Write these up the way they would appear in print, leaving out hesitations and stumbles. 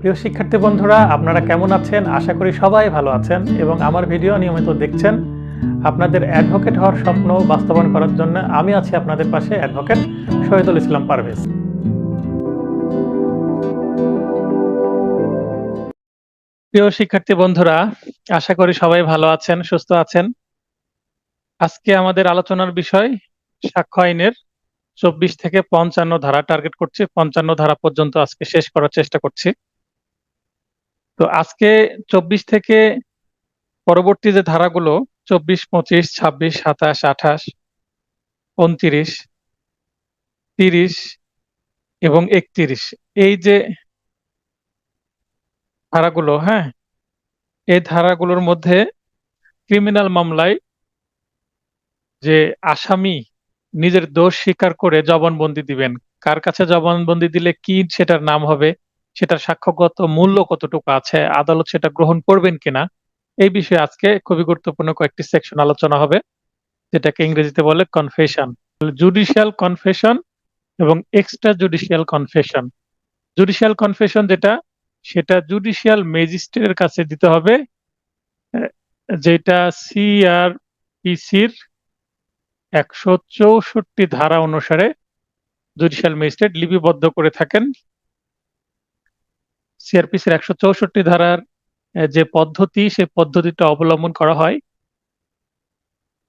প্রিয় শিক্ষার্থী বন্ধুরা, আপনারা কেমন আছেন? আশা করি সবাই ভালো আছেন এবং আমার ভিডিও নিয়মিত দেখছেন। আপনাদের অ্যাডভোকেট হওয়ার স্বপ্ন বাস্তবায়ন করার জন্য আমি আছি আপনাদের পাশে, অ্যাডভোকেট শহীদুল ইসলাম পারভেজ। প্রিয় শিক্ষার্থী বন্ধুরা, আশা করি সবাই ভালো আছেন, সুস্থ আছেন। আজকে আমাদের আলোচনার বিষয় সাক্ষ্য আইনের 24 থেকে 55 ধারা টার্গেট করছি। 55 ধারা পর্যন্ত আজকে শেষ করার চেষ্টা করছি। তো আজকে 24 থেকে পরবর্তী যে ধারাগুলো 24, 25, 26, 27, 28, 29, 30 এবং 31, এই যে ধারাগুলো, হ্যাঁ, এই ধারাগুলোর মধ্যে ক্রিমিনাল মামলায় যে আসামি নিজের দোষ স্বীকার করে জবানবন্দি দিবেন, কার কাছে জবানবন্দি দিলে কি সেটার নাম হবে, সেটার সাক্ষ্যগত মূল্য কতটুকু আছে, আদালত সেটা গ্রহণ করবেন কিনা, এই বিষয়ে আজকে খুবই গুরুত্বপূর্ণ কয়েকটি সেকশন আলোচনা হবে, যেটাকে ইংরেজিতে বলে কনফেশন। জুডিশিয়াল কনফেশন এবং extra judicial confession. Judicial confession যেটা, সেটা জুডিশিয়াল ম্যাজিস্ট্রেটের কাছে দিতে হবে, যেটা সিআরপিসির 164 ধারা অনুসারে জুডিশিয়াল ম্যাজিস্ট্রেট লিপিবদ্ধ করে থাকেন। সিআরপিসির 164 ধারার যে পদ্ধতি, সেই পদ্ধতিটা অবলম্বন করা হয়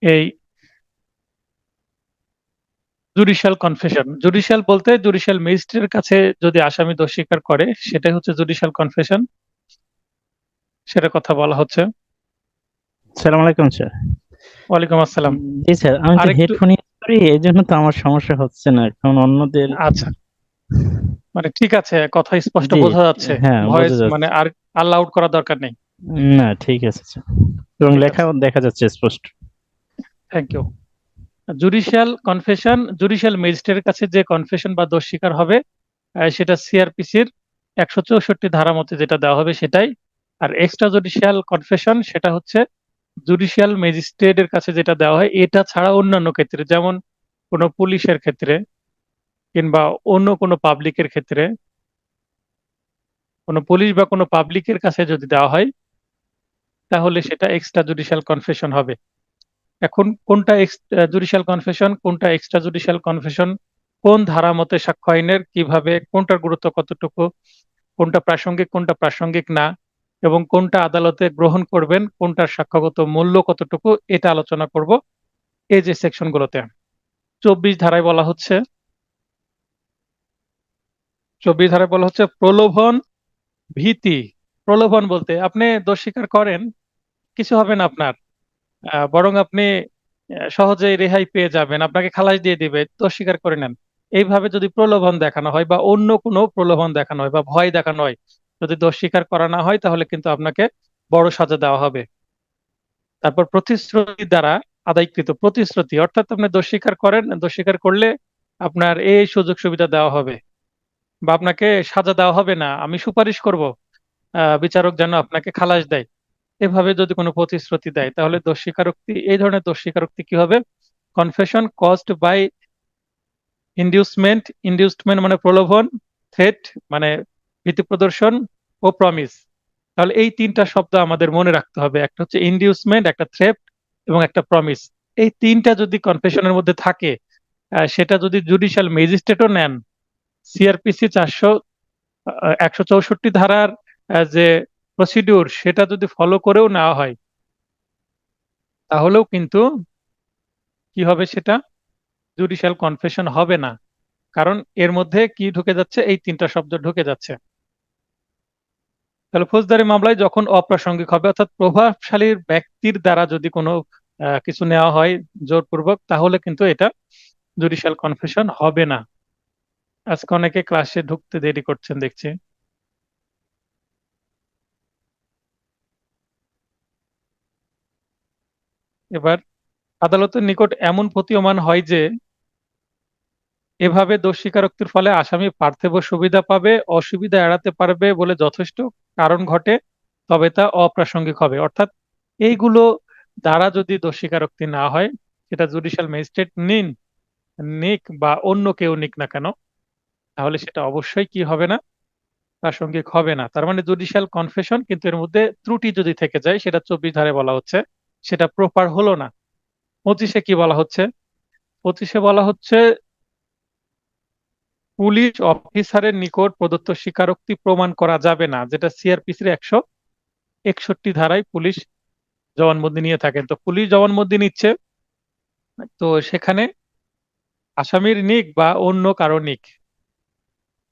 এই জুডিশিয়াল কনফেশন। জুডিশিয়াল বলতে জুডিশিয়াল ম্যাজিস্ট্রেটের কাছে যদি আসামি দোষ স্বীকার করে, সেটাই হচ্ছে জুডিশিয়াল কনফেশন, সেটা কথা বলা হচ্ছে। সালাম আলাইকুম স্যার। ওয়ালাইকুম আসসালাম। জি স্যার, আমি তো আরেকটু হেডফোন ইউজ করি, এই জন্য তো আমার সমস্যা হচ্ছে না। এখন অন্যদের আচ্ছা, মানে ঠিক আছে, কথা স্পষ্ট জি বোঝা যাচ্ছে, হ্যাঁ ভয়েস বোঝা মানে যাচ্ছে। আর লাউড করার দরকার নেই। না ঠিক আছে স্যার, এবং ঠিক আছে, লেখাও দেখা যাচ্ছে স্পষ্ট। Thank you. Judicial confession, judicial ম্যাজিস্ট্রেটের কাছে যে কনফেশন বা দোষ স্বীকার হবে, সেটা সিআরপিসির 164 ধারা মতে যেটা দেওয়া হবে সেটাই। আর এক্সট্রা জুডিশিয়াল কনফেশন সেটা হচ্ছে জুডিশিয়াল ম্যাজিস্ট্রেটের কাছে যেটা দেওয়া হয়, এটা ছাড়া অন্যান্য ক্ষেত্রে, যেমন কোনো পুলিশের ক্ষেত্রে কিংবা অন্য কোনো পাবলিকের ক্ষেত্রে, কোনো পুলিশ বা কোনো পাবলিকের কাছে যদি দেওয়া হয়, তাহলে সেটা এক্সট্রা জুডিশিয়াল কনফেশন হবে। এখন কোনটা জুডিশিয়াল কনফেশন, কোনটা এক্সট্রা জুডিশিয়াল কনফেশন, কোন ধারা মতে সাক্ষ্য আইনের, কিভাবে, কোনটার গুরুত্ব কতটুকু, কোনটা প্রাসঙ্গিক কোনটা প্রাসঙ্গিক না, এবং কোনটা আদালতে গ্রহণ করবেন, কোনটার সাক্ষ্যগত মূল্য কতটুকু, এটা আলোচনা করব এই যে সেকশনগুলোতে। 24 ধারায় বলা হচ্ছে, 24 ধারায় বলা হচ্ছে প্রলোভন, ভীতি। প্রলোভন বলতে আপনি দোষ স্বীকার করেন, কিছু হবে না আপনার, বরং আপনি সহজেই রেহাই পেয়ে যাবেন, আপনাকে খালাস দিয়ে দিবে, দোষ স্বীকার করে নেন, এইভাবে যদি প্রলোভন দেখানো হয় বা অন্য কোনো প্রলোভন দেখানো হয় বা ভয় দেখানো হয়, যদি দোষ স্বীকার করা না হয়, তাহলে কিন্তু আপনাকে বড় সাজা দেওয়া হবে। তারপর প্রতিশ্রুতি দ্বারা আদায়কৃত প্রতিশ্রুতি, অর্থাৎ আপনি দোষ স্বীকার করেন, দোষ স্বীকার করলে আপনার এই সুযোগ সুবিধা দেওয়া হবে বা আপনাকে সাজা দেওয়া হবে না, আমি সুপারিশ করব বিচারক যেন আপনাকে খালাস দেয়, এভাবে যদি কোনো প্রতিশ্রুতি দেয়, তাহলে দোষ স্বীকারোক্তি, এই ধরনের দোষ স্বীকারোক্তি কি হবে? কনফেশন কজড বাই ইনডিউসমেন্ট, ইনডিউসমেন্ট মানে প্রলোভন, থ্রেট মানে ভীতি প্রদর্শন, ও প্রমিস। তাহলে এই তিনটা শব্দ আমাদের মনে রাখতে হবে, একটা হচ্ছে ইনডিউসমেন্ট, একটা থ্রেট এবং একটা প্রমিস। এই তিনটা যদি কনফেশনের মধ্যে থাকে, সেটা যদি জুডিশিয়াল ম্যাজিস্ট্রেটও নেন, সিআরপিসি 164 ধারার যে প্রসিডিউর, সেটা যদি ফলো করেও নেওয়া হয়, তাহলেও কিন্তু কি হবে, সেটা জুডিশিয়াল কনফেশন হবে না। কারণ এর মধ্যে কি ঢুকে যাচ্ছে, এই তিনটা শব্দ ঢুকে যাচ্ছে। তাহলে ফৌজদারি মামলায় যখন অপ্রাসঙ্গিক হবে, অর্থাৎ প্রভাবশালী ব্যক্তির দ্বারা যদি কোনো কিছু নেওয়া হয় জোরপূর্বক, তাহলে কিন্তু এটা জুডিশিয়াল কনফেশন হবে না। আজকে অনেকে ক্লাসে ঢুকতে দেরি করছেন দেখছি। এবার আদালতের নিকট এমন প্রতীয়মান হয় যে এভাবে দোষ স্বীকারোক্তির ফলে আসামি পার্থিব সুবিধা পাবে, অসুবিধা এড়াতে পারবে বলে যথেষ্ট কারণ ঘটে, তবে তা অপ্রাসঙ্গিক হবে। অর্থাৎ এইগুলো দ্বারা যদি দোষ স্বীকারোক্তি না হয়, সেটা জুডিশিয়াল ম্যাজিস্ট্রেট নিক বা অন্য কেউ নিক না কেন, তাহলে সেটা অবশ্যই কি হবে না, প্রাসঙ্গিক হবে না। তার মানে জুডিশিয়াল কনফেশন, কিন্তু এর মধ্যে ত্রুটি যদি থেকে যায় সেটা 24 ধারায় বলা হচ্ছে সেটা প্রপার হলো না। 25-এ কি বলা হচ্ছে? 25-এ বলা হচ্ছে পুলিশ অফিসারের নিকট প্রদত্ত স্বীকারোক্তি প্রমাণ করা যাবে না, যেটা সিআরপিসির 161 ধারায় পুলিশ জবানবন্দি নিয়ে থাকেন। তো পুলিশ জবানবন্দি নিচ্ছে, তো সেখানে আসামির নিক বা অন্য কারো নিক,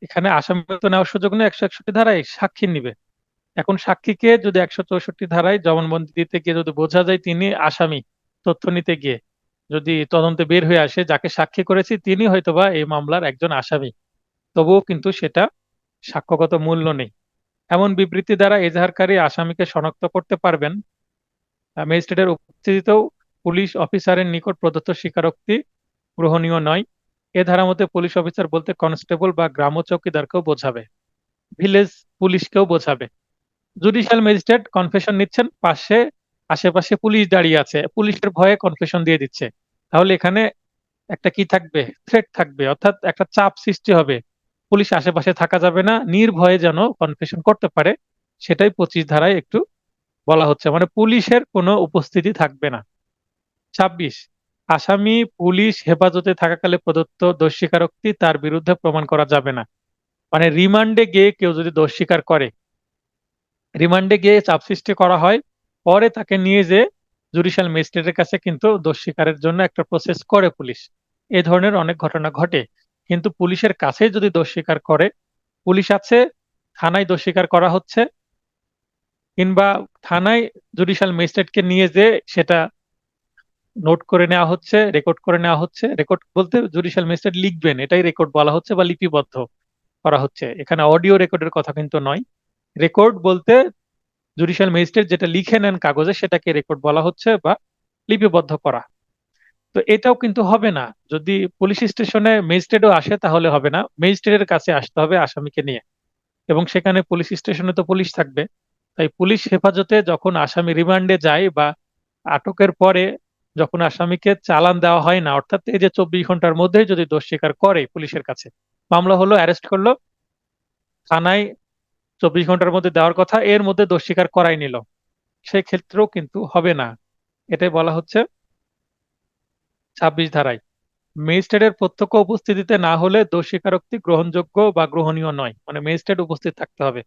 এখানে আসামি তো নেওয়ার সুযোগ নেই 161 ধারায়, সাক্ষী নিবে। এখন সাক্ষীকে যদি 164 ধারায় জবানবন্দি দিতে গিয়ে যদি বোঝা যায় তিনি আসামি, তথ্য নিতে গিয়ে যদি তদন্তে বের হয়ে আসে যাকে সাক্ষী করেছি তিনি হয়তোবা এই মামলার একজন আসামি, তবুও কিন্তু সেটা সাক্ষ্যগত মূল্য নেই। এমন বিবৃতি দ্বারা এজাহারকারী আসামিকে শনাক্ত করতে পারবেন। ম্যাজিস্ট্রেটের উপস্থিতিতেও পুলিশ অফিসারের নিকট প্রদত্ত স্বীকারোক্তি গ্রহণীয় নয়। এ ধারা মতে পুলিশ অফিসার বলতে কনস্টেবল বা গ্রাম্য চৌকিদারকেও বোঝাবে, ভিলেজ পুলিশকেও বোঝাবে। জুডিশিয়াল ম্যাজিস্ট্রেট কনফেশন নিচ্ছেন, পাশে আশেপাশে পুলিশ দাঁড়িয়ে আছে, পুলিশের ভয়ে কনফেশন দিয়ে দিচ্ছে, তাহলে এখানে একটা কি থাকবে? থ্রেট থাকবে, অর্থাৎ একটা চাপ সৃষ্টি হবে। পুলিশ আশেপাশে থাকা যাবে না, নির্ভয়ে যেন কনফেশন করতে পারে, সেটাই 25 ধারায় একটু বলা হচ্ছে, মানে পুলিশের কোনো উপস্থিতি থাকবে না। 26, আসামি পুলিশ হেফাজতে থাকাকালে প্রদত্ত দোষ স্বীকারোক্তি তার বিরুদ্ধে প্রমাণ করা যাবে না। মানে রিমান্ডে গিয়ে কেউ যদি দোষ স্বীকার করে, রিমান্ডে গিয়ে চাপ সৃষ্টি করা হয়, পরে তাকে নিয়ে যে জুডিশিয়াল ম্যাজিস্ট্রেটের কাছে কিন্তু দোষ স্বীকারের জন্য একটা প্রসেস করে পুলিশ। এই ধরনের অনেক ঘটনা ঘটে, কিন্তু পুলিশের কাছে যদি দোষ স্বীকার করে, পুলিশ আছে, থানায় দোষ স্বীকার করা হচ্ছে, কিংবা থানায় জুডিশিয়াল ম্যাজিস্ট্রেটকে নিয়ে যে সেটা নোট করে নেওয়া হচ্ছে, রেকর্ড করে নেওয়া হচ্ছে, রেকর্ড বলতে জুডিশিয়াল ম্যাজিস্ট্রেট লিখবেন এটাই রেকর্ড বলা হচ্ছে, বা লিপিবদ্ধ করা হচ্ছে, এখানে অডিও রেকর্ডের কথা কিন্তু নয়। রেকর্ড বলতে জুডিশিয়াল ম্যাজিস্ট্রেট যেটা লিখে নেন কাগজে সেটাকে রেকর্ড বলা হচ্ছে, বা লিপিবদ্ধ করা। তো এটাও কিন্তু হবে না, যদি পুলিশ স্টেশনে ম্যাজিস্ট্রেটও আসে তাহলে হবে না, ম্যাজিস্ট্রেটের কাছে আসতে হবে আসামিকে নিয়ে, এবং সেখানে পুলিশ স্টেশনে তো পুলিশ থাকবে। তাই পুলিশ হেফাজতে যখন আসামি রিমান্ডে যায় বা আটকের পরে যখন আসামিকে চালান দেওয়া হয় না, অর্থাৎ এই যে 24 ঘন্টার মধ্যেই যদি দোষ স্বীকার করে পুলিশের কাছে, মামলা হলো, অ্যারেস্ট করলো, থানায় 24 ঘন্টার মধ্যে দেওয়ার কথা, এর মধ্যে দোষ স্বীকার করাই নিল, সেই ক্ষেত্রেও কিন্তু হবে না। এটাই বলা হচ্ছে 26 ধারায়, ম্যাজিস্ট্রেটের প্রত্যক্ষ উপস্থিতিতে না হলে দোষ স্বীকারোক্তি গ্রহণযোগ্য বা গ্রহণীয় নয়, মানে ম্যাজিস্ট্রেট উপস্থিত থাকতে হবে।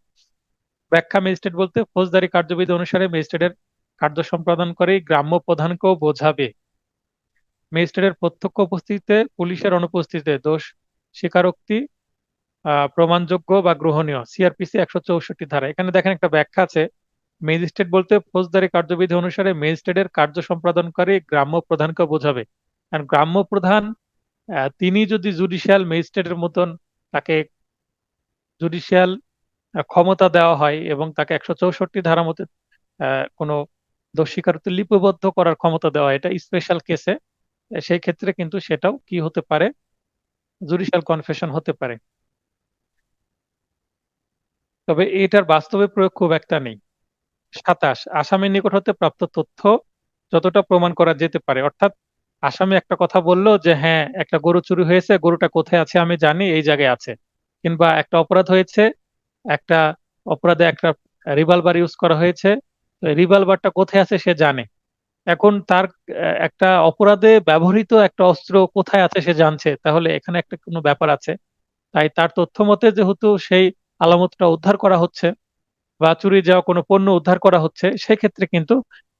ব্যাখ্যা, ম্যাজিস্ট্রেট বলতে ফৌজদারি কার্যবিধি অনুসারে ম্যাজিস্ট্রেটের কার্য সম্পাদন করে গ্রাম্য প্রধানকেও বোঝাবে। ম্যাজিস্ট্রেটের প্রত্যক্ষ উপস্থিতিতে পুলিশের অনুপস্থিতিতে দোষ স্বীকারোক্তি প্রমাণযোগ্য বা গ্রহণীয়, সিআরপিসি 164 ধারা। এখানে দেখেন একটা ব্যাখ্যা আছে, ম্যাজিস্ট্রেট বলতে ফৌজদারি কার্যবিধি অনুসারে ম্যাজিস্ট্রেটের কার্য সম্পাদনকারী গ্রাম্য প্রধানকে বোঝাবে। আর গ্রাম্য প্রধান তিনি যদি জুডিশিয়াল ম্যাজিস্ট্রেটের মতন তাকে জুডিশিয়াল ক্ষমতা দেওয়া হয় এবং তাকে 164 ধারা মতে কোনো দোষ স্বীকারোক্তি লিপিবদ্ধ করার ক্ষমতা দেওয়া হয়, এটা স্পেশাল কেসে, সেই ক্ষেত্রে কিন্তু সেটাও কি হতে পারে? জুডিশিয়াল কনফেশন হতে পারে। তবে এটার বাস্তবে প্রয়োগ খুব একটা নেই। 27, আসামির নিকট হতে প্রাপ্ত তথ্য যতটা প্রমাণ করা যেতে পারে, অর্থাৎ আসামি একটা কথা বললো যে হ্যাঁ একটা গরু চুরি হয়েছে, গরুটা কোথায় আছে আমি জানি, এই জায়গায় আছে, কিংবা একটা অপরাধ হয়েছে, একটা অপরাধে একটা রিভলভার ইউজ করা হয়েছে, রিভলভারটা কোথায় আছে সে জানে। এখন তার একটা অপরাধে ব্যবহৃত একটা অস্ত্র কোথায় আছে সে জানছে, তাহলে এখানে একটা কোনো ব্যাপার আছে। তাই তার তথ্য মতে যেহেতু সেই আলামতটা উদ্ধার করা হচ্ছে বা চুরি যাওয়া কোনো পণ্য উদ্ধার করা হচ্ছে, সেক্ষেত্রে কিন্তু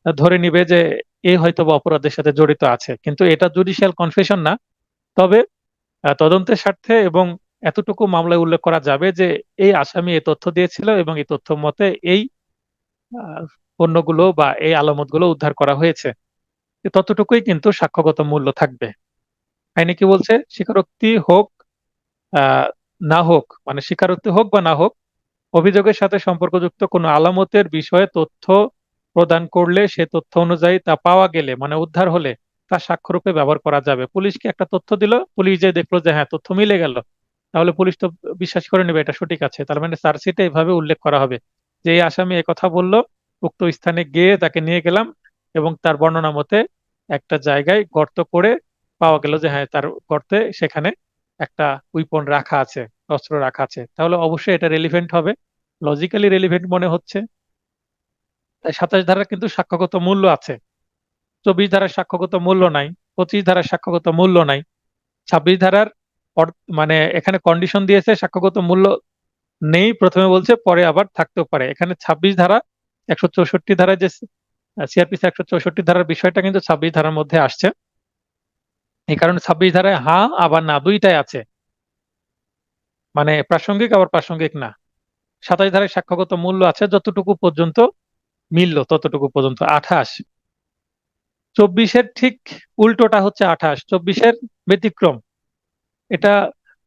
ধরে নিবে যে এ হয়তো বা অপরাধের সাথে জড়িত আছে, কিন্তু এটা জুডিশিয়াল কনফেশন না। তবে তদন্তের স্বার্থে এবং এতটুকু মামলায় উল্লেখ করা যাবে যে এই আসামি এই তথ্য দিয়েছিল এবং এই তথ্য মতে এই আহ, পণ্যগুলো বা এই আলামতগুলো উদ্ধার করা হয়েছে, ততটুকুই কিন্তু সাক্ষ্যগত মূল্য থাকবে। আইনে কি বলছে? স্বীকারোক্তি হোক আহ না হোক, মানে স্বীকারোক্তি হোক বা না হোক, অভিযোগের সাথে সম্পর্কযুক্ত কোনো আলামতের বিষয়ে তথ্য প্রদান করলে সে তথ্য অনুযায়ী তা পাওয়া গেলে, মানে উদ্ধার হলে, তা সাক্ষ্যরূপে ব্যবহার করা যাবে। পুলিশকে একটা তথ্য দিল, পুলিশ যে দেখলো যে হ্যাঁ তথ্য মিলে গেল, তাহলে পুলিশ তো বিশ্বাস করে নেবে এটা সঠিক আছে, তার মানে চার্জশিটে এইভাবে উল্লেখ করা হবে যে এই আসামি এই কথা বললো, উক্ত স্থানে গিয়ে তাকে নিয়ে গেলাম এবং তার বর্ণনা মতে একটা জায়গায় গর্ত করে পাওয়া গেল যে হ্যাঁ তার গর্তে সেখানে একটা উইপন রাখা আছে, অস্ত্র রাখা আছে, তাহলে অবশ্যই এটা রেলিভেন্ট হবে, লজিক্যালি রেলিভেন্ট মনে হচ্ছে। তাই 27 ধারার কিন্তু সাক্ষ্যগত মূল্য আছে, 24 ধারার সাক্ষ্যগত মূল্য নাই, 25 ধারার সাক্ষ্যগত মূল্য নাই। 26 ধারার মানে এখানে কন্ডিশন দিয়েছে সাক্ষ্যগত মূল্য নেই, প্রথমে বলছে পরে আবার থাকতেও পারে। এখানে 26 ধারা 164 ধারায় যে সিআরপিসি 164 ধারার বিষয়টা কিন্তু 26 ধারার মধ্যে আসছে। এই কারণে 26 ধারায় হ্যাঁ আবার না দুইটাই আছে, মানে প্রাসঙ্গিক আবার প্রাসঙ্গিক না। 27 ধারায় সাক্ষ্যগত মূল্য আছে যতটুকু পর্যন্ত মিলল ততটুকু পর্যন্ত 28। 24-এর ঠিক উল্টোটা হচ্ছে 28, 24-এর ব্যতিক্রম। এটা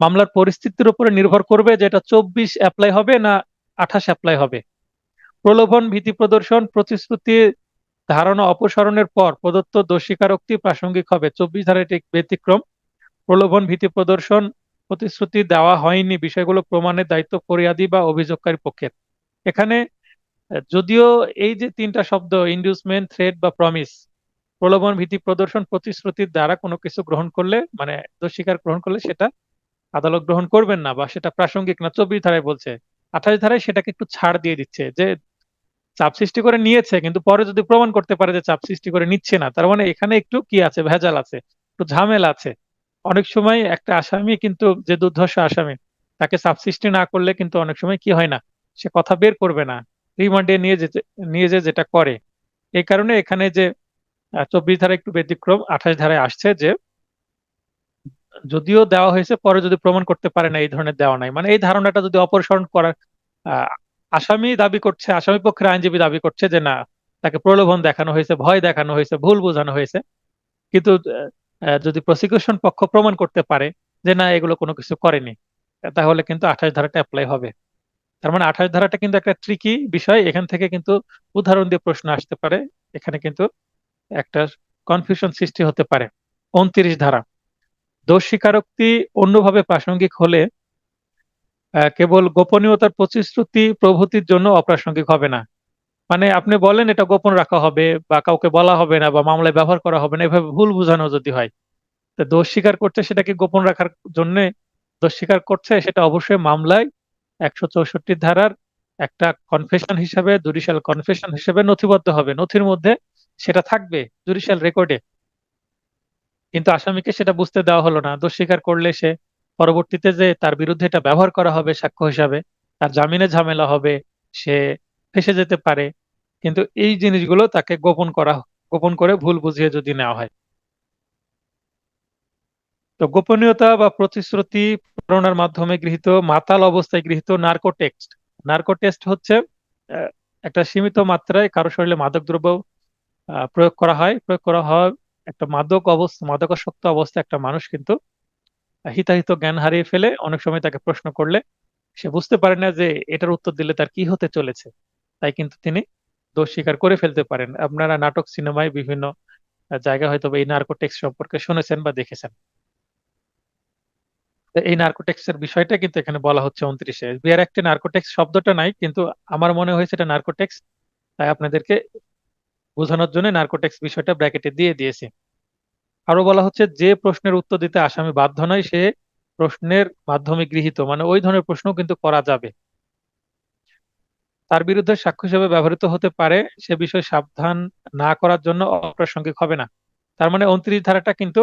মামলার পরিস্থিতির উপরে নির্ভর করবে যে এটা 24 অ্যাপ্লাই হবে না 28 অ্যাপ্লাই হবে। প্রলোভন, ভীতি প্রদর্শন, প্রতিশ্রুতি, ধারণা অপসারণের পর প্রদত্ত দোষ স্বীকারোক্তি প্রাসঙ্গিক হবে। 24 ধারার ঠিক ব্যতিক্রম। প্রলোভন, ভীতি প্রদর্শন, প্রতিশ্রুতি দেওয়া হয়নি বিষয়গুলো প্রমাণের দায়িত্ব ফরিয়াদি বা অভিযোগকারী পক্ষের। এখানে যদিও এই যে তিনটা শব্দ ইন্ডিউসমেন্ট, থ্রেট বা প্রমিস, প্রলোভন, ভীতি প্রদর্শন, প্রতিশ্রুতির দ্বারা কোনো কিছু গ্রহণ করলে মানে দোষ স্বীকার গ্রহণ করলে সেটা আদালত গ্রহণ করবেন না বা সেটা প্রাসঙ্গিক না, 24 ধারায় বলছে। 28 ধারায় সেটাকে একটু ছাড় দিয়ে দিচ্ছে যে চাপ সৃষ্টি করে নিয়েছে, কিন্তু পরে যদি প্রমাণ করতে পারে যে চাপ সৃষ্টি করে নিচ্ছে না, তার মানে এখানে একটু কি আছে, ভেজাল আছে, একটু ঝামেলা আছে। অনেক সময় একটা আসামি কিন্তু যে দুর্ধর্ষ আসামি, তাকে চাপ সৃষ্টি না করলে কিন্তু অনেক সময় কি হয় না, সে কথা বের করবে না, রিমান্ডে নিয়ে যে যেটা করে। এই কারণে এখানে যে 24 ধারা একটু ব্যতিক্রম, 28 ধারায় আসছে যে যদিও দেওয়া হয়েছে পরে যদি প্রমাণ করতে পারে না এই ধরনের দেওয়া নাই, মানে এই ধারণাটা যদি অপসারণ করার আহ, আসামি দাবি করছে, আসামি পক্ষের আইনজীবী দাবি করছে যে না, তাকে প্রলোভন দেখানো হয়েছে, ভয় দেখানো হয়েছে, ভুল বোঝানো হয়েছে, কিন্তু যদি প্রসিকিউশন পক্ষ প্রমাণ করতে পারে যে না এগুলো কোনো কিছু করেনি, তাহলে কিন্তু 28 ধারাটা অ্যাপ্লাই হবে। তার মানে 28 ধারাটা কিন্তু একটা ট্রিকি বিষয়, এখান থেকে কিন্তু উদাহরণ দিয়ে প্রশ্ন আসতে পারে, এখানে কিন্তু একটা কনফিউশন সৃষ্টি হতে পারে। 29 ধারা, দোষ স্বীকারোক্তি অন্যভাবে প্রাসঙ্গিক হলে কেবল গোপনীয়তার প্রতিশ্রুতি প্রভৃতির জন্য অপ্রাসঙ্গিক হবে না। মানে আপনি বলেন এটা গোপন রাখা হবে বা কাউকে বলা হবে না বা মামলায় ব্যবহার করা হবে না, এভাবে ভুল বোঝানো যদি হয়, তো দোষ স্বীকার করছে সেটাকে গোপন রাখার জন্য দোষ স্বীকার করছে, সেটা অবশ্যই মামলায় 164 ধারার একটা কনফেশন হিসেবে, জুডিশিয়াল কনফেশন হিসেবে নথিবদ্ধ হবে, নথির মধ্যে সেটা থাকবে, জুডিশিয়াল রেকর্ডে। কিন্তু আসামিকে সেটা বুঝতে দেওয়া হলো না, দোষ স্বীকার করলে সে পরবর্তীতে যে তার বিরুদ্ধে এটা ব্যবহার করা হবে সাক্ষ্য হিসাবে, তার জামিনে ঝামেলা হবে, সে ফেঁসে যেতে পারে। কিন্তু এই জিনিসগুলো তাকে গোপন করে ভুল বুঝিয়ে যদি নেওয়া হয়। তো গোপনীয়তা বা প্রতিশ্রুতি প্রতারণার মাধ্যমে গৃহীত, মাতাল অবস্থায় গৃহীত নার্কো টেক্সট। নার্কো টেস্ট হচ্ছে আহ, একটা সীমিত মাত্রায় কারো শরীরে মাদকদ্রব্য প্রয়োগ করা হয়। একটা মাদকাসক্ত অবস্থায় একটা মানুষ কিন্তু হিতাহিত জ্ঞান হারিয়ে ফেলে, অনেক সময় তাকে প্রশ্ন করলে সে বুঝতে পারে না যে এটার উত্তর দিলে তার কি হতে চলেছে, তাই কিন্তু তিনি দোষ স্বীকার করে ফেলতে পারেন। আপনারা নাটক সিনেমায় বিভিন্ন জায়গায় হয়তো বা এই নার্কোটেক্স সম্পর্কে শুনেছেন বা দেখেছেন। তো এই নার্কোটেক্স এর বিষয়টা কিন্তু এখানে বলা হচ্ছে 29-এ। বিআর অ্যাক্টে নার্কোটেক্স শব্দটা নাই, কিন্তু আমার মনে হয়েছে এটা নার্কোটেক্স, তাই আপনাদেরকে বোঝানোর জন্য নার্কোটেক্স বিষয়টা ব্র্যাকেটে দিয়ে দিয়েছি। আরো বলা হচ্ছে যে প্রশ্নের উত্তর দিতে আসামি বাধ্য নয় সে প্রশ্নের মাধ্যমে গৃহীত, মানে ওই ধরনের প্রশ্ন কিন্তু করা যাবে, তার বিরুদ্ধে সাক্ষ্য হিসেবে ব্যবহৃত হতে পারে, সে বিষয়ে সাবধান না করার জন্য অপ্রাসঙ্গিক হবে না। তার মানে 29 ধারাটা কিন্তু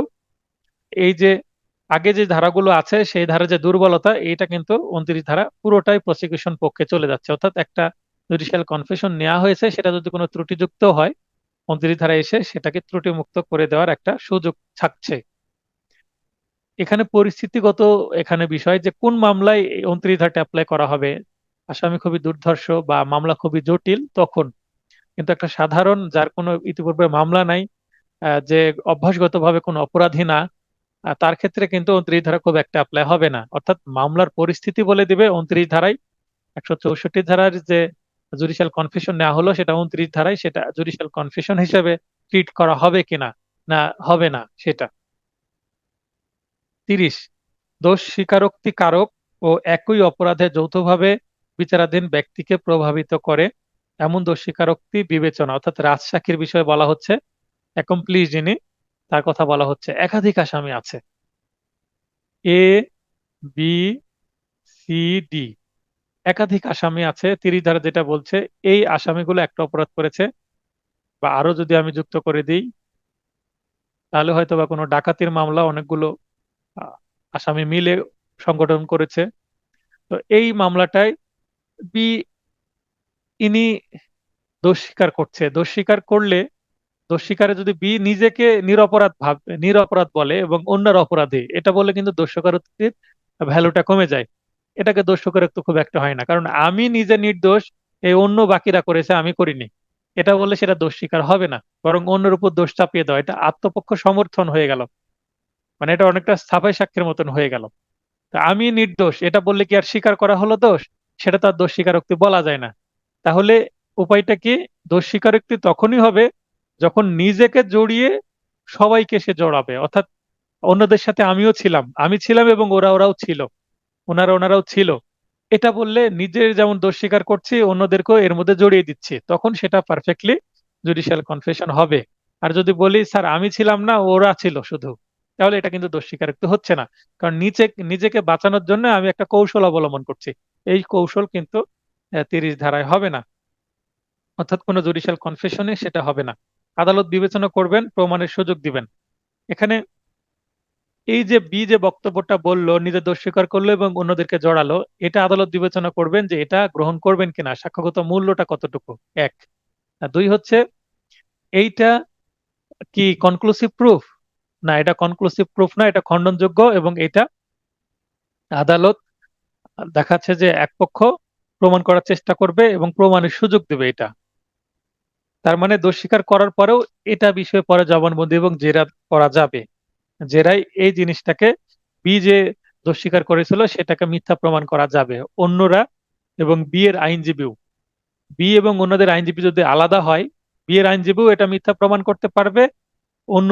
এই যে আগে যে ধারাগুলো আছে সেই ধারা যে দুর্বলতা, এটা কিন্তু 29 ধারা পুরোটাই প্রসিকিউশন পক্ষে চলে যাচ্ছে, অর্থাৎ একটা জুডিশিয়াল কনফেশন নেওয়া হয়েছে, সেটা যদি কোনো ত্রুটিযুক্ত হয় 29 ধারা এসে সেটাকে ত্রুটিমুক্ত করে দেওয়ার একটা সুযোগ থাকছে। এখানে পরিস্থিতিগত এখানে বিষয় যে কোন মামলায় এই 29 ধারাটা অ্যাপ্লাই করা হবে, আসামি খুবই দুর্ধর্ষ বা মামলা খুবই জটিল তখন, কিন্তু একটা সাধারণ যার কোনো ইতিপূর্বে মামলা নাই, যে অভ্যাসগতভাবে কোনো অপরাধী না, তার ক্ষেত্রে কিন্তু 29 ধারা খুব একটা অ্যাপ্লাই হবে না। অর্থাৎ মামলার পরিস্থিতি বলে দিবে 29 ধারায়, 164 ধারার যে জুডিশিয়াল কনফেশন নেওয়া হলো সেটা 29 ধারায়, সেটা জুডিশিয়াল কনফেশন হিসেবে ট্রিট করা হবে কিনা, না হবে না সেটা। 30, দোষ স্বীকারোক্তি কারক ও একই অপরাধে যৌথভাবে বিচারাধীন ব্যক্তিকে প্রভাবিত করে এমন দোষ স্বীকারোক্তি বিবেচনা, অর্থাৎ রাজসাক্ষীর বিষয়ে বলা হচ্ছে, অ্যাকমপ্লিস যিনি তার কথা বলা হচ্ছে, একাধিক আসামি আছে, এ বি, সি, ডি, একাধিক আসামি আছে 30 ধারা যেটা বলছে এই আসামিগুলো একটা অপরাধ করেছে, বা আরো যদি আমি যুক্ত করে দিই তাহলে হয়তো বা কোনো ডাকাতির মামলা অনেকগুলো আহ, আসামি মিলে সংগঠন করেছে। তো এই মামলাটায় বি, ইনি দোষ স্বীকার করছে। দোষ স্বীকার করলে, দোষ স্বীকারে যদি বি নিজেকে নিরপরাধ নিরপরাধ বলে এবং অন্যের অপরাধী এটা বলে, কিন্তু দোষ স্বীকারোক্তির ভ্যালুটা কমে যায়। এটাকে দোষ স্বীকারোক্তি খুব একটা হয় না, কারণ আমি নিজে নির্দোষ, এই অন্য বাকিরা করেছে আমি করিনি এটা বললে সেটা দোষ স্বীকার হবে না, বরং অন্যের উপর দোষ চাপিয়ে দেওয়া, এটা আত্মপক্ষ সমর্থন হয়ে গেল। মানে এটা অনেকটা সাফাই সাক্ষ্যের মতন হয়ে গেল। তা আমি নির্দোষ এটা বললে কি আর স্বীকার করা হলো দোষ? সেটা তো আর দোষ স্বীকারোক্তি বলা যায় না। তাহলে উপায়টা কি? দোষ স্বীকারোক্তি তখনই হবে যখন নিজেকে জড়িয়ে সবাইকে সে জড়াবে, অর্থাৎ অন্যদের সাথে আমিও ছিলাম, আমি ছিলাম এবং ওরাও ছিল, ওনারাও ছিল, এটা বললে নিজের যেমন দোষ স্বীকার করছি অন্যদেরকেও এর মধ্যে জড়িয়ে দিচ্ছি, তখন সেটা পারফেক্টলি জুডিশিয়াল কনফেশন হবে। আর যদি বলি স্যার আমি ছিলাম না ওরা ছিল শুধু, তাহলে এটা কিন্তু দোষ স্বীকারোক্তি হচ্ছে না, কারণ নিজেকে বাঁচানোর জন্য আমি একটা কৌশল অবলম্বন করছি। এই কৌশল কিন্তু 30 ধারায় হবে না, অর্থাৎ কোনো জুডিশিয়াল কনফেশনে সেটা হবে না। আদালত বিবেচনা করবেন, প্রমাণের সুযোগ দিবেন। এখানে এই যে বি যে বক্তব্যটা বললো, নিজে দোষ স্বীকার করলো এবং অন্যদেরকে জড়ালো, এটা আদালত বিবেচনা করবেন যে এটা গ্রহণ করবেন কিনা, সাক্ষ্যগত মূল্যটা কতটুকু, এক। আর দুই হচ্ছে এইটা কি কনক্লুসিভ প্রুফ, না এটা কনক্লুসিভ প্রুফ না, এটা খণ্ডনযোগ্য, এবং এটা আদালত দেখাচ্ছে যে এক পক্ষ প্রমাণ করার চেষ্টা করবে এবং প্রমাণের সুযোগ দেবে এটা। তার মানে দোষ স্বীকার করার পরেও এটা বিষয়ে পরে জবানবন্দি এবং জেরা করা যাবে। জেরাই এই জিনিসটাকে, বি যে দোষ স্বীকার করেছিল সেটাকে মিথ্যা প্রমাণ করা যাবে। অন্যরা এবং বি এর আইনজীবীও, বি এবং অন্যদের আইনজীবী যদি আলাদা হয়, বি এর আইনজীবীও এটা মিথ্যা প্রমাণ করতে পারবে, অন্য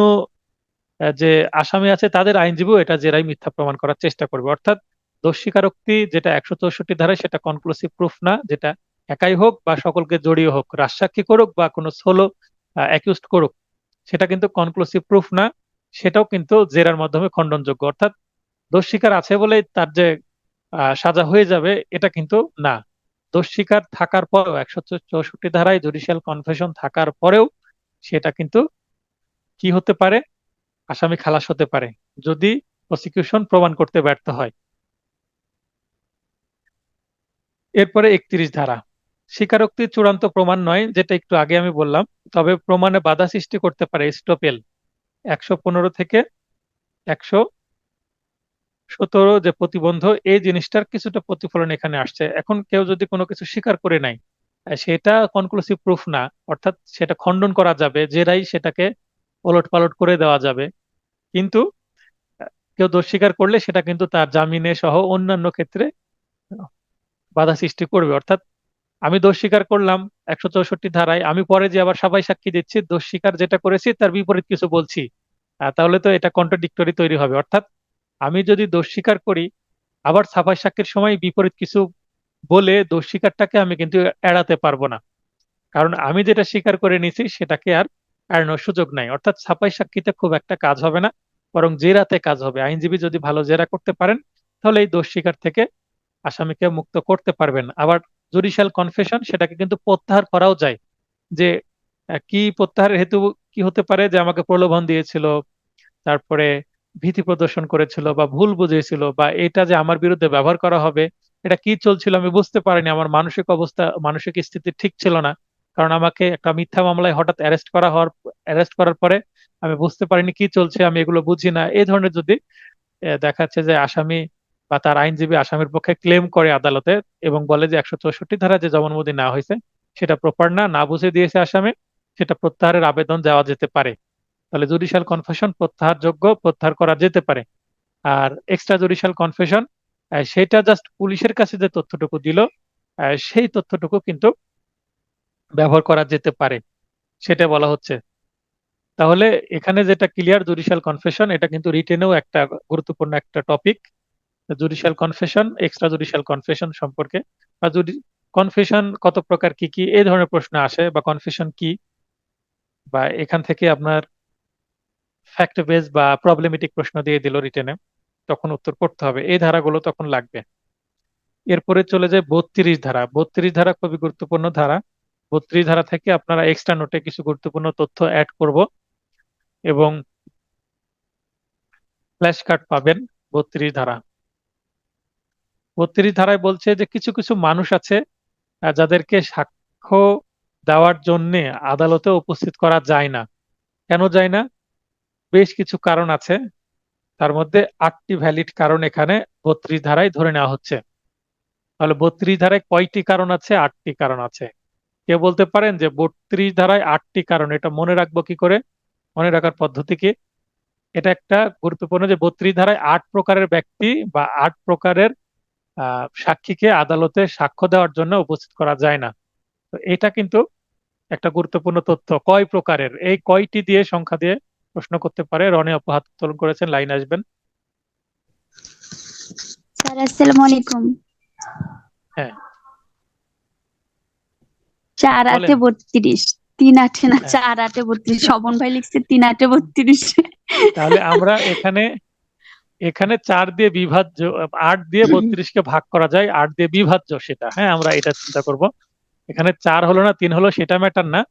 যে আসামি আছে তাদের আইনজীবীও এটা জেরাই মিথ্যা প্রমাণ করার চেষ্টা করবে। অর্থাৎ দোষ স্বীকারোক্তি যেটা 164 ধারায় সেটা কনক্লুসিভ প্রুফ না, যেটা একাই হোক বা সকলকে জড়িয়ে হোক, রাজসাক্ষী করুক বা কোনো সোলো অ্যাকিউজড করুক, সেটা কিন্তু কনক্লুসিভ প্রুফ না, সেটাও কিন্তু জেরার মাধ্যমে খণ্ডনযোগ্য। অর্থাৎ দোষ স্বীকার আছে বলেই তার যে সাজা হয়ে যাবে এটা কিন্তু না। দোষ স্বীকার থাকার পরেও 164 ধারায় জুডিশিয়াল কনফেশন থাকার পরেও সেটা কিন্তু কি হতে পারে, আসামি খালাস হতে পারে যদি প্রসিকিউশন প্রমাণ করতে ব্যর্থ হয়। এরপরে 31 ধারা, স্বীকারোক্তি চূড়ান্ত প্রমাণ নয়, যেটা একটু আগে আমি বললাম, তবে প্রমাণে বাধা সৃষ্টি করতে পারে স্টপেল। 115 থেকে 117 যে প্রতিবন্ধ, এই জিনিসটার কিছুটা প্রতিফলন এখানে আসছে। এখন কেউ যদি কোনো কিছু স্বীকার করে নাই, সেটা কনক্লুসিভ প্রুফ না, অর্থাৎ সেটা খণ্ডন করা যাবে, জেরাই সেটাকে ওলট পালট করে দেওয়া যাবে, কিন্তু কেউ দোষ স্বীকার করলে সেটা কিন্তু তার জামিনে সহ অন্যান্য ক্ষেত্রে বাধা সৃষ্টি করবে। অর্থাৎ আমি দোষ স্বীকার করলাম 164 ধারায়, আমি পরে যে আবার সবাই সাক্ষী দিচ্ছি দোষ স্বীকার যেটা করেছি তার বিপরীত কিছু বলছি, তাহলে তো এটা কন্ট্রাডিক্টরি তৈরি হবে। অর্থাৎ আমি যদি দোষ স্বীকার করি আবার ছাপাই সাক্ষীর সময় বিপরীত কিছু বলে দোষ স্বীকারটাকে আমি কিন্তু এড়াতে পারবো না, কারণ আমি যেটা স্বীকার করে নিয়েছি সেটাকে আর এড়ানোর সুযোগ নাই। অর্থাৎ ছাপাই সাক্ষীতে খুব একটা কাজ হবে না, বরং জেরাতে কাজ হবে। আইনজীবী যদি ভালো জেরা করতে পারেন তাহলে এই দোষ স্বীকার থেকে আসামিকে মুক্ত করতে পারবেন। আবার জুডিশিয়াল কনফেশন সেটাকে কিন্তু প্রত্যাহার করাও যায়, যে কি প্রত্যাহারের হেতু কি হতে পারে, যে আমাকে প্রলোভন দিয়েছিল, তারপরে ভীতি প্রদর্শন করেছিল বা ভুল বুঝিয়েছিল, বা এটা যে আমার বিরুদ্ধে ব্যবহার করা হবে এটা কি চলছিল আমি বুঝতে পারিনি, আমার মানসিক অবস্থা মানসিক স্থিতি ঠিক ছিল না, কারণ আমাকে একটা মিথ্যা মামলায় হঠাৎ অ্যারেস্ট করার পরে আমি বুঝতে পারিনি কি চলছে, আমি এগুলো বুঝি না, এই ধরনের যদি দেখাচ্ছে যে আসামি বা তার আইনজীবী আসামির পক্ষে ক্লেম করে আদালতে এবং বলে যে 164 ধারা যে জবানবন্দি নেওয়া হয়েছে সেটা প্রপার না, না বুঝে দিয়েছে আসামি, সেটা প্রত্যাহারের আবেদন দেওয়া যেতে পারে। তাহলে জুডিশিয়াল কনফেশন প্রত্যাহারযোগ্য, প্রত্যাহার করা যেতে পারে। আর এক্সট্রা জুডিশিয়াল কনফেশন, সেটা জাস্ট পুলিশের কাছে যে তথ্যটুকু দিল সেই তথ্যটুকু কিন্তু ব্যবহার করা যেতে পারে, সেটা বলা হচ্ছে। তাহলে এখানে যেটা ক্লিয়ার, জুডিশিয়াল কনফেশন এটা কিন্তু রিটেনেও একটা গুরুত্বপূর্ণ একটা topic, judicial confession, extra judicial confession সম্পর্কে, বা যদি কনফেশন কত প্রকার কি কি এই ধরনের প্রশ্ন আসে, বা কনফেশন কি, বা এখান থেকে আপনার ফ্যাক্ট বেস বা প্রবলেমেটিক প্রশ্ন দিয়ে দিল রিটেনে। তখন উত্তর করতে হবে, এই ধারাগুলো তখন লাগবে। এরপরে চলে যায় 32 ধারা। 32 ধারা খুবই গুরুত্বপূর্ণ ধারা। 32 ধারা থেকে আপনারা এক্সট্রা নোটে কিছু গুরুত্বপূর্ণ তথ্য অ্যাড করব এবং ফ্ল্যাশ কার্ড পাবেন। 32 ধারা, 32 ধারায় বলছে যে কিছু কিছু মানুষ আছে যাদেরকে সাক্ষ্য দেওয়ার জন্য আদালতে উপস্থিত করা যায় না। কেন যায় না? বেশ কিছু কারণ আছে, তার মধ্যে 8টি ভ্যালিড কারণ এখানে 32 ধারায় ধরে নেওয়া হচ্ছে। তাহলে 32 ধারায় কয়টি কারণ আছে? 8টি কারণ আছে। কেউ বলতে পারেন যে 32 ধারায় 8টি কারণ, এটা মনে রাখবো কি করে? মনে রাখার পদ্ধতি কি? এটা একটা গুরুত্বপূর্ণ যে 32 ধারায় 8 প্রকারের ব্যক্তি বা 8 প্রকারের সাক্ষীকে আদালতে সাক্ষ্য দেওয়ার জন্য উপস্থিত করা যায় না। তো এটা কিন্তু একটা গুরুত্বপূর্ণ তথ্য। কয় প্রকারের, এই কয়টি দিয়ে সংখ্যা দিয়ে প্রশ্ন করতে পারে। রনি আপু হাত উত্তোলন করেছেন, লাইন আসবেন। স্যার আসসালামু আলাইকুম। হ্যাঁ 4 বলেন। 8 32, 3 8 না, হ্যাঁ, 4 8 32। স্বপন ভাই লিখছে 3 8 32। তাহলে আমরা এখানে এখানে 4 দিয়ে বিভাজ্য, 8 দিয়ে 32কে ভাগ করা যায়, 8 দিয়ে বিভাজ্য সেটা। হ্যাঁ, আমরা এটা চিন্তা করব। এখানে 4 হলো না 3 হলো সেটা ম্যাটার না,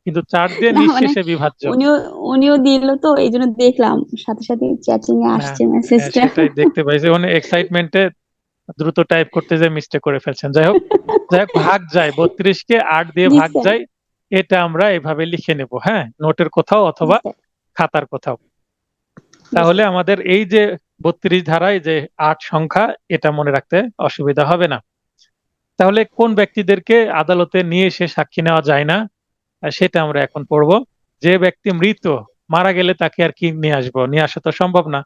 কিন্তু 4 দিয়ে না মানে নিঃশেষে বিভাজ্য। উনিও উনিও দিল তো এই জন্য দেখলাম সাথে সাথে চ্যাটিং এ হ্যাঁ, আসছে হ্যাঁ, মেসেজটা। সেটাই দেখতে পাইছি, মানে এক্সাইটমেন্টে দ্রুত টাইপ করতে যে মিস্টেক করে ফেলছেন। যাই হোক, ভাগ যায়, 32কে 8 দিয়ে জি ভাগ স্যার। যায়, এটা আমরা এভাবে লিখে নেব। হ্যাঁ, নোটের কোথাও জি অথবা স্যার। খাতার কোথাও। জি তাহলে স্যার। আমাদের এই যে 32 ধারায় যে 8 সংখ্যা, এটা মনে রাখতে অসুবিধা হবে না। তাহলে কোন ব্যক্তিদেরকে আদালতে নিয়ে এসে সাক্ষী নেওয়া যায় না, সেটা আমরা এখন পড়ব। যে ব্যক্তি মৃত, মারা গেলে তাকে আর কি নিয়ে আসবো? নিয়ে আসা তো সম্ভব না।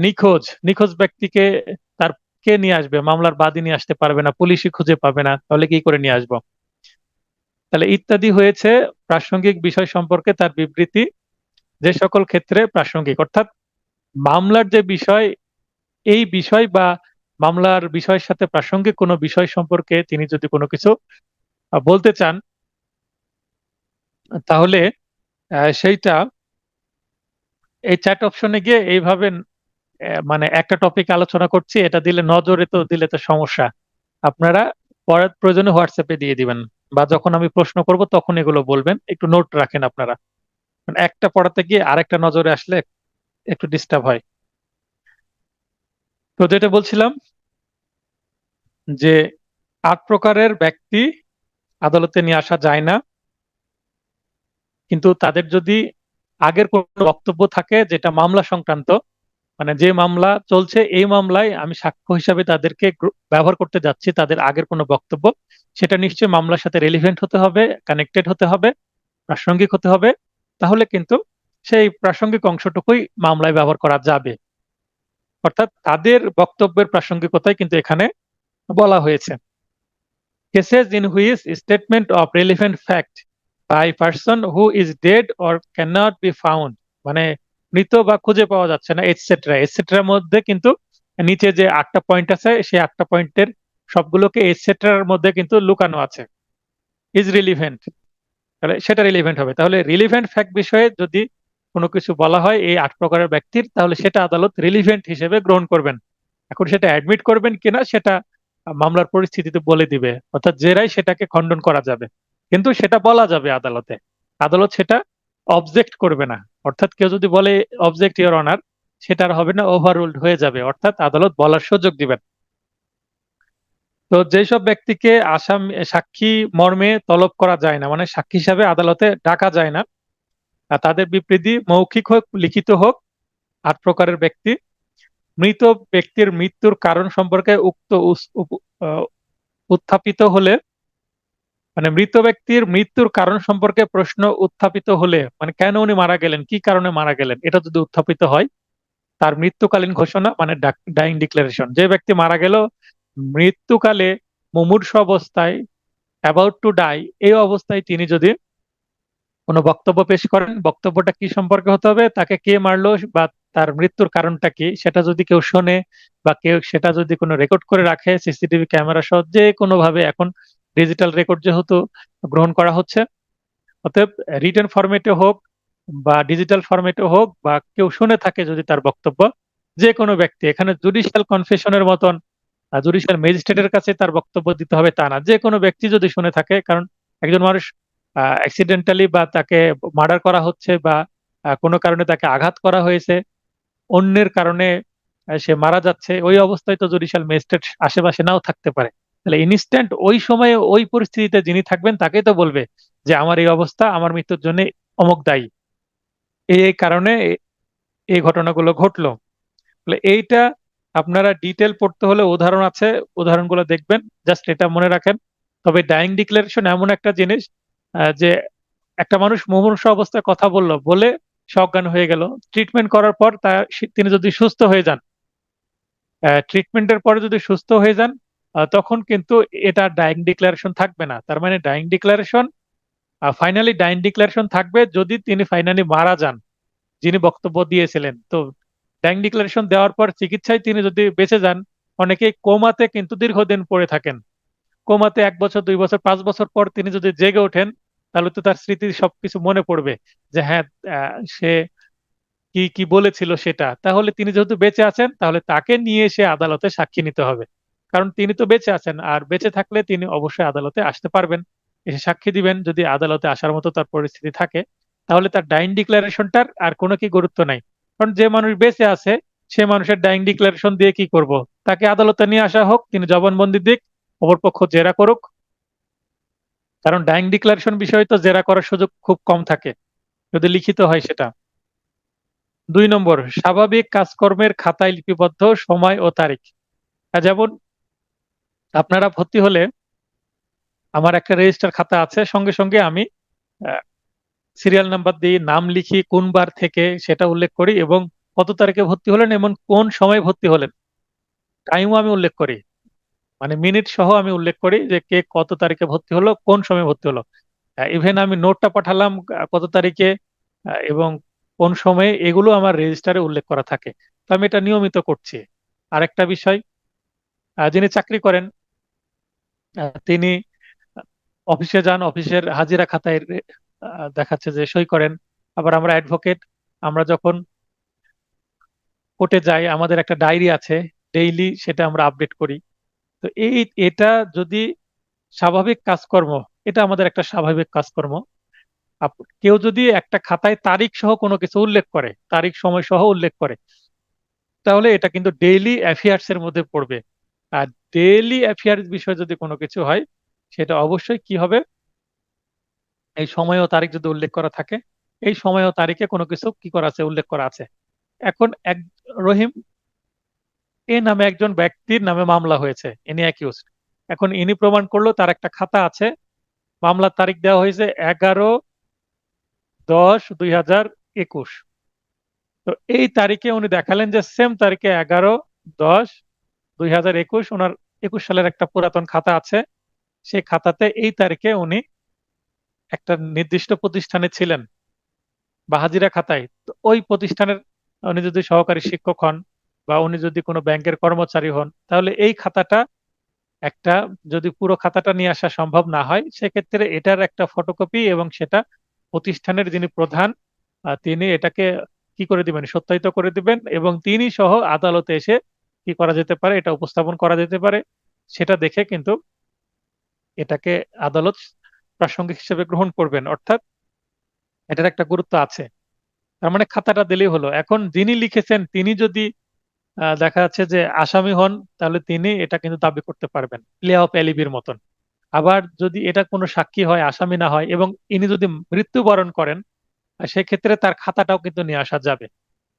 নিখোঁজ, নিখোঁজ ব্যক্তিকে তার কে নিয়ে আসবে? মামলার বাদী নিয়ে আসতে পারবে না, পুলিশই খুঁজে পাবে না, তাহলে কি করে নিয়ে আসবো? তাহলে ইত্যাদি হয়েছে প্রাসঙ্গিক বিষয় সম্পর্কে তার বিবৃতি, যে সকল ক্ষেত্রে প্রাসঙ্গিক, অর্থাৎ মামলার যে বিষয়, এই বিষয় বা মামলার বিষয়ের সাথে প্রাসঙ্গিক কোনো বিষয় সম্পর্কে তিনি যদি কোনো কিছু বলতে চান, তাহলে সেইটা এই চ্যাট অপশনে গিয়ে এইভাবে মানে একটা টপিক আলোচনা করছি, এটা দিলে নজরে তো দিলে তো সমস্যা। আপনারা পরের প্রয়োজনে হোয়াটসঅ্যাপে দিয়ে দিবেন, বা যখন আমি প্রশ্ন করব তখন এগুলো বলবেন, একটু নোট রাখেন আপনারা। মানে একটা পড়াতে গিয়ে আরেকটা নজরে আসলে একটু ডিস্টার্ব হয়। তো যেটা বলছিলাম যে 8 প্রকারের ব্যক্তি আদালতে নিয়ে আসা যায় না, কিন্তু তাদের যদি আগের কোনো বক্তব্য থাকে যেটা মামলা সংক্রান্ত, মানে যে মামলা চলছে এই মামলায় আমি সাক্ষ্য হিসাবে তাদেরকে ব্যবহার করতে যাচ্ছি, তাদের আগের কোনো বক্তব্য, সেটা নিশ্চয়ই মামলার সাথে রিলিভেন্ট হতে হবে, কানেক্টেড হতে হবে, প্রাসঙ্গিক হতে হবে। তাহলে কিন্তু সেই প্রাসঙ্গিক অংশটুকুই মামলায় ব্যবহার করা যাবে। অর্থাৎ তাদের বক্তব্যের প্রাসঙ্গিকতাই কিন্তু এখানে বলা হয়েছে। Cases in which statement of relevant fact by person who is dead or cannot be found, মানে মৃত বা খুঁজে পাওয়া যাচ্ছে না, এটসেট্রা এটসেট্রার মধ্যে কিন্তু নিচে যে 8টা পয়েন্ট আছে, সেই 8টা পয়েন্টের সবগুলোকে এটসেট্রার মধ্যে কিন্তু লুকানো আছে। ইজ রিলিভেন্ট, তাহলে সেটা রিলিভেন্ট হবে। তাহলে রিলিভেন্ট ফ্যাক্ট বিষয়ে যদি কোনো কিছু বলা হয় এই 8 প্রকারের ব্যক্তির, তাহলে সেটা আদালত রিলিভেন্ট হিসেবে গ্রহণ করবেন। এখন সেটা অ্যাডমিট করবেন কিনা সেটা মামলার পরিস্থিতিতে বলে দিবে, অর্থাৎ জেরাই সেটাকে খণ্ডন করা যাবে, কিন্তু সেটা বলা যাবে আদালতে। আদালত সেটা অবজেক্ট করবে না, অর্থাৎ কেউ যদি বলে অবজেক্ট ইওর অনার, সেটা আর হবে না, ওভাররুলড হয়ে যাবে, অর্থাৎ আদালত বলার সুযোগ দিবেন। তো যেসব ব্যক্তিকে আসামি সাক্ষী মর্মে তলব করা যায় না, মানে সাক্ষী হিসাবে আদালতে ডাকা যায় না, তাদের বিবৃতি মৌখিক হোক লিখিত হোক, 8 প্রকারের ব্যক্তি মৃত ব্যক্তির মৃত্যুর কারণ সম্পর্কে উত্থাপিত হলে, মানে মৃত ব্যক্তির মৃত্যুর কারণ সম্পর্কে প্রশ্ন উত্থাপিত হলে, মানে কেন উনি মারা গেলেন, কি কারণে মারা গেলেন, এটা যদি উত্থাপিত হয়, তার মৃত্যুকালীন ঘোষণা মানে ডাইং ডিক্লারেশন। যে ব্যক্তি মারা গেল মৃত্যুকালে, মুমূর্ষু অবস্থায়, অ্যাবাউট টু ডাই, এই অবস্থায় তিনি যদি কোনো বক্তব্য পেশ করেন, বক্তব্যটা কি সম্পর্কে হতে হবে, তাকে কে মারলো বা তার মৃত্যুর কারণটা কি, সেটা যদি কেউ শোনে বা কেউ সেটা যদি কোনো রেকর্ড করে রাখে, সিসিটিভি ক্যামেরা সহ যে কোনো ভাবে, এখন ডিজিটাল রেকর্ড যেহেতু গ্রহণ করা হচ্ছে, অতএব রিটেন ফরম্যাটে হোক বা ডিজিটাল ফরম্যাটে হোক, বা কেউ শুনে থাকে যদি তার বক্তব্য, যে কোনো ব্যক্তি, এখানে জুডিশিয়াল কনফেশনের মতন জুডিশিয়াল ম্যাজিস্ট্রেটের কাছে তার বক্তব্য দিতে হবে তা না, যে কোনো ব্যক্তি যদি শুনে থাকে, কারণ একজন মানুষ অ্যাক্সিডেন্টালি বা তাকে মার্ডার করা হচ্ছে বা কোনো কারণে তাকে আঘাত করা হয়েছে, অন্যের কারণে সে মারা যাচ্ছে, ওই অবস্থায় তো জুডিশিয়াল ম্যাজিস্ট্রেট আশেপাশে নাও থাকতে পারে। তাহলে ইনস্ট্যান্ট ওই সময়ে ওই পরিস্থিতিতে যিনি থাকবেন তাকেই তো বলবে যে আমার এই অবস্থা, আমার মৃত্যুর জন্য অমুক দায়ী, এই কারণে এই ঘটনাগুলো ঘটলো। তাহলে এইটা আপনারা ডিটেল পড়তে হলে উদাহরণ আছে, উদাহরণগুলো দেখবেন, জাস্ট এটা মনে রাখেন। তবে ডাইং ডিক্লারেশন এমন একটা জিনিস যে একটা মানুষ মুমূর্ষু অবস্থায় কথা বললো বলে সে অজ্ঞান হয়ে গেল, ট্রিটমেন্ট করার পর তিনি যদি সুস্থ হয়ে যান, ট্রিটমেন্টের পরে যদি সুস্থ হয়ে যান, তখন কিন্তু এটা ডাইং ডিক্লারেশন থাকবে না। তার মানে dying declaration, finally dying declaration থাকবে যদি তিনি ফাইনালি মারা যান, যিনি বক্তব্য দিয়েছিলেন। তো ডাইং ডিক্লারেশন দেওয়ার পর চিকিৎসায় তিনি যদি বেঁচে যান, অনেকেই কোমাতে কিন্তু দীর্ঘদিন পড়ে থাকেন। কোমাতে 1 বছর, 2 বছর, 5 বছর পর তিনি যদি জেগে ওঠেন, তাহলে তো তার স্মৃতি সবকিছু মনে পড়বে যে হ্যাঁ, সে কি কি বলেছিল সেটা। তাহলে তিনি যেহেতু বেঁচে আছেন, তাহলে তাকে নিয়ে এসে আদালতে সাক্ষী নিতে হবে, কারণ তিনি তো বেঁচে আছেন। আর বেঁচে থাকলে তিনি অবশ্যই আদালতে আসতে পারবেন, এসে সাক্ষী দিবেন। যদি আদালতে আসার মতো তার পরিস্থিতি থাকে, তাহলে তার ডাইং ডিক্লারেশনটার আর কোনো কি গুরুত্ব নাই। কারণ যে মানুষ বেঁচে আছে, সে মানুষের ডাইং ডিক্লারেশন দিয়ে কি করব? তাকে আদালতে নিয়ে আসা হোক, তিনি জবানবন্দি দিক, অপরপক্ষ জেরা করুক। কারণ ডাইং ডিক্লারেশন বিষয়ে তো জেরা করার সুযোগ খুব কম থাকে যদি লিখিত হয় সেটা। 2 নম্বর, স্বাভাবিক কাজকর্মের খাতায় লিপিবদ্ধ সময় ও তারিখ। যেমন আপনারা ভর্তি হলে আমার একটা রেজিস্টার খাতা আছে, সঙ্গে সঙ্গে আমি সিরিয়াল নাম্বার দিয়ে নাম লিখি, কোন বার থেকে সেটা উল্লেখ করি, এবং কত তারিখে ভর্তি হলেন এবং কোন সময় ভর্তি হলেন টাইমও আমি উল্লেখ করি, মানে মিনিট সহ আমি উল্লেখ করি যে কে কত তারিখে ভর্তি হলো, কোন সময় ভর্তি হলো। ইভেন আমি নোটটা পাঠালাম কত তারিখে এবং কোন সময়ে, এগুলো আমার রেজিস্টারে উল্লেখ করা থাকে। তো আমি এটা নিয়মিত করছি। আরেকটা বিষয়, যিনি চাকরি করেন, তিনি অফিসে যান, অফিসের হাজিরা খাতায় দেখাচ্ছে যে সই করেন। আবার আমরা অ্যাডভোকেট, আমরা যখন কোর্টে যাই, আমাদের একটা ডায়েরি আছে, ডেইলি সেটা আমরা আপডেট করি। তো এটা যদি স্বাভাবিক কাজকর্ম, এটা আমাদের একটা স্বাভাবিক কাজকর্ম। কেউ যদি একটা খাতায় তারিখ সহ কোনো কিছু উল্লেখ করে, তারিখ সময় সহ উল্লেখ করে, তাহলে এটা কিন্তু ডেইলি অ্যাফেয়ার্স এর মধ্যে পড়বে। আর ডেইলি অ্যাফেয়ার্স বিষয়ে যদি কোনো কিছু হয়, সেটা অবশ্যই কি হবে, এই সময় ও তারিখ যদি উল্লেখ করা থাকে, এই সময় ও তারিখে কোনো কিছু কি করা আছে, উল্লেখ করা আছে। এখন রহিম এ নামে একজন ব্যক্তির নামে মামলা হয়েছে, ইনি অ্যাকিউজড। এখন ইনি প্রমাণ করলো তার একটা খাতা আছে, মামলার তারিখ দেওয়া হয়েছে 11/10/2021। তো এই তারিখে উনি দেখালেন যে সেম তারিখে 11/10/2021 ওনার 21 সালের একটা পুরাতন খাতা আছে, সেই খাতাতে এই তারিখে উনি একটা নির্দিষ্ট প্রতিষ্ঠানে ছিলেন বা হাজিরা খাতায়। তো ওই প্রতিষ্ঠানের উনি যদি সহকারী শিক্ষক হন বা উনি যদি কোনো ব্যাংকের কর্মচারী হন, তাহলে এই খাতাটা একটা, যদি পুরো খাতাটা নিয়ে আসা সম্ভব না হয়, সেক্ষেত্রে এটার একটা ফটোকপি এবং সেটা প্রতিষ্ঠানের যিনি প্রধান, তিনি এটাকে কি করে দিবেন, সত্যায়িত করে দিবেন, এবং তিনি সহ আদালতে এসে কি করা যেতে পারে, এটা উপস্থাপন করা যেতে পারে। সেটা দেখে কিন্তু এটাকে আদালত প্রাসঙ্গিক হিসেবে গ্রহণ করবেন, অর্থাৎ এটার একটা গুরুত্ব আছে। তার মানে খাতাটা দিলেই হলো। এখন যিনি লিখেছেন তিনি যদি দেখা যাচ্ছে যে আসামি হন, তাহলে তিনি এটা কিন্তু দাবি করতে পারবেন, প্লে অফ এলিবির মতন। আবার যদি এটা কোনো সাক্ষী হয়, আসামি না হয়, এবং ইনি যদি মৃত্যুবরণ করেন, সেক্ষেত্রে তার খাতাটাও কিন্তু নিয়ে আসা যাবে।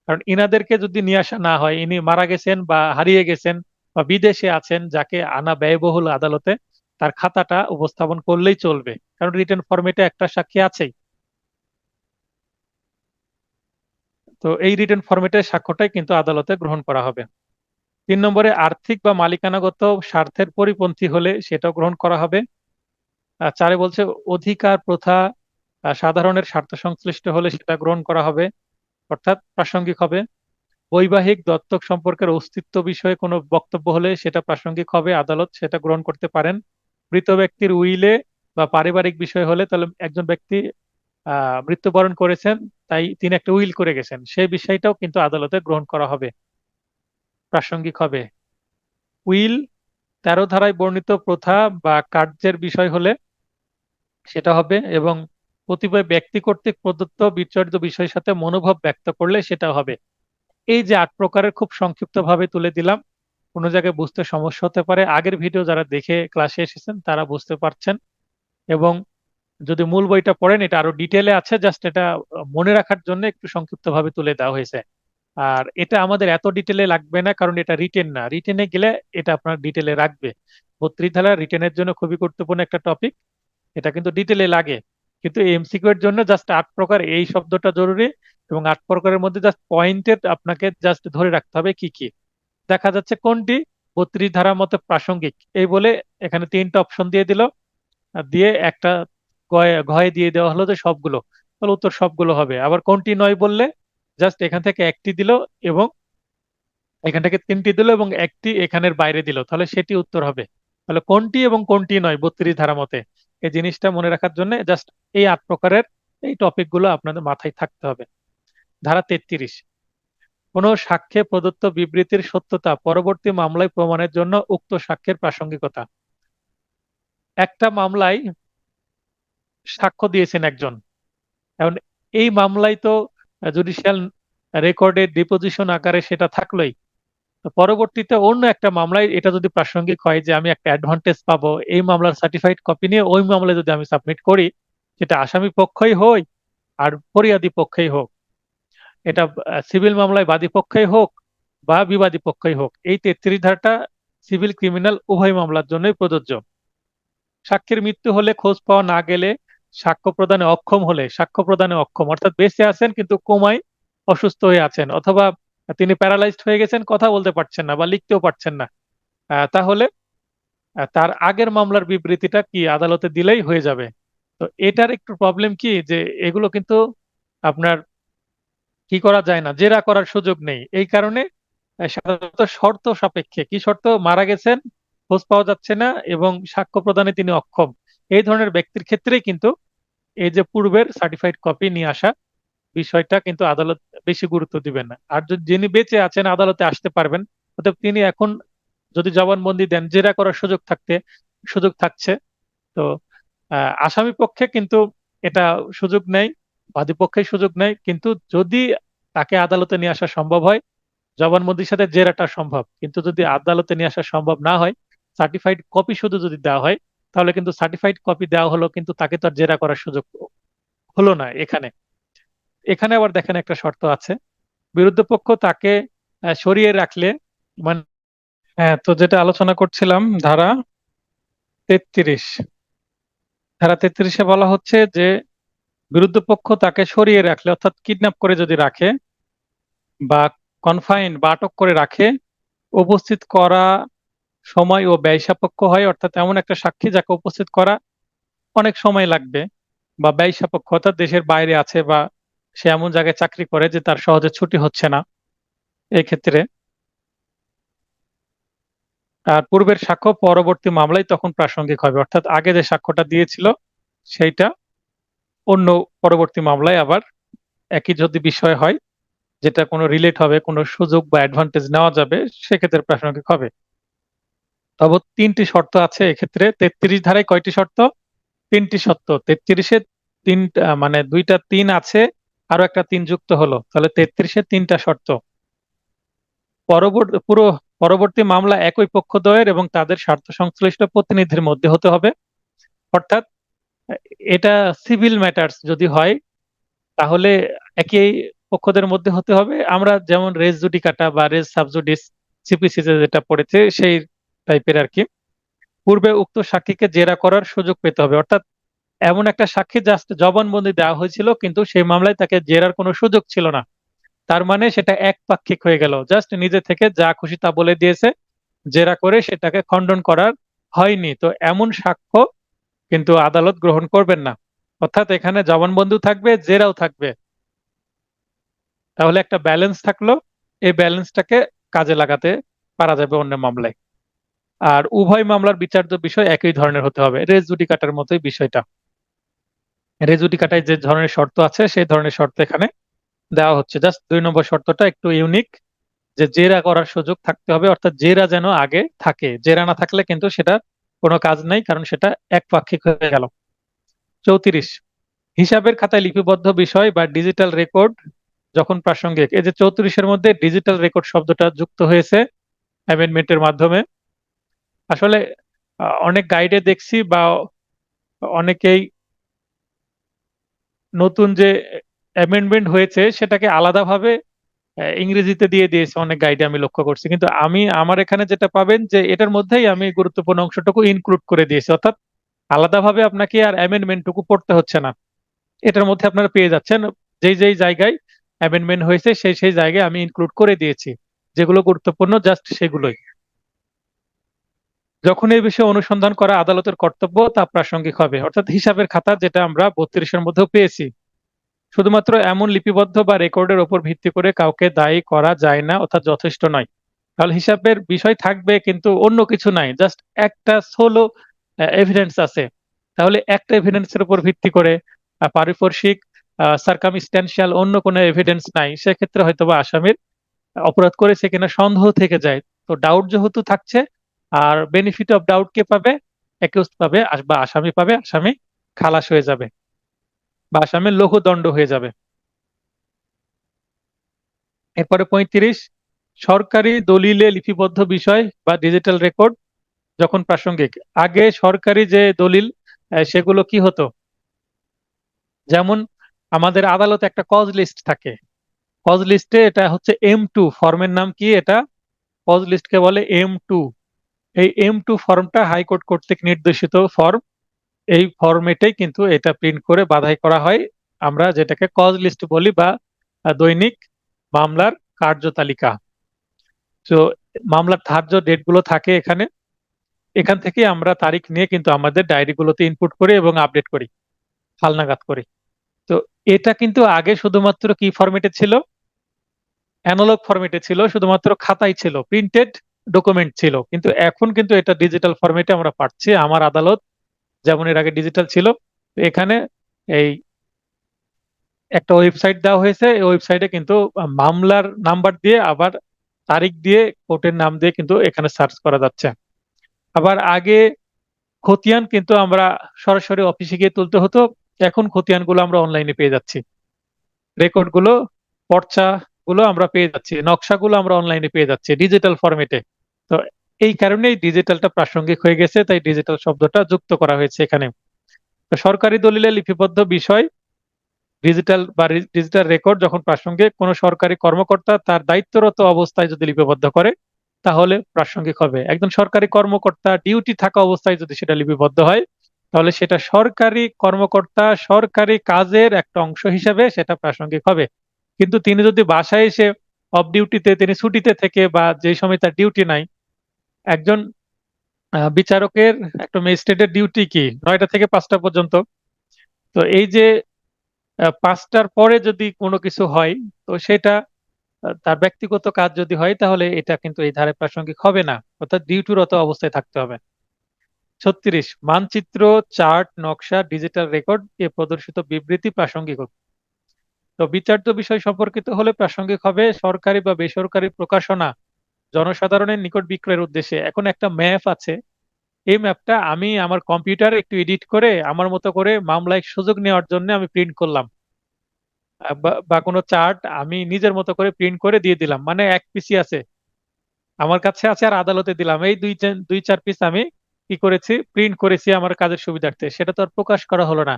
কারণ ইনাদেরকে যদি নিয়ে আসা না হয়, ইনি মারা গেছেন বা হারিয়ে গেছেন বা বিদেশে আছেন, যাকে আনা ব্যয়বহুল আদালতে, তার খাতাটা উপস্থাপন করলেই চলবে, কারণ রিটেন ফরম্যাটে একটা সাক্ষী আছেই। তো এই রিটেন ফরম্যাটের সাক্ষ্যটাই কিন্তু আদালতে গ্রহণ করা হবে। 3 নম্বরে, আর্থিক বা মালিকানাগত স্বার্থের পরিপন্থী হলে সেটাও গ্রহণ করা হবে। 4 বলছে অধিকার প্রথা সাধারণের স্বার্থ সংশ্লিষ্ট হলে সেটা গ্রহণ করা হবে, অর্থাৎ প্রাসঙ্গিক হবে। বৈবাহিক দত্তক সম্পর্কের অস্তিত্ব বিষয়ে কোনো বক্তব্য হলে সেটা প্রাসঙ্গিক হবে, আদালত সেটা গ্রহণ করতে পারেন। মৃত ব্যক্তির উইলে বা পারিবারিক বিষয় হলে, তাহলে একজন ব্যক্তি মৃত্যুবরণ করেছেন, তাই তিনি একটা উইল করে গেছেন, সেই বিষয়টাও কিন্তু আদালতে গ্রহণ করা হবে। প্রাসঙ্গিক হবে। উইল 13 ধারায় বর্ণিত প্রথা বা কার্যের বিষয় হলে সেটা হবে, এবং কতিপয় ব্যক্তি কর্তৃক প্রদত্ত বিচরিত বিষয়ের সাথে মনোভাব ব্যক্ত করলে সেটা হবে। এই যে 8 প্রকারের খুব সংক্ষিপ্ত ভাবে তুলে দিলাম, কোনো জায়গায় বুঝতে সমস্যা হতে পারে, আগের ভিডিও যারা দেখে ক্লাসে এসেছেন তারা বুঝতে পারছেন। এবং যদি মূল বইটা পড়েন এটা আরো ডিটেলে আছে, জাস্ট এটা মনে রাখার জন্য একটু সংক্ষিপ্ত ভাবে তুলে দেওয়া হয়েছে। আর এটা আমাদের এত ডিটেলে লাগবে না, কারণ এটা রিটেন না, রিটেনে গেলে এটা আপনার ডিটেলে রাখবে। 32 ধারা রিটেনের জন্য খুবই গুরুত্বপূর্ণ একটা টপিক, এটা কিন্তু ডিটেলে লাগে। কিন্তু এমসিকিউ এর জন্য জাস্ট 8 প্রকার এই শব্দটা জরুরি, এবং 8 প্রকারের মধ্যে জাস্ট পয়েন্টেড আপনাকে জাস্ট ধরে রাখতে হবে কি কি। দেখা যাচ্ছে কোনটি 32 ধারার মতো প্রাসঙ্গিক, এই বলে এখানে 3টা অপশন দিয়ে দিল, আর দিয়ে একটা ঘয়ে দিয়ে দেওয়া হলো যে সবগুলো, তাহলে উত্তর সবগুলো হবে। আবার কোনটি নয় বললে জাস্ট এখান থেকে একটি দিল, এবং এখান থেকে 3টি দিল, এবং একটি এখানের বাইরে দিল, তাহলে সেটি উত্তর হবে। তাহলে কোনটি এবং কোনটি নয় 32 ধারা মতে, এই জিনিসটা মনে রাখার জন্য জাস্ট এই 8 প্রকারের এই টপিক গুলো আপনাদের মাথায় থাকতে হবে। ধারা 33, কোন সাক্ষ্যে প্রদত্ত বিবৃতির সত্যতা পরবর্তী মামলায় প্রমাণের জন্য উক্ত সাক্ষ্যের প্রাসঙ্গিকতা। একটা মামলায় সাক্ষ্য দিয়েছেন একজন, এখন এই মামলায় তো জুডিশিয়াল রেকর্ডে ডিপোজিশন আকারে সেটা থাকলোই, তো পরবর্তীতে অন্য একটা মামলায় এটা যদি প্রাসঙ্গিক হয় যে আমি একটা অ্যাডভান্টেজ পাবো, এই মামলার সার্টিফাইড কপি নিয়ে ওই মামলায় যদি আমি সাবমিট করি, সেটা আসামি পক্ষই হই আর ফরিয়াদি পক্ষই হোক, এটা সিভিল মামলায় বাদী পক্ষই হোক বা বিবাদী পক্ষই হোক, এই 33 ধারাটা সিভিল ক্রিমিনাল উভয় মামলার জন্যই প্রযোজ্য। সাক্ষীর মৃত্যু হলে, খোঁজ পাওয়া না গেলে, সাক্ষ্য প্রদানে অক্ষম হলে, সাক্ষ্য প্রদানে অক্ষম অর্থাৎ বেঁচে আছেন কিন্তু কোমায় অসুস্থ হয়ে আছেন, অথবা তিনি প্যারালাইজড হয়ে গেছেন, কথা বলতে পারছেন না বা লিখতেও পারছেন না, তাহলে তার আগের মামলার বিবৃতিটা কি আদালতে দিলেই হয়ে যাবে। তো এটার একটু প্রবলেম কি যে এগুলো কিন্তু আপনার কি করা যায় না, জেরা করার সুযোগ নেই, এই কারণে সাধারণত শর্ত সাপেক্ষে, কি শর্ত, মারা গেছেন, খোঁজ পাওয়া যাচ্ছে না এবং সাক্ষ্য প্রদানে তিনি অক্ষম, এই ধরনের ব্যক্তির ক্ষেত্রেই কিন্তু এই যে পূর্বের সার্টিফাইড কপি নিয়ে আসা বিষয়টা কিন্তু আদালত বেশি গুরুত্ব দিবেন না। আর যদি যিনি বেঁচে আছেন আদালতে আসতে পারবেন, অর্থাৎ তিনি এখন যদি জবানবন্দি দেন জেরা করার সুযোগ থাকছে, তো আসামি পক্ষে কিন্তু এটা সুযোগ নেই, বাদী পক্ষে সুযোগ নেই, কিন্তু যদি তাকে আদালতে নিয়ে আসা সম্ভব হয়, জবানবন্দির সাথে জেরাটা সম্ভব, কিন্তু যদি আদালতে নিয়ে আসা সম্ভব না হয়, সার্টিফাইড কপি শুধু যদি দেওয়া হয়, তাহলে কিন্তু সার্টিফাইড কপি দেওয়া হলো কিন্তু তাকে তো আর জেরা করার সুযোগ হলো না। এখানে এখানে আবার দেখেন একটা শর্ত আছে, বিরুদ্ধ পক্ষ তাকে সরিয়ে রাখলে, মানে হ্যাঁ, তো যেটা আলোচনা করছিলাম ধারা 33, ধারা 33-এ বলা হচ্ছে যে বিরুদ্ধ পক্ষ তাকে সরিয়ে রাখলে, অর্থাৎ কিডন্যাপ করে যদি রাখে বা কনফাইন বা আটক করে রাখে, উপস্থিত করা সময় ও ব্যয় সাপেক্ষ হয়, অর্থাৎ এমন একটা সাক্ষী যাকে উপস্থিত করা অনেক সময় লাগবে বা ব্যয় সাপেক্ষ, অর্থাৎ দেশের বাইরে আছে বা সে এমন জায়গায় চাকরি করে যে তার সহজে ছুটি হচ্ছে না, এই ক্ষেত্রে আর পূর্বের সাক্ষ্য পরবর্তী মামলায় তখন প্রাসঙ্গিক হবে, অর্থাৎ আগে যে সাক্ষ্যটা দিয়েছিল সেইটা অন্য পরবর্তী মামলায় আবার একই যদি বিষয় হয়, যেটা কোনো রিলেট হবে, কোনো সুযোগ বা অ্যাডভান্টেজ নেওয়া যাবে, সেক্ষেত্রে প্রাসঙ্গিক হবে। তবে 3টি শর্ত আছে এক্ষেত্রে। 33 ধারায় কয়টি শর্ত? 3টি শর্ত। 33-এ 3টা, মানে 2টা 3 আছে, আরো একটা 3 যুক্ত হলো, তাহলে 33-এ 3টা শর্ত। পরবর্তী মামলা একই পক্ষদ্বয়ের এবং তাদের স্বার্থ সংশ্লিষ্ট প্রতিনিধির মধ্যে হতে হবে, অর্থাৎ এটা সিভিল ম্যাটার্স যদি হয় তাহলে একই পক্ষদের মধ্যে হতে হবে। আমরা যেমন রেস জুডিকাটা বা রেস সাবজুডিস সিপিসি যেটা পড়েছে সেই টাইপের আর কি। পূর্বে উক্ত সাক্ষীকে জেরা করার সুযোগ পেতে হবে, অর্থাৎ এমন একটা সাক্ষী জাস্ট জবানবন্দি দেওয়া হয়েছিল কিন্তু সেই মামলায় তাকে জেরার কোনো সুযোগ ছিল না, তার মানে সেটা একপাক্ষিক হয়ে গেল, জাস্ট নিজে থেকে যা খুশি তা বলে দিয়েছে, জেরা করে সেটাকে খণ্ডন করার হয়নি, তো এমন সাক্ষ্য কিন্তু আদালত গ্রহণ করবেন না। অর্থাৎ এখানে জবানবন্দিও থাকবে, জেরাও থাকবে, তাহলে একটা ব্যালেন্স থাকলো, এই ব্যালেন্সটাকে কাজে লাগাতে পারা যাবে অন্য মামলায়। আর উভয় মামলার বিচার্য বিষয় একই ধরনের হতে হবে, রেস জুডিকাটার মতোই বিষয়টা। রেস জুডিকাটায় যে ধরনের শর্ত আছে সেই ধরনের শর্ত এখানে দেওয়া হচ্ছে, জাস্ট 2 নম্বর শর্তটা একটু ইউনিক, যে জেরা করার সুযোগ থাকতে হবে, অর্থাৎ জেরা যেন আগে থাকে। জেরা না থাকলে কিন্তু সেটা কোনো কাজ নাই, কারণ সেটা একপাক্ষিক হয়ে গেল। 34, হিসাবের খাতায় লিপিবদ্ধ বিষয় বা ডিজিটাল রেকর্ড যখন প্রাসঙ্গিক। এই যে 34-এর মধ্যে ডিজিটাল রেকর্ড শব্দটা যুক্ত হয়েছে অ্যামেন্ডমেন্টের মাধ্যমে। আসলে অনেক গাইডে দেখছি বা অনেকেই নতুন যে অ্যামেন্ডমেন্ট হয়েছে সেটাকে আলাদাভাবে ইংরেজিতে দিয়ে দিয়েছে অনেক গাইডে, আমি লক্ষ্য করছি। কিন্তু আমি আমার এখানে যেটা পাবেন যে এটার মধ্যেই আমি গুরুত্বপূর্ণ অংশটুকু ইনক্লুড করে দিয়েছি, অর্থাৎ আলাদাভাবে আপনাকে আর অ্যামেন্ডমেন্টটুকু পড়তে হচ্ছে না, এটার মধ্যে আপনারা পেয়ে যাচ্ছেন। যেই যেই জায়গায় অ্যামেন্ডমেন্ট হয়েছে সেই সেই জায়গায় আমি ইনক্লুড করে দিয়েছি, যেগুলো গুরুত্বপূর্ণ জাস্ট সেগুলোই। যখন এই বিষয়ে অনুসন্ধান করা আদালতের কর্তব্য তা প্রাসঙ্গিক হবে, অর্থাৎ হিসাবের খাতা যেটা আমরা 32-এর মধ্যেও পেয়েছি। শুধুমাত্র এমন লিপিবদ্ধ বা রেকর্ডের উপর ভিত্তি করে কাউকে দায়ী করা যায় না, অর্থাৎ যথেষ্ট নয়। তাহলে হিসাবের বিষয় থাকবে কিন্তু অন্য কিছু নাই, জাস্ট একটা সোলো এভিডেন্স আছে। তাহলে একটা এভিডেন্সের উপর ভিত্তি করে পারিপার্শ্বিক সার্কামস্ট্যান্সিয়াল অন্য কোনো এভিডেন্স নাই, সেক্ষেত্রে হয়তোবা আসামির অপরাধ করেছে কিনা সন্দেহ থেকে যায়। তো ডাউট যেহেতু থাকছে, আর বেনিফিট অফ ডাউট কে পাবে? অ্যাকিউজড পাবে বা আসামি পাবে, আসামি খালাস হয়ে যাবে বা আসামির লঘুদণ্ড হয়ে যাবে। এরপরে 35, সরকারি দলিলে লিপিবদ্ধ বিষয় বা ডিজিটাল রেকর্ড যখন প্রাসঙ্গিক। আগে সরকারি যে দলিল সেগুলো কি হতো, যেমন আমাদের আদালতে একটা কজ লিস্ট থাকে, কজ লিস্টে এটা হচ্ছে M2 ফর্মের নাম কি, এটা কজ লিস্টকে বলে M2। এই M2 ফর্মটা হাইকোর্ট কর্তৃক নির্দেশিত ফর্ম, এই ফরম্যাটেই কিন্তু এটা প্রিন্ট করে বাধাই করা হয়, আমরা যেটাকে কজ লিস্ট বলি বা দৈনিক মামলার কার্যতালিকা। তো মামলার ধার্য ডেটগুলো থাকে এখানে, এখান থেকে আমরা তারিখ নিয়ে কিন্তু আমাদের ডায়েরিগুলোতে ইনপুট করি এবং আপডেট করি, হালনাগাদ করি। তো এটা কিন্তু আগে শুধুমাত্র কি ফরম্যাটে ছিল, অ্যানালগ ফরম্যাটে ছিল, শুধুমাত্র খাতায় ছিল, প্রিন্টেড ডকুমেন্ট ছিল। কিন্তু এখন কিন্তু এটা ডিজিটাল ফরম্যাটে আমরা পাচ্ছি। আমার আদালত যেমন এর আগে ডিজিটাল ছিল, এখানে এই একটা ওয়েবসাইট দেওয়া হয়েছে, এই ওয়েবসাইটে কিন্তু মামলার নাম্বার দিয়ে আবার তারিখ দিয়ে কোর্টের নাম দিয়ে কিন্তু এখানে সার্চ করা যাচ্ছে। আবার আগে খতিয়ান কিন্তু আমরা সরাসরি অফিসে গিয়ে তুলতে হতো, এখন খতিয়ান গুলো আমরা অনলাইনে পেয়ে যাচ্ছি, রেকর্ড গুলো, পর্চা গুলো আমরা পেয়ে যাচ্ছি, নকশাগুলো আমরা অনলাইনে পেয়ে যাচ্ছি ডিজিটাল ফরম্যাটে। তো এই কারণেই ডিজিটালটা প্রাসঙ্গিক হয়ে গেছে, তাই ডিজিটাল শব্দটা যুক্ত করা হয়েছে এখানে। তো সরকারি দলিলে লিপিবদ্ধ বিষয় ডিজিটাল বা ডিজিটাল রেকর্ড যখন প্রাসঙ্গিক, কোনো সরকারি কর্মকর্তা তার দায়িত্বরত অবস্থায় যদি লিপিবদ্ধ করে তাহলে প্রাসঙ্গিক হবে। একজন সরকারি কর্মকর্তা ডিউটি থাকা অবস্থায় যদি সেটা লিপিবদ্ধ হয়, তাহলে সেটা সরকারি কর্মকর্তা সরকারি কাজের একটা অংশ হিসেবে সেটা প্রাসঙ্গিক হবে। কিন্তু তিনি যদি বাসায় এসে অফ ডিউটিতে, তিনি ছুটিতে থেকে বা যে সময় তার ডিউটি নাই, একজন বিচারকের একটা ম্যাজিস্ট্রেটের ডিউটি কি 9টা থেকে 5টা পর্যন্ত। তো এই যে 5টার পরে যদি কোনো কিছু হয়, তো সেটা তার ব্যক্তিগত কাজ যদি হয় তাহলে এটা কিন্তু এই ধারে প্রাসঙ্গিক হবে না, অর্থাৎ ডিউটিরত অবস্থায় থাকতে হবে। 36, মানচিত্র, চার্ট, নকশা, ডিজিটাল রেকর্ড এ প্রদর্শিত বিবৃতি প্রাসঙ্গিক। তো বিচার্য বিষয় সম্পর্কিত হলে প্রাসঙ্গিক হবে সরকারি বা বেসরকারি প্রকাশনা জনসাধারণের নিকট বিক্রয়ের উদ্দেশ্যে। এখন একটা ম্যাপ আছে, এই ম্যাপটা আমি আমার কম্পিউটারে একটু এডিট করে আমার মতো করে মামলায় সুযোগ নেওয়ার জন্য আমি প্রিন্ট করলাম, বা কোনো চার্ট আমি নিজের মতো করে প্রিন্ট করে দিয়ে দিলাম, মানে এক পিসি আছে আমার কাছে আছে আর আদালতে দিলাম, এই দুই চার পিস আমি কি করেছি, প্রিন্ট করেছি আমার কাজের সুবিধার্থে, সেটা তো আর প্রকাশ করা হলো না।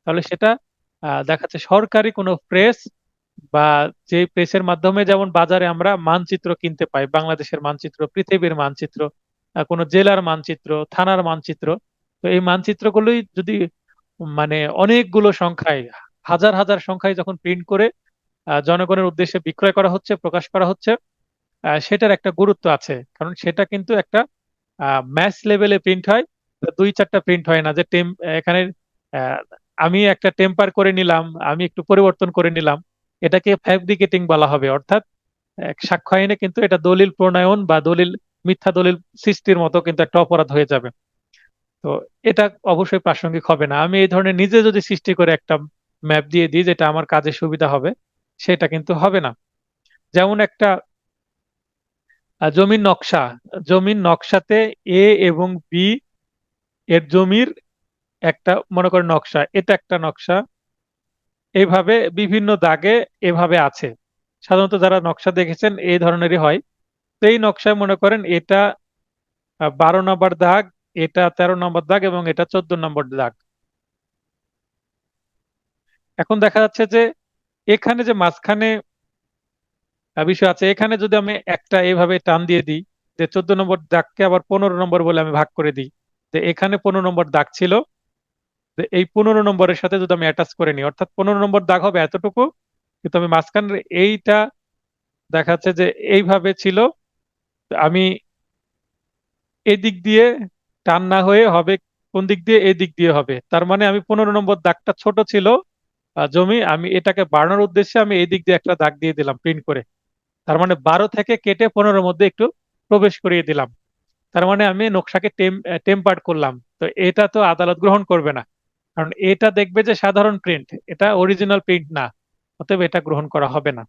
তাহলে সেটা দেখাচ্ছে সরকারি কোনো প্রেস বা যে প্রেসের মাধ্যমে যেমন বাজারে আমরা মানচিত্র কিনতে পাই, বাংলাদেশের মানচিত্র, পৃথিবীর মানচিত্র, কোনো জেলার মানচিত্র, থানার মানচিত্র। তো এই মানচিত্রগুলোই যদি মানে অনেকগুলো সংখ্যায়, হাজার হাজার সংখ্যায় যখন প্রিন্ট করে জনগণের উদ্দেশ্যে বিক্রয় করা হচ্ছে, প্রকাশ করা হচ্ছে, সেটার একটা গুরুত্ব আছে, কারণ সেটা কিন্তু একটা ম্যাস লেভেলে প্রিন্ট হয়, দুই চারটা প্রিন্ট হয় না যে এখানে আহ, আমি একটা টেম্পার করে নিলাম, আমি একটু পরিবর্তন করে নিলাম, এটাকে ফ্যাব্রিকেটিং বলা হবে। অর্থাৎ সাক্ষ্য আইনে কিন্তু এটা দলিল প্রণয়ন বা মিথ্যা দলিল সৃষ্টির মতো কিন্তু একটা অপরাধ হয়ে যাবে। তো এটা অবশ্যই প্রাসঙ্গিক হবে না। আমি এই ধরনের নিজে যদি সৃষ্টি করে একটা ম্যাপ দিয়ে দিই যেটা আমার কাজে সুবিধা হবে, সেটা কিন্তু হবে না। যেমন একটা জমির নকশা, জমির নকশাতে এ এবং বি এর জমির একটা মনে করেন নকশা, এটা একটা নকশা, এইভাবে বিভিন্ন দাগে এভাবে আছে। সাধারণত যারা নকশা দেখেছেন এই ধরনেরই হয়। তো এই নকশায় মনে করেন এটা 12 নম্বর দাগ, এটা 13 নম্বর দাগ এবং এটা 14 নম্বর দাগ। এখন দেখা যাচ্ছে যে এখানে যে মাঝখানে বিষয় আছে, এখানে যদি আমি একটা এইভাবে টান দিয়ে দিই যে 14 নম্বর দাগকে আবার 15 নম্বর বলে আমি ভাগ করে দিই, যে এখানে 15 নম্বর দাগ ছিল, যে এই 15 নম্বরের সাথে যদি আমি অ্যাটাচ করে নিই, অর্থাৎ 15 নম্বর দাগ হবে এতটুকু, কিন্তু আমি মাঝখানে এইটা দেখা যাচ্ছে যে এইভাবে ছিল, আমি এই দিক দিয়ে টান না হয়ে হবে কোন দিক দিয়ে, এই দিক দিয়ে হবে। তার মানে আমি 15 নম্বর দাগটা ছোট ছিল জমি, আমি এটাকে বাড়ানোর উদ্দেশ্যে আমি এই দিক দিয়ে একটা দাগ দিয়ে দিলাম প্রিন্ট করে। তার মানে 12 থেকে কেটে 15-র মধ্যে একটু প্রবেশ করিয়ে দিলাম। তার মানে আমি নকশাকে টেম্পার্ড করলাম। তো এটা তো আদালত গ্রহণ করবে না, কারণ এটা দেখবে যে সাধারণ প্রিন্ট, এটা অরিজিনাল প্রিন্ট না, অতএব এটা গ্রহণ করা হবে না।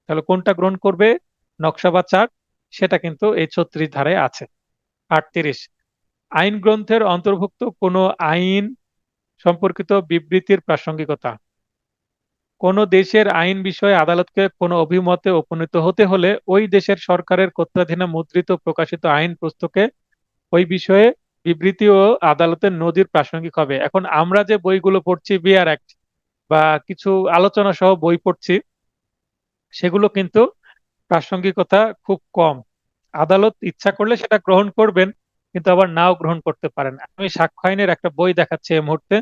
তাহলে কোনটা গ্রহণ করবে, নকশা বা চার্ট, সেটা কিন্তু এই 36 ধারায় আছে। 38, আইন গ্রন্থের অন্তর্ভুক্ত কোনো আইন সম্পর্কিত বিবৃতির প্রাসঙ্গিকতা। কোন দেশের আইন বিষয়ে আদালতকে কোনো অভিমতে উপনীত হতে হলে ওই দেশের সরকারের কর্তৃত্বাধীনে মুদ্রিত প্রকাশিত আইন পুস্তকে ওই বিষয়ে বিবৃতি ও আদালতের নজির প্রাসঙ্গিক হবে। এখন আমরা যে বইগুলো পড়ছি, বিআর অ্যাক্ট বা কিছু আলোচনা সহ বই পড়ছি, সেগুলো কিন্তু প্রাসঙ্গিকতা খুব কম। আদালত ইচ্ছা করলে সেটা গ্রহণ করবেন, কিন্তু আবার নাও গ্রহণ করতে পারেন। আমি সাক্ষ্য আইনের একটা বই দেখাচ্ছি এই মুহূর্তে।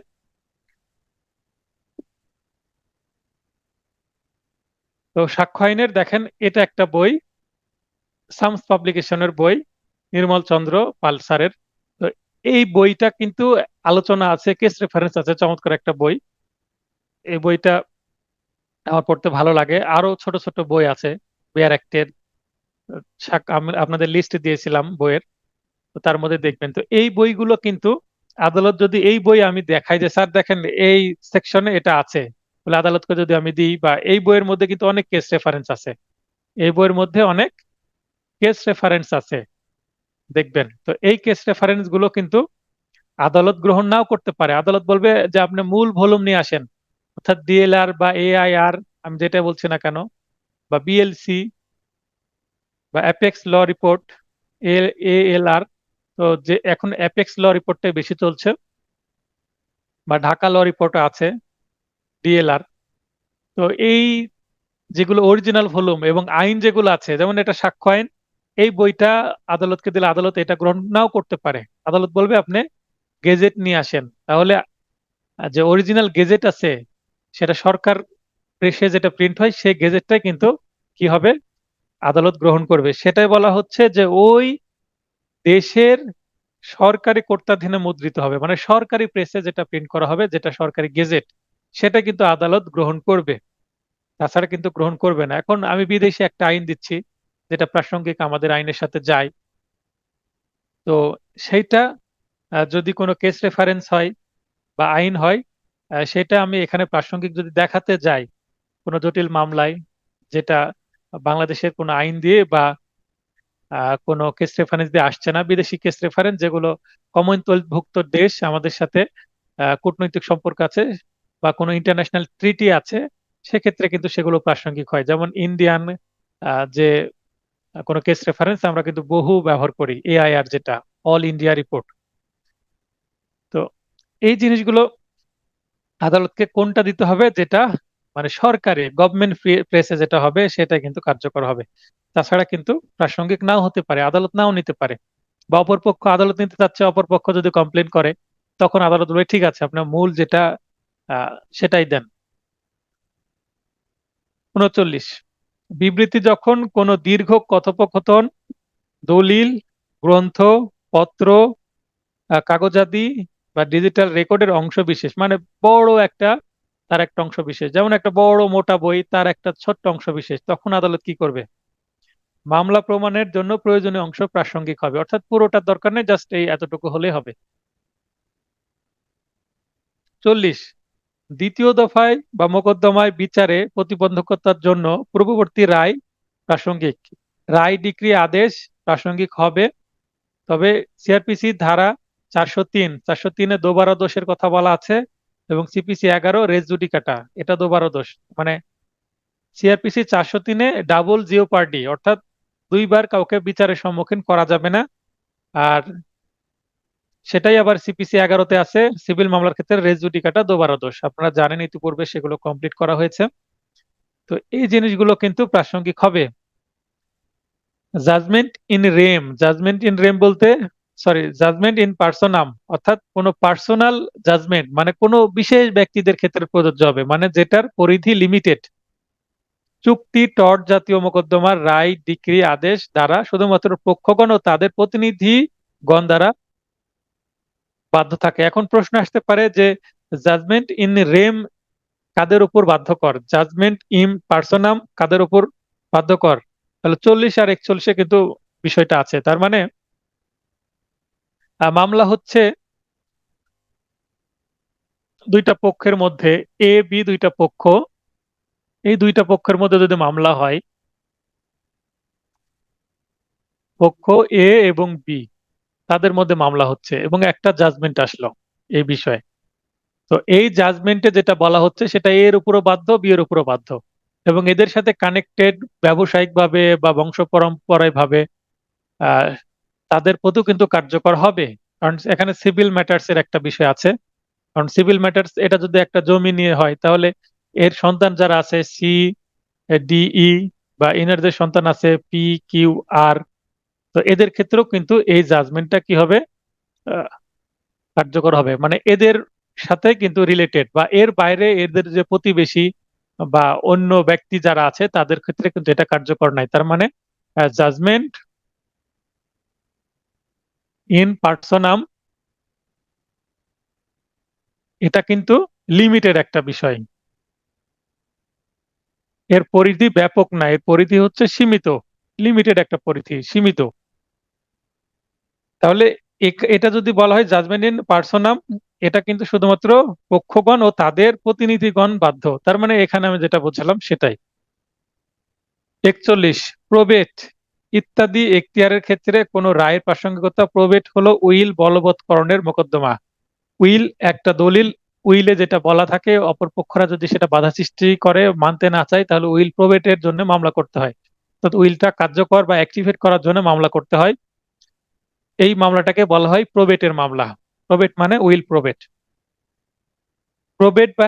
তো সাক্ষ্য আইনের দেখেন, এটা একটা বই, সামস পাবলিকেশনের বই, নির্মল চন্দ্র পাল স্যারের। তো এই বইটা কিন্তু আলোচনা আছে, কেস রেফারেন্স আছে, চমৎকার একটা বই। এই বইটা আমার পড়তে ভালো লাগে। আরো ছোট ছোট বই আছে বেয়ার অ্যাক্টের, আমি আপনাদের লিস্ট দিয়েছিলাম বইয়ের, তো তার মধ্যে দেখবেন। তো এই বইগুলো কিন্তু আদালত যদি এই বই আমি দেখাই যে স্যার দেখেন এই সেকশনে এটা আছে, বলে আদালতকে যদি আমি দিই, বা এই বইয়ের মধ্যে কিন্তু অনেক কেস রেফারেন্স আছে, এই বইয়ের মধ্যে অনেক কেস রেফারেন্স আছে দেখবেন। তো এই কেস রেফারেন্স গুলো কিন্তু আদালত গ্রহণ নাও করতে পারে। আদালত বলবে যে আপনি মূল ভলিউম নিয়ে আসেন, অর্থাৎ ডিএলআর বা এআইআর, আমি যেটা বলছি না কেন, বা বিএলসি বা অ্যাপেক্স ল রিপোর্ট, এএলআর। তো যে এখন অ্যাপেক্স ল রিপোর্টটাই বেশি চলছে, বা ঢাকা ল রিপোর্ট আছে, ডিএলআর। তো এই যেগুলো অরিজিনাল ভলিউম এবং আইন যেগুলো আছে, যেমন এটা সাক্ষ্য আইন, এই বইটা আদালতকে দিলে আদালত এটা গ্রহণ নাও করতে পারে। আদালত বলবে আপনি গেজেট নিয়ে আসেন। তাহলে যে অরিজিনাল গেজেট আছে, সেটা সরকার প্রেসে যেটা প্রিন্ট হয়, সেই গেজেটটাই কিন্তু কি হবে, আদালত গ্রহণ করবে। সেটাই বলা হচ্ছে যে ওই দেশের সরকারি কর্তৃত্বাধীনে মুদ্রিত হবে, মানে সরকারি প্রেসে যেটা প্রিন্ট করা হবে, যেটা সরকারি গেজেট, সেটা কিন্তু আদালত গ্রহণ করবে, তাছাড়া কিন্তু গ্রহণ করবে না। এখন আমি বিদেশে একটা আইন দিচ্ছি যেটা প্রাসঙ্গিক আমাদের আইনের সাথে যায়, তো সেইটা যদি কোনো কেস রেফারেন্স হয় বা আইন হয়, সেটা আমি এখানে প্রাসঙ্গিক যদি দেখাতে যাই কোনো জটিল মামলায়, যেটা বাংলাদেশের কোনো আইন দিয়ে বা কোনো কেস রেফারেন্স দিয়ে আসছে না, বিদেশি কেস রেফারেন্স যেগুলো কমনওয়েলথভুক্ত দেশ আমাদের সাথে কূটনৈতিক সম্পর্ক আছে বা কোনো ইন্টারন্যাশনাল ট্রিটি আছে, সেক্ষেত্রে কিন্তু সেগুলো প্রাসঙ্গিক হয়। যেমন ইন্ডিয়ান যে কোনো কেস রেফারেন্স আমরা কিন্তু বহু ব্যবহার করি, এআইআর যেটা অল ইন্ডিয়া রিপোর্ট। তো এই জিনিসগুলো আদালতকে কোনটা দিতে হবে, যেটা মানে সরকারি গভর্নমেন্ট প্রেসে যেটা হবে সেটা কিন্তু কার্যকর হবে। তাছাড়া কিন্তু প্রাসঙ্গিক নাও হতে পারে, আদালত নাও নিতে পারে, বা অপরপক্ষ আদালত নিতে চাচ্ছে, অপরপক্ষ যদি কমপ্লেন করে, তখন আদালত বলে ঠিক আছে আপনার মূল যেটা আহ, সেটাই দেন। 39, বিবৃতি যখন কোনো দীর্ঘ কথোপকথন, দলিল, গ্রন্থ, পত্র, কাগজাদি বা ডিজিটাল রেকর্ডের অংশ বিশেষ, মানে বড় একটা, তার একটা অংশ বিশেষ, যেমন একটা বড় মোটা বই তার একটা ছোট্ট অংশ বিশেষ, তখন আদালত কি করবে, মামলা প্রমাণের জন্য প্রয়োজনীয় অংশ প্রাসঙ্গিক হবে, অর্থাৎ পুরোটার দরকার নেই, জাস্ট এই এতটুকু হলেই হবে। 40, দ্বিতীয় দফায় বা মোকদ্দমায় বিচারে প্রতিবন্ধকতার জন্য পূর্ববর্তী রায় প্রাসঙ্গিক। রায়, ডিক্রি, আদেশ প্রাসঙ্গিক হবে। তবে সিআরপিসি ধারা 403 দোবারা দোষের কথা বলা আছে, এবং সিপিসি 11 রেস জুডিকাটা, এটা দোবারা দোষ। মানে সিআরপিসি 403-এ ডাবল জিওপার্ডি, অর্থাৎ দুইবার কাউকে বিচারের সম্মুখীন করা যাবে না। আর সেটাই আবার সিপিসি 11-তে আছে, সিভিল মামলার ক্ষেত্রে রেস জুডিকাটা দোবারা দোষ। আপনারা জানেন ইতিপূর্বে সেগুলো কমপ্লিট করা হয়েছে। তো এই জিনিসগুলো কিন্তু প্রাসঙ্গিক হবে। জাজমেন্ট ইন রেম বলতে, সরি, জাজমেন্ট ইন পার্সোনাম, অর্থাৎ কোনো পার্সোনাল জাজমেন্ট মানে কোনো বিশেষ ব্যক্তিদের ক্ষেত্রে প্রযোজ্য হবে, মানে যেটার পরিধি লিমিটেড। চুক্তি, টর্ট জাতীয় মোকদ্দমার রায়, ডিক্রি, আদেশ দ্বারা শুধুমাত্র পক্ষগণ ও তাদের প্রতিনিধিগণ দ্বারা বাধ্য থাকে। এখন প্রশ্ন আসতে পারে যে জাজমেন্ট ইন রেম কাদের উপর বাধ্যকর, জাজমেন্ট ইন পার্সোনাম কাদের উপর বাধ্যকর? তাহলে 40 আর 41-এ কিন্তু বিষয়টা আছে। তার মানে মামলা হচ্ছে দুইটা পক্ষের মধ্যে, এ বি দুইটা পক্ষ, এই দুইটা পক্ষের মধ্যে যদি মামলা হয়, পক্ষ এ এবং বি তাদের মধ্যে মামলা হচ্ছে এবং একটা জাজমেন্ট আসলো এই বিষয়ে। তো এই জাজমেন্টে যেটা বলা হচ্ছে সেটা এ এর উপরও বাধ্য, বি এর উপরও বাধ্য, এবং এদের সাথে কানেক্টেড ব্যবসায়িক ভাবে বা বংশ পরম্পরায় ভাবে আহ তাদের প্রতিও কিন্তু কার্যকর হবে। কারণ এখানে সিভিল ম্যাটার্স এর একটা বিষয় আছে। কারণ সিভিল ম্যাটার্স এটা যদি একটা জমি নিয়ে হয়, তাহলে এর সন্তান যারা আছে সি, ডিই, বা এনার যে সন্তান আছে পি, কিউ, আর, তো এদের ক্ষেত্রেও কিন্তু এই জাজমেন্টটা কি হবে, আহ, কার্যকর হবে। মানে এদের সাথে কিন্তু রিলেটেড, বা এর বাইরে এদের যে প্রতিবেশী বা অন্য ব্যক্তি যারা আছে তাদের ক্ষেত্রে কিন্তু এটা কার্যকর নাই। তার মানে জাজমেন্ট ইন পার্সোনাম এটা কিন্তু লিমিটেড একটা বিষয়, এর পরিধি ব্যাপক না, এর পরিধি হচ্ছে সীমিত, লিমিটেড একটা পরিধি, সীমিত। তাহলে এটা যদি বলা হয় জাজমেন্ট ইন পার্সোনাম, এটা কিন্তু শুধুমাত্র পক্ষগণ ও তাদের প্রতিনিধিগণ বাধ্য। তার মানে এখানে আমি যেটা বুঝলাম সেটাই। 41, প্রবেট ইত্যাদি এখতিয়ারের ক্ষেত্রে কোন রায়ের প্রাসঙ্গিকতা। প্রবেট হলো উইল বলবৎকরণের মোকদ্দমা। উইল একটা দলিল, উইলে যেটা বলা থাকে অপর পক্ষরা যদি সেটা বাধা সৃষ্টি করে, মানতে না চায়, তাহলে উইল প্রবেটের জন্য মামলা করতে হয়। তো উইলটা কার্যকর বা অ্যাক্টিভেট করার জন্য মামলা করতে হয়। এই মামলাটাকে বলা হয় প্রবেটের মামলা। প্রবেট মানে উইল প্রবেট। প্রবেট বা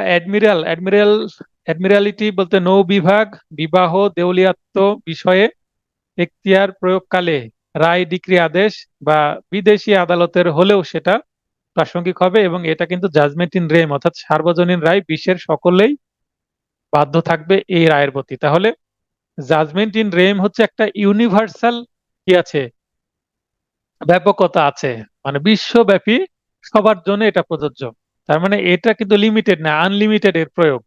অ্যাডমিরালিটি বলতে নৌ বিভাগ বিবাহ দেউলিয়াত্ব বিষয়ে এখতিয়ার প্রয়োগকালে রায়, ডিক্রি, আদেশ বা বিদেশি আদালতের হলেও সেটা প্রাসঙ্গিক হবে, এবং এটা কিন্তু জাজমেন্ট ইন রেম, অর্থাৎ সার্বজনীন রায়, বিশ্বের সকলেই বাধ্য থাকবে এই রায়ের প্রতি। তাহলে জাজমেন্ট ইন রেম হচ্ছে একটা ইউনিভার্সাল কি আছে, ব্যাপকতা আছে, মানে বিশ্বব্যাপী সবার জন্য এটা প্রযোজ্য। তার মানে এটা কিন্তু লিমিটেড না, আনলিমিটেড এর প্রয়োগ।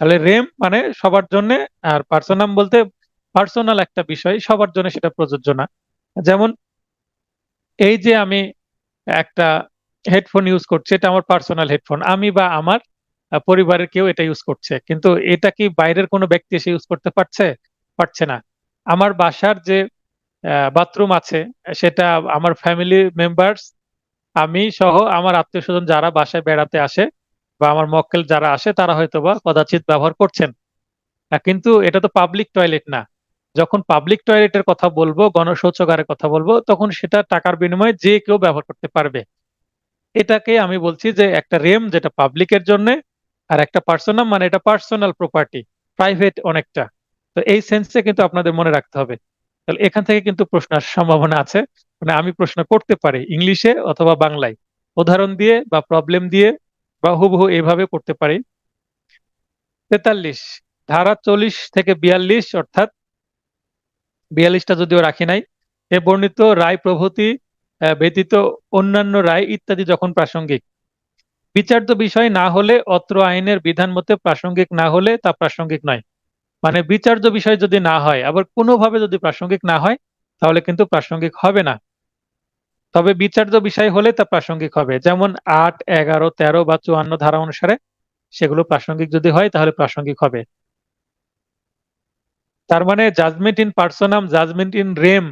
তাহলে রেম মানে সবার জন্য, আর পার্সোনাম বলতে পার্সোনাল একটা বিষয়, সবার জন্য সেটা প্রযোজ্য না। যেমন এই যে আমি একটা হেডফোন ইউজ করছি, এটা আমার পার্সোনাল হেডফোন, আমি বা আমার পরিবারের কেউ এটা ইউজ করছে, কিন্তু এটা কি বাইরের কোনো ব্যক্তি এসে ইউজ করতে পারছে? পারছে না। আমার বাসার যে বাথরুম আছে, সেটা আমার ফ্যামিলি মেম্বার্স, আমি সহ আমার আত্মীয় স্বজন যারা বাসায় বেড়াতে আসে বা আমার মক্কেল যারা আসে তারা হয়তো বা কদাচিৎ ব্যবহার করছেন। কিন্তু এটা তো পাবলিক টয়লেট না। যখন পাবলিক টয়লেটের কথা বলবো, গণশৌচাগারের কথা বলবো, তখন সেটা টাকার বিনিময়ে যে কেউ ব্যবহার করতে পারবে। এটাকে আমি বলছি যে একটা রেম যেটা পাবলিকের জন্য, আর একটা পার্সোনাল মানে এটা পার্সোনাল প্রপার্টি, প্রাইভেট অনেকটা। তো এই সেন্সে কিন্তু আপনাদের মনে রাখতে হবে। তাহলে এখান থেকে কিন্তু প্রশ্ন আসার সম্ভাবনা আছে। মানে আমি প্রশ্ন করতে পারি ইংলিশে অথবা বাংলায়, উদাহরণ দিয়ে বা প্রবলেম দিয়ে বা হুবহু এইভাবে করতে পারি। 43, ধারা 40 থেকে 42, অর্থাৎ 42টা যদিও রাখি নাই, এ বর্ণিত রায় প্রভৃতি ব্যতীত অন্যান্য রায় ইত্যাদি যখন প্রাসঙ্গিক, বিচার্য বিষয় না হলে, অত্র আইনের বিধান মতে প্রাসঙ্গিক না হলে তা প্রাসঙ্গিক নয়। মানে বিচার্য বিষয় যদি না হয়, আবার কোনোভাবে যদি প্রাসঙ্গিক না হয়, তাহলে কিন্তু প্রাসঙ্গিক হবে না। তবে বিচার্য বিষয় হলে তা প্রাসঙ্গিক হবে। যেমন 8, 11, 13 বা 54 ধারা অনুসারে সেগুলো প্রাসঙ্গিক যদি হয় তাহলে প্রাসঙ্গিক হবে। তার মানে জাজমেন্ট ইন পার্সোনাম, জাজমেন্ট ইন রেম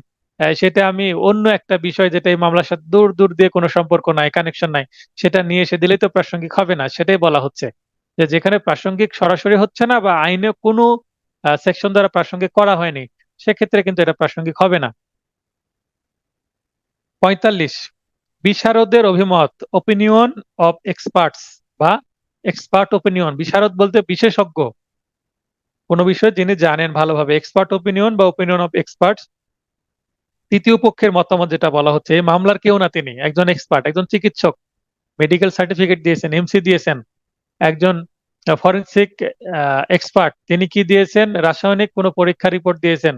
সেটা আমি অন্য একটা বিষয় যেটা এই মামলার সাথে দূর দূর দিয়ে কোনো সম্পর্ক নাই, কানেকশন নাই, সেটা নিয়ে এসে দিলেই তো প্রাসঙ্গিক হবে না। সেটাই বলা হচ্ছে যে যেখানে প্রাসঙ্গিক সরাসরি হচ্ছে না বা আইনে কোনো সেকশন দ্বারা প্রাসঙ্গিক করা হয়নি, সেক্ষেত্রে কিন্তু এটা প্রাসঙ্গিক হবে না। 45, বিশারদের অভিমত, ওপিনিয়ন অফ এক্সপার্টস বা এক্সপার্ট ওপিনিয়ন। বিশারদ বলতে বিশেষজ্ঞ, কোনো বিষয়ে যিনি জানেন ভালোভাবে। এক্সপার্ট ওপিনিয়ন বা ওপিনিয়ন অফ এক্সপার্টস, তৃতীয় পক্ষের মতামত যেটা বলা হচ্ছে। এই মামলার কেউ না, তিনি একজন এক্সপার্ট, একজন চিকিৎসক, মেডিকেল সার্টিফিকেট দিয়েছেন, এমসি দিয়েছেন, একজন ফরেনসিক এক্সপার্ট। তিনি কি দিয়েছেন? রাসায়নিক কোনো পরীক্ষা রিপোর্ট দিয়েছেন,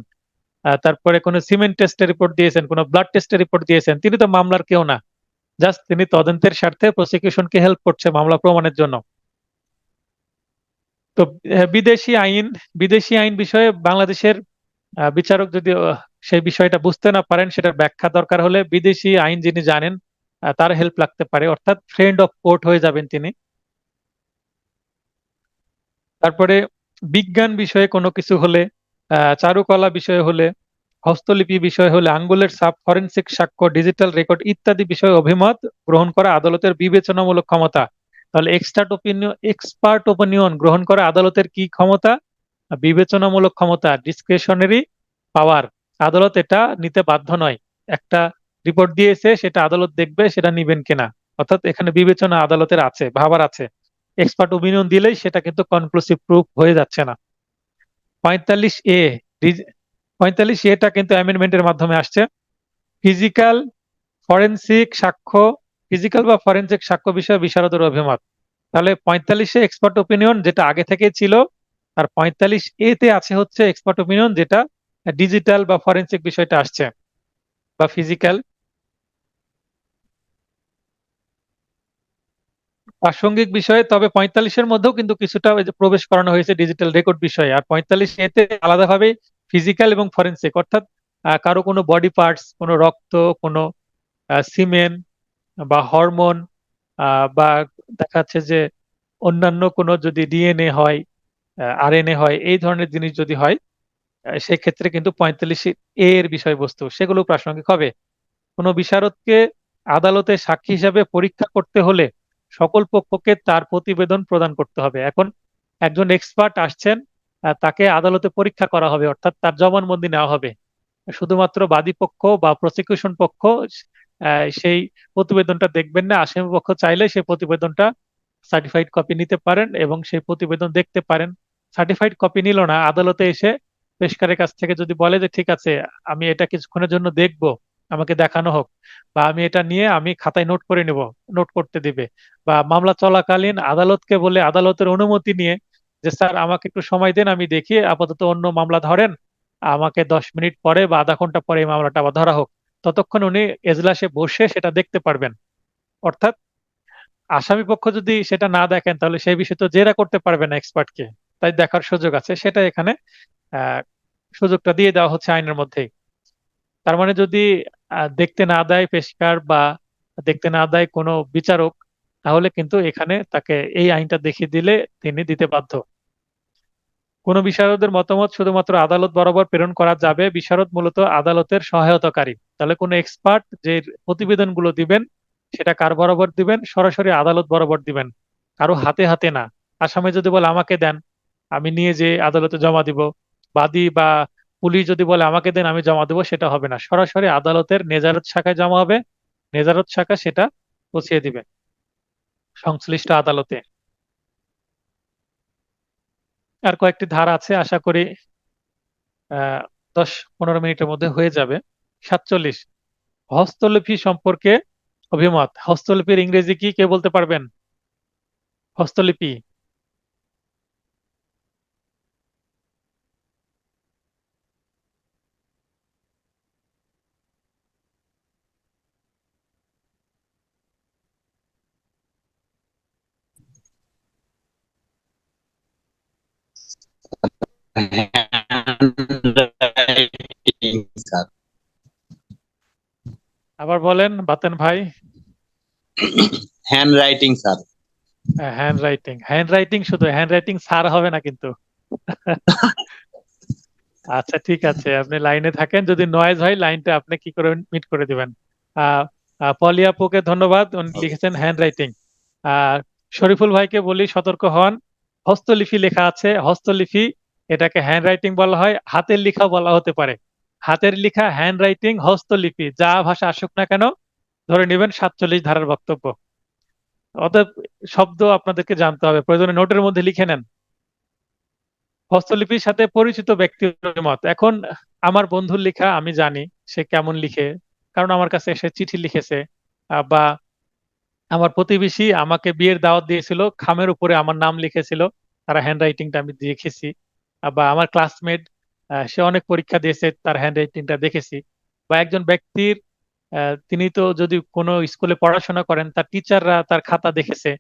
তারপরে কোনো সিমেন্ট টেস্টের রিপোর্ট দিয়েছেন, কোনো ব্লাড টেস্টের রিপোর্ট দিয়েছেন। তিনি তো মামলার কেউ না, জাস্ট তিনি তদন্তের স্বার্থে প্রসিকিউশনকে হেল্প করছে মামলা প্রমাণের জন্য। তো বিদেশি আইন বিষয়ে বাংলাদেশের বিচারক যদি সেই বিষয়টা বুঝতে না পারেন, সেটার ব্যাখ্যা দরকার হলে বিদেশি আইন যিনি জানেন তার হেল্প লাগতে পারে, অর্থাৎ ফ্রেন্ড অফ কোর্ট হয়ে যাবেন তিনি। তারপরে বিজ্ঞান বিষয়ে কোনো কিছু হলে, চারুকলা বিষয়ে হলে, হস্তলিপি বিষয় হলে, আঙ্গুলের ছাপ, ফরেনসিক সাক্ষ্য, ডিজিটাল রেকর্ড ইত্যাদি বিষয়ে অভিমত গ্রহণ করা আদালতের বিবেচনামূলক ক্ষমতা। তাহলে এক্সপার্ট ওপিনিয়ন গ্রহণ করা আদালতের কি ক্ষমতা? বিবেচনামূলক ক্ষমতা, ডিসক্রিশনারি পাওয়ার। আদালত এটা নিতে বাধ্য নয়। একটা রিপোর্ট দিয়েছে, সেটা আদালত দেখবে সেটা নিবেন কিনা, অর্থাৎ এখানে বিবেচনা আদালতের আছে, ভাবার আছে। এক্সপার্ট ওপিনিয়ন দিলেই সেটা কিন্তু কনক্লুসিভ প্রুফ হয়ে যাচ্ছে না। 45A, 45A টা কিন্তু অ্যামেন্ডমেন্টের মাধ্যমে আসছে। ফিজিক্যাল ফরেনসিক সাক্ষ্য, ফিজিক্যাল বা ফরেনসিক সাক্ষ্য বিষয়ে বিশারদের অভিমত। তাহলে 45-এ এক্সপার্ট ওপিনিয়ন যেটা আগে থেকে ছিল, আর 45A-তে আছে হচ্ছে এক্সপার্ট ওপিনিয়ন যেটা ডিজিটাল বা ফরেনসিক বিষয়টা আসছে, বা ফিজিক্যাল। প্রাসঙ্গিক বিষয়ে তবে 45-এর মধ্যেও কিন্তু কিছুটা ওই যে প্রবেশ করানো হয়েছে ডিজিটাল রেকর্ড বিষয়ে। আর 45A-তে আলাদাভাবে ফিজিক্যাল এবং ফরেনসিক, অর্থাৎ কারো কোনো বডি পার্টস, কোনো রক্ত, কোনো সিমেন বা হরমোন, বা দেখা যাচ্ছে যে অন্যান্য কোনো যদি ডিএনএ হয়, আরএনএ হয়, এই ধরনের জিনিস যদি হয়, সেক্ষেত্রে কিন্তু 45A এর বিষয়বস্তু সেগুলো প্রাসঙ্গিক হবে। কোনো বিশারদকে আদালতে সাক্ষী হিসাবে পরীক্ষা করতে হলে সকল পক্ষকে তার প্রতিবেদন প্রদান করতে হবে। এখন একজন এক্সপার্ট আসছেন, তাকে আদালতে পরীক্ষা করা হবে, অর্থাৎ তার জবানবন্দি নেওয়া হবে। শুধুমাত্র বাদী পক্ষ বা প্রসিকিউশন পক্ষ সেই প্রতিবেদনটা দেখবেন না। আসামি পক্ষ চাইলে সেই প্রতিবেদনটা সার্টিফাইড কপি নিতে পারেন এবং সেই প্রতিবেদন দেখতে পারেন। সার্টিফাইড কপি নিল না, আদালতে এসে পেশকারের কাছ থেকে যদি বলে যে ঠিক আছে আমি এটা কিছুক্ষণের জন্য দেখব, আমাকে দেখানো হোক, বা আমি এটা নিয়ে আমি খাতায় নোট করে নেব, নোট করতে দিবে। বা মামলা চলাকালীন আদালতকে বলে আদালতের অনুমতি নিয়ে যে স্যার আমাকে একটু সময় দেন, আমি দেখি, আপাতত অন্য মামলা ধরেন, আমাকে 10 মিনিট পরে বা আধা ঘন্টা পরে এই মামলাটা আবার ধরা হোক, ততক্ষণ উনি এজলাসে বসে সেটা দেখতে পারবেন। অর্থাৎ আসামি পক্ষ যদি সেটা না দেখেন, তাহলে সেই বিষয়ে তো জেরা করতে পারবে না এক্সপার্টকে, তাই দেখার সুযোগ আছে, সেটা এখানে আহ সুযোগটা দিয়ে দেওয়া হচ্ছে আইনের মধ্যেই। তার মানে যদি দেখতে না দেয় পেশকার বা দেখতে না দেয় কোনো বিচারক, তাহলে কিন্তু এখানে তাকে এই আইনটা দেখিয়ে দিলে তিনি দিতে বাধ্য। কোন বিশারদের মতামত শুধুমাত্র আদালত বরাবর প্রেরণ করা যাবে। বিশারদ মূলত আদালতের সহায়তাকারী। তাহলে কোন এক্সপার্ট যে প্রতিবেদনগুলো দিবেন, সেটা কার বরাবর দিবেন? সরাসরি আদালত বরাবর দিবেন, কারো হাতে হাতে না। আসামি যদি বলে আমাকে দেন, আমি নিয়ে যে আদালতে জমা দিব, বাদী বা পুলিশ যদি বলে আমাকে দেন আমি জমা দেবো, সেটা হবে না। সরাসরি আদালতের নেজারত শাখায় জমা হবে, নেজারত শাখা সেটা পৌঁছিয়ে দিবে সংশ্লিষ্ট আদালতে। আর কয়েকটি ধারা আছে, আশা করি 10-15 মিনিটের মধ্যে হয়ে যাবে। 47, হস্তলিপি সম্পর্কে অভিমত। হস্তলিপির ইংরেজি কি, কে বলতে পারবেন? হস্তলিপি। Handwriting sir. আবার বলেন বাতেন ভাই। Handwriting sir. Handwriting, handwriting, শুধু হ্যান্ড রাইটিং স্যার হবে না কিন্তু। আচ্ছা ঠিক আছে, আপনি লাইনে থাকেন, যদি নয়েজ হয় লাইনটা আপনি কি করে মিট করে দিবেন। আহ পলি আপুকে ধন্যবাদ, উনি লিখেছেন হ্যান্ড রাইটিং। শরীফুল ভাইকে বলি সতর্ক হন, হস্তলিপি লেখা আছে, হস্তলিপি এটাকে হ্যান্ড রাইটিং বলা হয়, হাতের লেখা বলা হতে পারে। হাতের লেখা হ্যান্ড রাইটিং, হস্তলিপি যা ভাষা আসুক না কেন ধরে নেবেন 47 ধারার বক্তব্য। অতএব শব্দ আপনাদেরকে জানতে হবে, প্রয়োজনে নোটের মধ্যে লিখে নেন। হস্তলিপির সাথে পরিচিত ব্যক্তির মত, এখন আমার বন্ধুর লেখা আমি জানি সে কেমন লিখে, কারণ আমার কাছে সে চিঠি লিখেছে। বা আমার প্রতিবেশী আমাকে বিয়ের দাওয়াত দিয়েছিল, খামের উপরে আমার নাম লিখেছিল, তার হ্যান্ড রাইটিংটা আমি দেখেছি। বা আমার ক্লাসমেট সে অনেক পরীক্ষা দিয়েছে, তার হ্যান্ড রাইটিংটা দেখেছি। বা একজন ব্যক্তির তিনি তো যদি কোনো স্কুলে পড়াশোনা করেন, তার টিচাররা তার খাতা দেখেছে,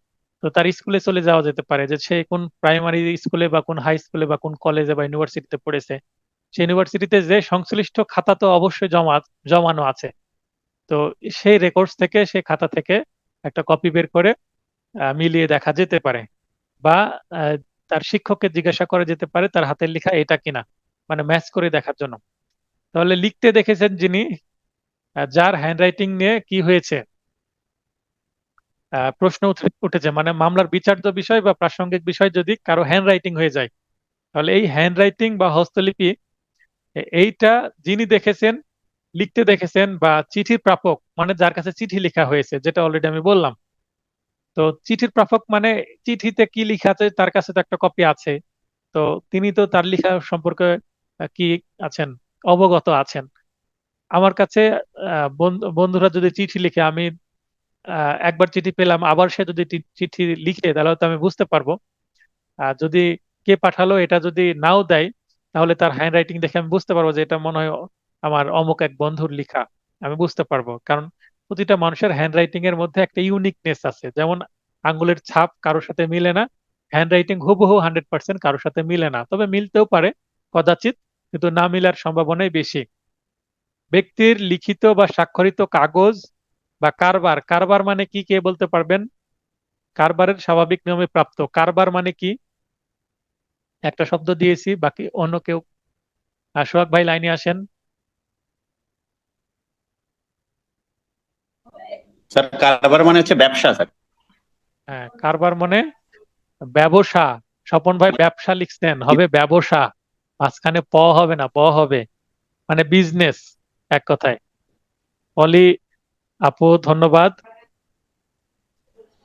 তো তার স্কুলে চলে যাওয়া যেতে পারে যে সে কোন প্রাইমারি স্কুলে বা কোন হাই স্কুলে বা কোন কলেজে বা ইউনিভার্সিটিতে পড়েছে। সেই ইউনিভার্সিটিতে যে সংশ্লিষ্ট খাতা তো অবশ্যই জমানো আছে। তো সেই রেকর্ডস থেকে, সেই খাতা থেকে একটা কপি বের করে মিলিয়ে দেখা যেতে পারে। বা আহ, তার শিক্ষককে জিজ্ঞাসা করে যেতে পারে তার হাতের লেখা এটা কিনা, মানে ম্যাচ করে দেখার জন্য। তাহলে লিখতে দেখেছেন যিনি, যার হ্যান্ডরাইটিং নিয়ে কি হয়েছে, প্রশ্ন উঠেছে, মানে মামলার বিচার্য বিষয় বা প্রাসঙ্গিক বিষয় যদি কারো হ্যান্ডরাইটিং হয়ে যায়, তাহলে এই হ্যান্ডরাইটিং বা হস্তলিপি এইটা যিনি দেখেছেন, লিখতে দেখেছেন, বা চিঠির প্রাপক মানে যার কাছে চিঠি লেখা হয়েছে, যেটা অলরেডি আমি বললাম। তো চিঠির প্রাপক মানে চিঠিতে কি লেখা আছে তার কাছে তো একটা কপি আছে, তো তিনি তো তার লেখা সম্পর্কে কি আছেন, অবগত আছেন। আমার কাছে বন্ধুরা যদি চিঠি লিখে, আমি একবার চিঠি পেলাম, আবার সে যদি চিঠি লিখে, তাহলে তো আমি বুঝতে পারবো। আর যদি কে পাঠালো এটা যদি নাও দেয়, তাহলে তার হ্যান্ড রাইটিং দেখে আমি বুঝতে পারবো যে এটা মনে হয় আমার অমুক এক বন্ধুর লেখা। আমি বুঝতে পারবো, কারণ প্রতিটা মানুষের হ্যান্ড রাইটিং এর মধ্যে একটা ইউনিকনেস আছে। যেমন আঙ্গুলের ছাপ কারোর সাথে মিলে না, হ্যান্ড রাইটিং হুবহু 100% কারোর সাথে মিলে না, তবে মিলতেও পারে কদাচিৎ, কিন্তু না মিলার সম্ভাবনাই বেশি। ব্যক্তির লিখিত বা স্বাক্ষরিত কাগজ বা কারবার, কারবার মানে কি কে বলতে পারবেন? কারবারের স্বাভাবিক নিয়মে প্রাপ্ত, কারবার মানে কি? একটা শব্দ দিয়েছি, বাকি অন্য কেউ। সোহাগ ভাই লাইনে আসেন। স্যার কারবার মানে হচ্ছে ব্যবসা স্যার। হ্যাঁ, কারবার মানে ব্যবসা। স্বপন ভাই ব্যবসা লিখছেন, হবে ব্যবসা, মাঝখানে প হবে না, ব হবে, মানে বিজনেস এক কথায়। অলি আপু ধন্যবাদ।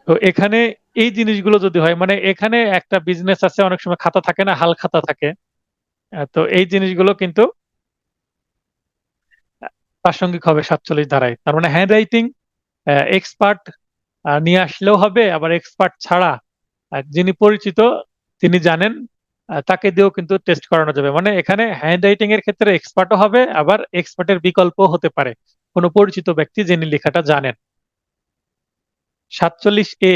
তো এখানে এই জিনিসগুলো যদি হয়, মানে এখানে একটা বিজনেস আছে, অনেক সময় খাতা থাকে না, হাল খাতা থাকে। তো এই জিনিসগুলো কিন্তু প্রাসঙ্গিক হবে 47 ধারায়। তার মানে হ্যান্ড রাইটিং এক্সপার্ট নিয়ে আসলেও হবে, আবার এক্সপার্ট ছাড়া যিনি পরিচিত তিনি জানেন তাকে দিয়েও কিন্তু টেস্ট করানো যাবে। মানে এখানে হ্যান্ড রাইটিং এর ক্ষেত্রে এক্সপার্টও হবে, আবার এক্সপার্টের বিকল্প হতে পারে কোনো পরিচিত ব্যক্তি যিনি লেখাটা জানেন। 47A,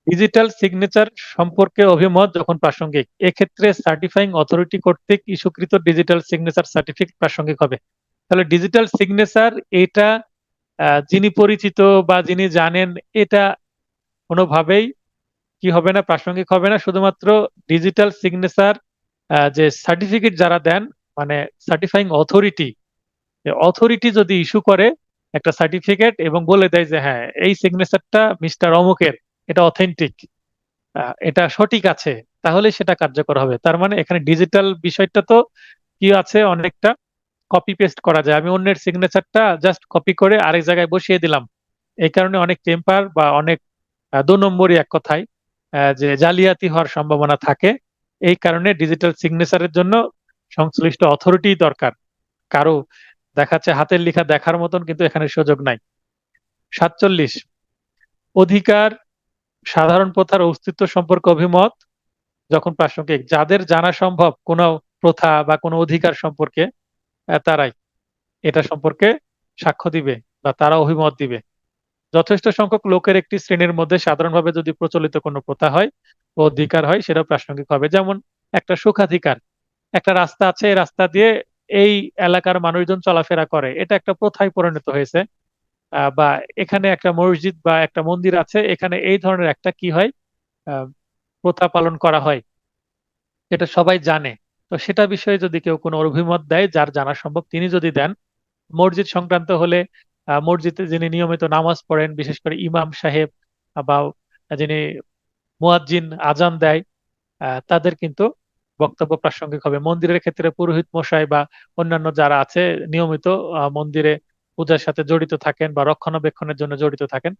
ডিজিটাল সিগনেচার সম্পর্কে অভিমত যখন প্রাসঙ্গিক, এক্ষেত্রে সার্টিফাইং অথরিটি কর্তৃক ইস্যুকৃত ডিজিটাল সিগনেচার সার্টিফিকেট প্রাসঙ্গিক হবে। তাহলে ডিজিটাল সিগনেচার এটা যিনি পরিচিত বা যিনি জানেন, এটা কোনোভাবেই কি হবে না, প্রাসঙ্গিক হবে না। শুধুমাত্র ডিজিটাল সিগনেচার যে সার্টিফিকেট যারা দেন, মানে সার্টিফাইং অথরিটি, অথরিটি যদি ইস্যু করে একটা সার্টিফিকেট এবং বলে দেয় যে হ্যাঁ এই সিগনেচারটা মিস্টার অমুকের, এটা অথেন্টিক, এটা সঠিক আছে, তাহলে সেটা কার্যকর হবে। তার মানে এখানে ডিজিটাল বিষয়টা তো কি আছে, অনেকটা কপি পেস্ট করা যায়। আমি অন্যের সিগনেচারটা জাস্ট কপি করে আরেক জায়গায় বসিয়ে দিলাম, এই কারণে অনেক টেম্পার বা অনেক 2 নম্বরই এক কথায় যে জালিয়াতি হওয়ার সম্ভাবনা থাকে। এই কারণে ডিজিটাল সিগনেচারের জন্য সংশ্লিষ্ট অথরিটি দরকার। কারো দেখাচ্ছে হাতের লেখা দেখার মতন কিন্তু এখানে সুযোগ নাই। 47, অধিকার সাধারণ প্রথার অস্তিত্ব সম্পর্কে অভিমত যখন প্রাসঙ্গিক, যাদের জানা সম্ভব কোনো প্রথা বা কোনো অধিকার সম্পর্কে, তারাই এটা সম্পর্কে সাক্ষ্য দিবে বা তারা অভিমত দিবে। যথেষ্ট সংখ্যক লোকের একটি শ্রেণীর মধ্যে সাধারণভাবে যদি প্রচলিত কোনো প্রথা হয় ও অধিকার হয়, সেটা প্রাসঙ্গিক হবে। যেমন একটা সুখাধিকার, একটা রাস্তা আছে, এই রাস্তা দিয়ে এই এলাকার মানুষজন চলাফেরা করে, এটা একটা প্রথায় পরিণত হয়েছে। বা এখানে একটা মসজিদ বা একটা মন্দির আছে, এখানে এই ধরনের একটা কি হয়, আহ, প্রথা পালন করা হয়, এটা সবাই জানে। তো সেটা বিষয়ে যদি কেউ কোনো অভিমত দেয়, যার জানা সম্ভব তিনি যদি দেন। মসজিদ সংক্রান্ত হলে মসজিদে যিনি নিয়মিত নামাজ পড়েন, বিশেষ করে ইমাম সাহেব বা যিনি মুয়াজ্জিন আজান দেয়, তাদের কিন্তু বক্তব্য প্রাসঙ্গিক হবে। মন্দিরের ক্ষেত্রে পুরোহিত মশাই বা অন্যান্য যারা আছে নিয়মিত মন্দিরে পূজার সাথে জড়িত থাকেন বা রক্ষণাবেক্ষণের জন্য জড়িত থাকেন,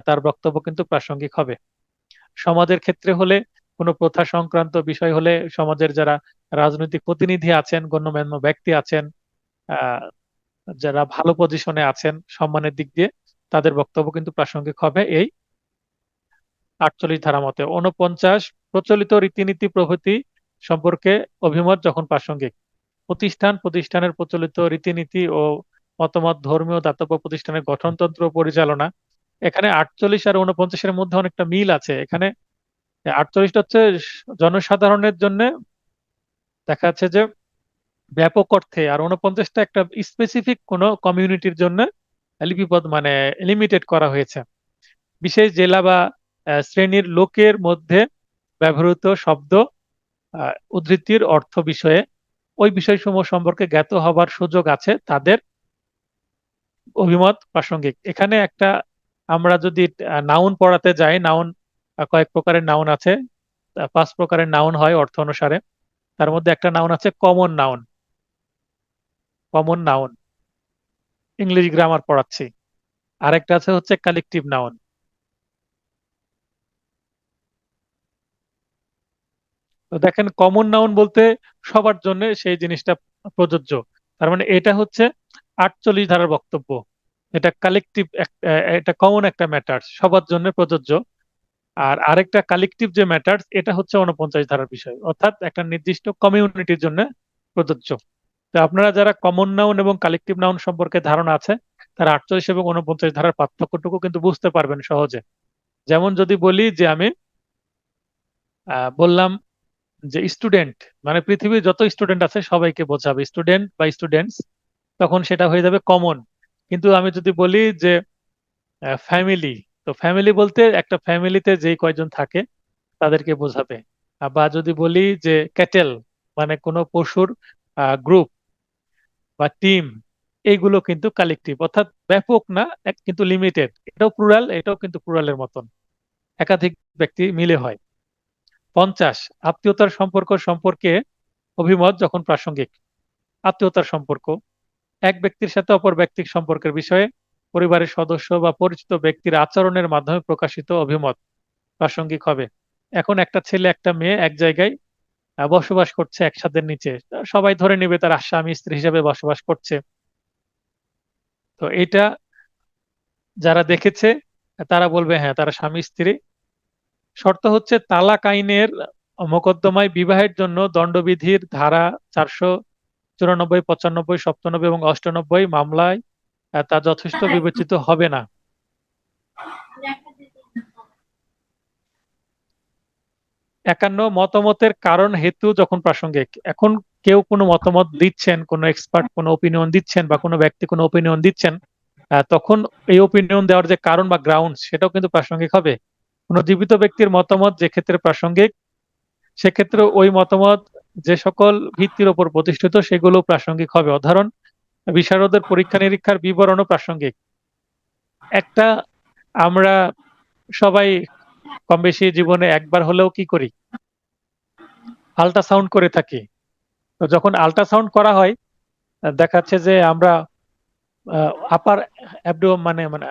তার বক্তব্য কিন্তু প্রাসঙ্গিক হবে। সমাজের ক্ষেত্রে হলে কোনো প্রথা সংক্রান্ত বিষয় হলে সমাজের যারা রাজনৈতিক প্রতিনিধি আছেন, গণ্যমান্য ব্যক্তি আছেন, আহ যারা ভালো পজিশনে আছেন সম্মানের দিক দিয়ে, তাদের বক্তব্য কিন্তু প্রাসঙ্গিক হবে এই 48 ধারা মতে। 49 প্রচলিত রীতিনীতি প্রভৃতি সম্পর্কে অভিমত যখন প্রাসঙ্গিক। প্রতিষ্ঠানের প্রচলিত রীতিনীতি ও মতামত, ধর্মীয় দাতব্য প্রতিষ্ঠানের গঠনতন্ত্র পরিচালনা। এখানে 48 আর 49-এর মধ্যে অনেকটা মিল আছে। এখানে 48টা হচ্ছে জনসাধারণের জন্য দেখা যাচ্ছে যে ব্যাপক অর্থে, আর 49টা একটা স্পেসিফিক কোনো কমিউনিটির জন্য লিপিবদ্ধ মানে লিমিটেড করা হয়েছে। বিশেষ জেলা বা শ্রেণীর লোকের মধ্যে ব্যবহৃত শব্দ, উদ্ধৃতির অর্থ বিষয়ে ওই বিষয়সমূহ সম্পর্কে জ্ঞাত হবার সুযোগ আছে তাদের অভিমত প্রাসঙ্গিক। এখানে একটা আমরা যদি নাউন পড়াতে যাই, নাউন কয়েক প্রকারের নাউন আছে, 5 প্রকারের নাউন হয় অর্থ অনুসারে। তার মধ্যে একটা নাউন আছে common noun. Common noun English grammar পড়াচ্ছি। আরেকটা আছে হচ্ছে কালেকটিভ নাউন। তো দেখেন, কমন নাউন বলতে সবার জন্য সেই জিনিসটা প্রযোজ্য। তার মানে এটা হচ্ছে 48 ধারার বক্তব্য। এটা কালেকটিভ, এটা কমন একটা ম্যাটার, সবার জন্য প্রযোজ্য। আর আরেকটা কালেকটিভ যে ম্যাটার, এটা হচ্ছে 49 ধারার বিষয়, অর্থাৎ একটা নির্দিষ্ট কমিউনিটির জন্য প্রযোজ্য। তো আপনারা যারা কমন নাউন এবং কালেকটিভ নাউন সম্পর্কে ধারণা আছে, তারা 48 এবং 49 ধারার পার্থক্যটুকু কিন্তু বুঝতে পারবেন সহজে। যেমন যদি বলি যে আমি বললাম যে স্টুডেন্ট, মানে পৃথিবীর যত স্টুডেন্ট আছে সবাইকে বোঝাবে স্টুডেন্ট বা স্টুডেন্টস, তখন সেটা হয়ে যাবে কমন। কিন্তু আমি যদি বলি যে ফ্যামিলি, তো ফ্যামিলি বলতে একটা ফ্যামিলিতে যেই কয়জন থাকে তাদেরকে বোঝাবে। বা যদি বলি যে ক্যাটেল, মানে কোনো পশুর গ্রুপ বা টিম, এইগুলো কিন্তু কালেকটিভ, অর্থাৎ ব্যাপক না, কিন্তু লিমিটেড। এটাও প্লুরাল, এটাও কিন্তু প্লুরালের মতন, একাধিক ব্যক্তি মিলে হয়। 50 আত্মীয়তার সম্পর্ক সম্পর্কে অভিমত যখন প্রাসঙ্গিক। আত্মীয়তার সম্পর্ক এক ব্যক্তির সাথে অপর ব্যক্তির সম্পর্কের বিষয়ে পরিবারের সদস্য বা পরিচিত ব্যক্তির আচরণের মাধ্যমে প্রকাশিত অভিমত প্রাসঙ্গিক হবে। এখন একটা ছেলে একটা মেয়ে এক জায়গায় বসবাস করছে এক ছাদের নিচে, সবাই ধরে নেবে তারা স্বামী স্ত্রী হিসেবে বসবাস করছে। তো এটা যারা দেখেছে তারা বলবে হ্যাঁ তারা স্বামী স্ত্রী। শর্ত হচ্ছে তালাক আইনের মোকদ্দমায় বিবাহের জন্য দণ্ডবিধির ধারা 494, 95, 97 এবং 98 মামলায় তা যথেষ্ট বিবেচিত হবে না। 51 মতামতের কারণ হেতু যখন প্রাসঙ্গিক। এখন কেউ কোনো মতামত দিচ্ছেন, কোনো এক্সপার্ট কোনো ওপিনিয়ন দিচ্ছেন বা কোনো ব্যক্তি কোনো ওপিনিয়ন দিচ্ছেন, তখন এই ওপিনিয়ন দেওয়ার যে কারণ বা গ্রাউন্ড, সেটাও কিন্তু প্রাসঙ্গিক হবে। কোনো জীবিত ব্যক্তির মতামত যে ক্ষেত্রে প্রাসঙ্গিক, সেক্ষেত্রে ওই মতামত যে সকল ভিত্তির উপর প্রতিষ্ঠিত সেগুলো প্রাসঙ্গিক হবে। উদাহরণ, বিশারদের পরীক্ষা নিরীক্ষার বিবরণও প্রাসঙ্গিক। একটা আমরা সবাই কম বেশি জীবনে একবার হলেও কি করি, আল্ট্রাসাউন্ড করে থাকি। তো যখন আল্ট্রাসাউন্ড করা হয় দেখাচ্ছে যে আমরা আপার অ্যাবডোমেন মানে মানে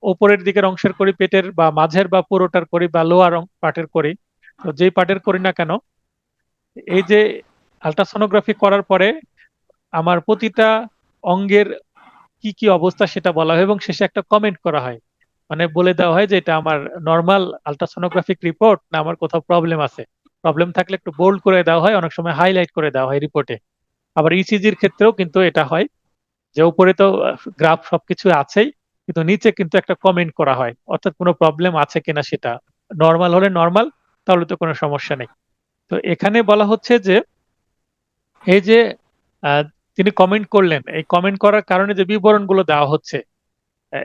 উপরের দিকের অংশের করি, পেটের বা মাঝের বা পুরোটার করি বা লোয়ার পার্টের করি। তো যেই পার্টের করি না কেন, এই যে আল্ট্রাসোনোগ্রাফি করার পরে আমার প্রতিটা অঙ্গের কি কি অবস্থা সেটা বলা হয় এবং শেষে একটা কমেন্ট করা হয়, মানে বলে দেওয়া হয় যে এটা আমার নর্মাল আল্ট্রাসোনোগ্রাফিক রিপোর্ট না আমার কোথাও প্রবলেম আছে। প্রবলেম থাকলে একটু বোল্ড করে দেওয়া হয়, অনেক সময় হাইলাইট করে দেওয়া হয় রিপোর্টে। আবার ইসিজির ক্ষেত্রেও কিন্তু এটা হয় যে উপরে তো গ্রাফ সবকিছু আছেই, কিন্তু নিচে কিন্তু একটা কমেন্ট করা হয়, অর্থাৎ কোনো প্রবলেম আছে কিনা সেটা। নর্মাল হলে নর্মাল, তাহলে তো কোনো সমস্যা নেই। তো এখানে বলা হচ্ছে যে এই যে আহ, তিনি কমেন্ট করলেন, এই কমেন্ট করার কারণে যে বিবরণগুলো দেওয়া হচ্ছে,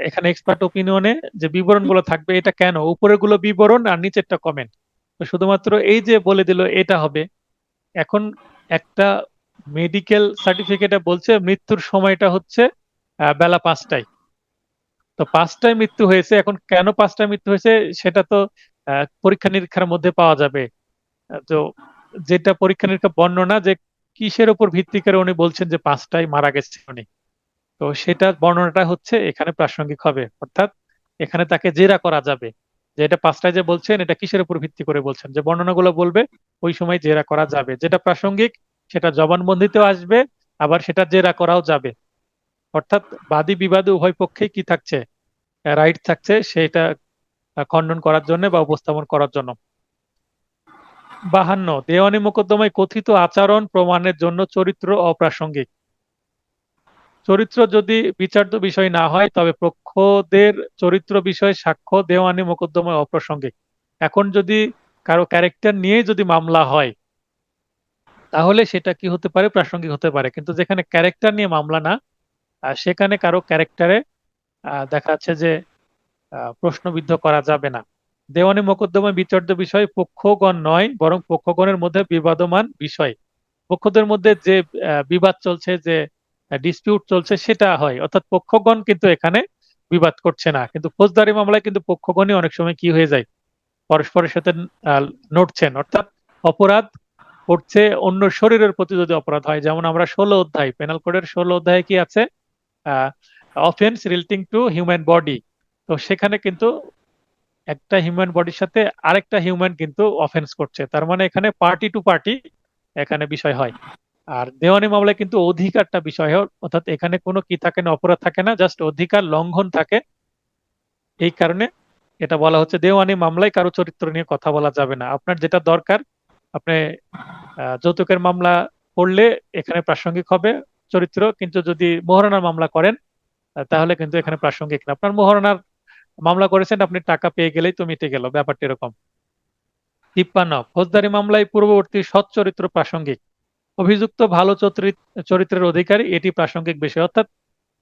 এখানে এক্সপার্ট ওপিনিয়নে যে বিবরণগুলো থাকবে, এটা কেন উপরের গুলো বিবরণ আর নিচেরটা কমেন্ট। তো শুধুমাত্র এই যে বলে দিল এটা হবে। এখন একটা মেডিকেল সার্টিফিকেটে বলছে মৃত্যুর সময়টা হচ্ছে বেলা 5টায়। তো 5টায় মৃত্যু হয়েছে, এখন কেন 5টায় মৃত্যু হয়েছে সেটা তো পরীক্ষা নিরীক্ষার মধ্যে পাওয়া যাবে। তো যেটা পরীক্ষা নিরীক্ষা বর্ণনা যে কিসের উপর ভিত্তি করে উনি বলছেন যে 5টায় মারা গেছে উনি, তো সেটা বর্ণনাটা হচ্ছে এখানে প্রাসঙ্গিক হবে, অর্থাৎ এখানে তাকে জেরা করা যাবে যে এটা 5টায় যে বলছেন এটা কিসের উপর ভিত্তি করে বলছেন, যে বর্ণনাগুলো বলবে ওই সময় জেরা করা যাবে, যেটা প্রাসঙ্গিক সেটা জবানবন্দিতেও আসবে, আবার সেটা জেরা করাও যাবে। অর্থাৎ বাদী বিবাদী উভয় পক্ষেই কি থাকছে, রাইট থাকছে সেটা খণ্ডন করার জন্য বা উপস্থাপন করার জন্য। 52, দেওয়ানি মোকদ্দমায় কথিত আচরণ প্রমাণের জন্য চরিত্র অপ্রাসঙ্গিক। চরিত্র যদি বিচার্য বিষয় না হয় তবে পক্ষদের চরিত্র বিষয়ে সাক্ষ্য দেওয়ানি মোকদ্দমায় অপ্রাসঙ্গিক। এখন যদি কারো ক্যারেক্টার নিয়ে যদি মামলা হয় তাহলে সেটা কি হতে পারে, প্রাসঙ্গিক হতে পারে। কিন্তু যেখানে ক্যারেক্টার নিয়ে মামলা না, সেখানে কারো ক্যারেক্টারে দেখা যাচ্ছে যে প্রশ্নবিদ্ধ করা যাবে না। দেওয়ানি মোকদ্দমায় বিচার্য বিষয় পক্ষগণ নয় বরং পক্ষগণের মধ্যে বিবাদমান বিষয়, পক্ষদের মধ্যে যে বিবাদ চলছে, যে ডিসপিউট চলছে সেটা হয়, অর্থাৎ পক্ষগণ কিন্তু এখানে বিবাদ করছে না। কিন্তু ফৌজদারি মামলায় কিন্তু পক্ষগণই অনেক সময় কি হয়ে যায়, পরস্পরের সাথে নড়ছেন, অর্থাৎ অপরাধ করছে অন্য শরীরের প্রতি যদি অপরাধ হয়, যেমন আমরা 16 অধ্যায় পেনাল কোডের 16 অধ্যায়ে কি আছে, offence relating to human body, তো সেখানে কিন্তু একটা হিউম্যান বডির সাথে আরেকটা হিউম্যান কিন্তু অফেন্স করছে, তার মানে এখানে পার্টি টু পার্টি এখানে বিষয় হয়। আর দেওয়ানি মামলায় কিন্তু অধিকারটা বিষয় হয়, অর্থাৎ এখানে কোনো কি থাকে না, অপরাধ থাকে না, জাস্ট অধিকার লঙ্ঘন থাকে। এই কারণে এটা বলা হচ্ছে দেওয়ানি মামলায় কারো চরিত্র নিয়ে কথা বলা যাবে না। আপনার যেটা দরকার, আপনি যৌতুকের মামলা করলে এখানে প্রাসঙ্গিক হবে চরিত্র, কিন্তু যদি মোহরানার মামলা করেন তাহলে কিন্তু এখানে প্রাসঙ্গিক না। আপনার মোহরানার মামলা করেছেন, আপনি টাকা পেয়ে গেলেই তো মিটে গেল, ব্যাপারটা এরকম। 53, ফৌজদারি মামলায় পূর্ববর্তী সৎ চরিত্র প্রাসঙ্গিক। অভিযুক্ত ভালো চরিত্রের অধিকারী, এটি প্রাসঙ্গিক বিষয়। অর্থাৎ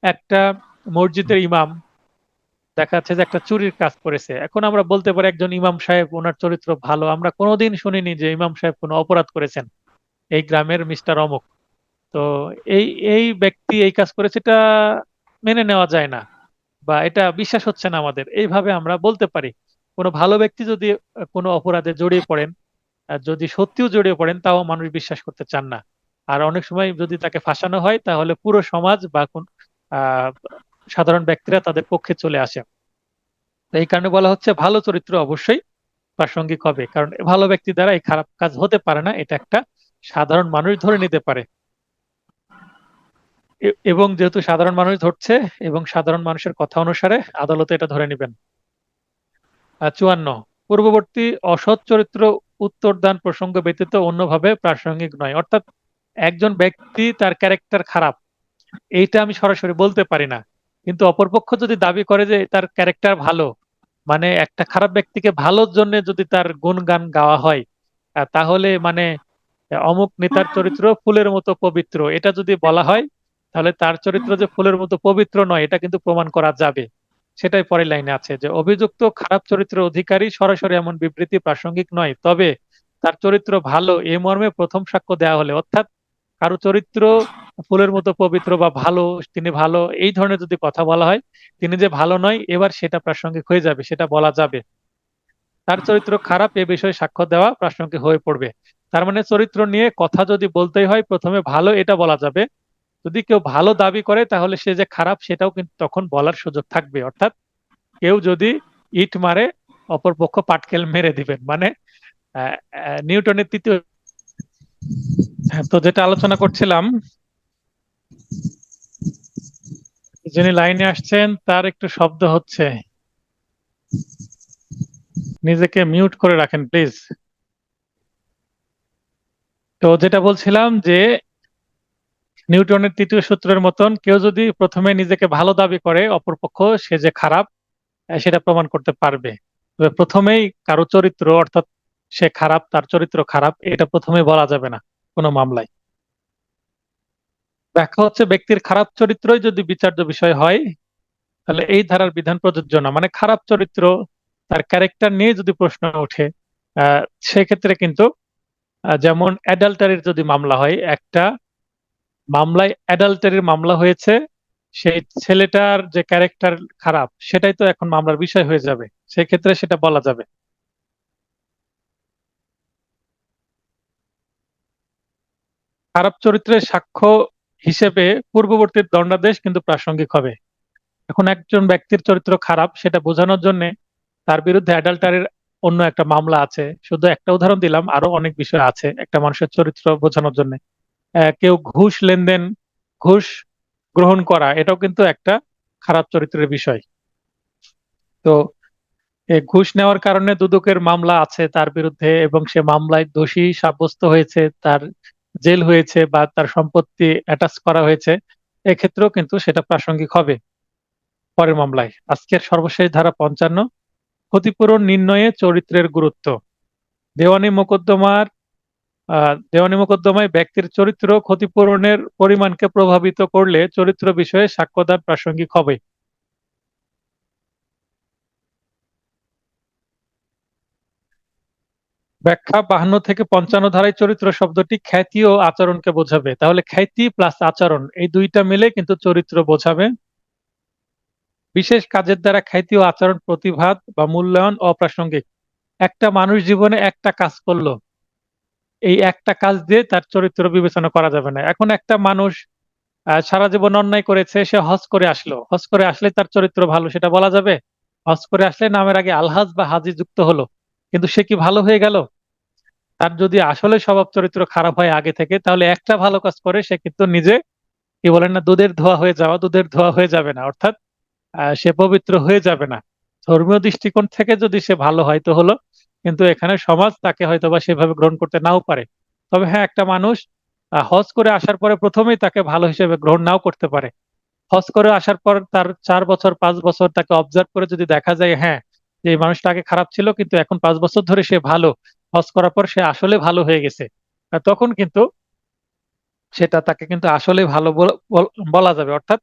একটা মসজিদের ইমাম দেখা যাচ্ছে যে একটা চুরির কাজ করেছে, এখন আমরা বলতে পারি একজন ইমাম সাহেব ওনার চরিত্র ভালো, আমরা কোনোদিন শুনিনি যে ইমাম সাহেব কোনো অপরাধ করেছেন, এই গ্রামের মিস্টার অমুক, তো এই এই ব্যক্তি এই কাজ করেছে, এটা মেনে নেওয়া যায় না বা এটা বিশ্বাস হচ্ছে না আমাদের, এইভাবে আমরা বলতে পারি। কোনো ভালো ব্যক্তি যদি কোনো অপরাধে জড়িয়ে পড়েন, যদি সত্যিও জড়িয়ে পড়েন, তাও মানুষ বিশ্বাস করতে চান না। আর অনেক সময় যদি তাকে ফাঁসানো হয় তাহলে পুরো সমাজ বা কোন আহ সাধারণ ব্যক্তিরা তাদের পক্ষে চলে আসে। তো এই কারণে বলা হচ্ছে ভালো চরিত্র অবশ্যই প্রাসঙ্গিক হবে, কারণ ভালো ব্যক্তি দ্বারা এই খারাপ কাজ হতে পারে না, এটা একটা সাধারণ মানুষ ধরে নিতে পারে। এবং যেহেতু সাধারণ মানুষ ধরছে এবং সাধারণ মানুষের কথা অনুসারে আদালতে এটা ধরে নেবেন। 54, পূর্ববর্তী অসৎ চরিত্র উত্তরদান প্রসঙ্গ ব্যতীত অন্যভাবে প্রাসঙ্গিক নয়। অর্থাৎ একজন ব্যক্তি তার ক্যারেক্টার খারাপ, এইটা আমি সরাসরি বলতে পারি না, কিন্তু অপরপক্ষ যদি দাবি করে যে তার ক্যারেক্টার ভালো, মানে একটা খারাপ ব্যক্তিকে ভালোর জন্য যদি তার গুণগান গাওয়া হয়, তাহলে মানে অমুক নেতার চরিত্র ফুলের মতো পবিত্র, এটা যদি বলা হয় তাহলে তার চরিত্র যে ফুলের মতো পবিত্র নয় এটা কিন্তু প্রমাণ করা যাবে। সেটাই পরের লাইনে আছে যে অভিযুক্ত খারাপ চরিত্রের অধিকারী সরাসরি এমন বিবৃতি প্রাসঙ্গিক নয়, তবে তার চরিত্র ভালো এ মর্মে প্রথম সাক্ষ্য দেওয়া হলে, অর্থাৎ কারো চরিত্র ফুলের মতো পবিত্র বা ভালো, তিনি ভালো, এই ধরনের যদি কথা বলা হয়, তিনি যে ভালো নয় এবার সেটা প্রাসঙ্গিক হয়ে যাবে, সেটা বলা যাবে। তার চরিত্র খারাপ এ বিষয়ে সাক্ষ্য দেওয়া প্রাসঙ্গিক হয়ে পড়বে। তার মানে চরিত্র নিয়ে কথা যদি বলতেই হয় প্রথমে ভালো এটা বলা যাবে, যদি কেউ ভালো দাবি করে তাহলে সে যে খারাপ সেটাও কিন্তু তখন বলার সুযোগ থাকবে। অর্থাৎ কেউ যদি ইট মারে অপরপক্ষ পাটকেল মেরে দিবেন, মানে নিউটনের তৃতীয়। তো যেটা আলোচনা করছিলাম, যিনি লাইনে আসছেন তার একটু শব্দ হচ্ছে, নিজেকে মিউট করে রাখেন প্লিজ। তো যেটা বলছিলাম যে নিউটনের তৃতীয় সূত্রের মতন কেউ যদি প্রথমে নিজেকে ভালো দাবি করে অপরপক্ষ সে যে খারাপ সেটা প্রমাণ করতে পারবে। তবে প্রথমেই কারো চরিত্র অর্থাৎ সে খারাপ, তার চরিত্র খারাপ, এটা প্রথমে বলা যাবে না কোনো মামলায়। ব্যাখ্যা হচ্ছে ব্যক্তির খারাপ চরিত্রই যদি বিচার্য বিষয় হয় তাহলে এই ধারার বিধান প্রযোজ্য না। মানে খারাপ চরিত্র, তার ক্যারেক্টার নিয়ে যদি প্রশ্ন ওঠে সেক্ষেত্রে কিন্তু যেমন অ্যাডাল্টারির যদি মামলা হয়, একটা মামলায় অ্যাডাল্টারির মামলা হয়েছে, সেই ছেলেটার যে ক্যারেক্টার খারাপ সেটাই তো এখন মামলার বিষয় হয়ে যাবে, সেক্ষেত্রে সেটা বলা যাবে। খারাপ চরিত্রের সাক্ষ্য হিসেবে পূর্ববর্তী দণ্ডাদেশ কিন্তু প্রাসঙ্গিক হবে। এখন একজন ব্যক্তির চরিত্র খারাপ সেটা বোঝানোর জন্য তার বিরুদ্ধে অ্যাডাল্টারির অন্য একটা মামলা আছে। শুধু একটা উদাহরণ দিলাম, আরো অনেক বিষয় আছে একটা মানুষের চরিত্র বোঝানোর জন্য। কেউ ঘুষ লেনদেন, ঘুষ গ্রহণ করা, এটাও কিন্তু একটা খারাপ চরিত্রের বিষয়। তো ঘুষ নেওয়ার কারণে দুদকের মামলা আছে তার বিরুদ্ধে, এবং সে মামলায় দোষী সাব্যস্ত হয়েছে, তার জেল হয়েছে বা তার সম্পত্তি অ্যাটাচ করা হয়েছে, এক্ষেত্রেও কিন্তু সেটা প্রাসঙ্গিক হবে পরের মামলায়। আজকের সর্বশেষ ধারা 55, ক্ষতিপূরণ নির্ণয়ে চরিত্রের গুরুত্ব। দেওয়ানি মোকদ্দমার দেওয়ানি মোকদ্দমায় ব্যক্তির চরিত্র ক্ষতিপূরণের পরিমাণকে প্রভাবিত করলে চরিত্র বিষয়ে সাক্ষ্যদান প্রাসঙ্গিক হবে। ব্যাখ্যা 52 থেকে 55 ধারায় চরিত্র শব্দটি খ্যাতি ও আচরণকে বোঝাবে। তাহলে খ্যাতি প্লাস আচরণ এই দুইটা মিলে কিন্তু চরিত্র বোঝাবে। বিশেষ কাজের দ্বারা খ্যাতি ও আচরণ প্রতিভাত বা মূল্যায়ন অপ্রাসঙ্গিক। একটা মানুষ জীবনে একটা কাজ করলো, এই একটা কাজ দিয়ে তার চরিত্র বিবেচনা করা যাবে না। এখন একটা মানুষ সারা জীবন অন্যায় করেছে, সে হজ করে আসলো, হজ করে আসলে তার চরিত্র ভালো, সেটা বলা যাবে? হজ করে আসলে নামের আগে আলহাজ বা হাজি যুক্ত হলো, কিন্তু সে কি ভালো হয়ে গেল? তার যদি আসলে স্বভাব চরিত্র খারাপ হয় আগে থেকে, তাহলে একটা ভালো কাজ করে সে কিন্তু নিজে, কি বলেন না, দুধের ধোয়া হয়ে যাওয়া, দুধের ধোয়া হয়ে যাবে না, অর্থাৎ সে পবিত্র হয়ে যাবে না। ধর্মীয় দৃষ্টিকোণ থেকে যদি সে ভালো হয়তো হলো, কিন্তু এখানে সমাজ তাকে হয়তোবা সেভাবে গ্রহণ করতে নাও পারে। তবে হ্যাঁ, একটা মানুষ হজ করে আসার পরে প্রথমেই তাকে ভালো হিসেবে গ্রহণ নাও করতে পারে। হজ করে আসার পর তার 4 বছর 5 বছর তাকে অবজার্ভ করে যদি দেখা যায় হ্যাঁ, যে এই মানুষটা আগে খারাপ ছিল কিন্তু এখন 5 বছর ধরে সে ভালো, হজ করার পর সে আসলে ভালো হয়ে গেছে, তখন কিন্তু সেটা তাকে কিন্তু আসলে ভালো বলা যাবে। অর্থাৎ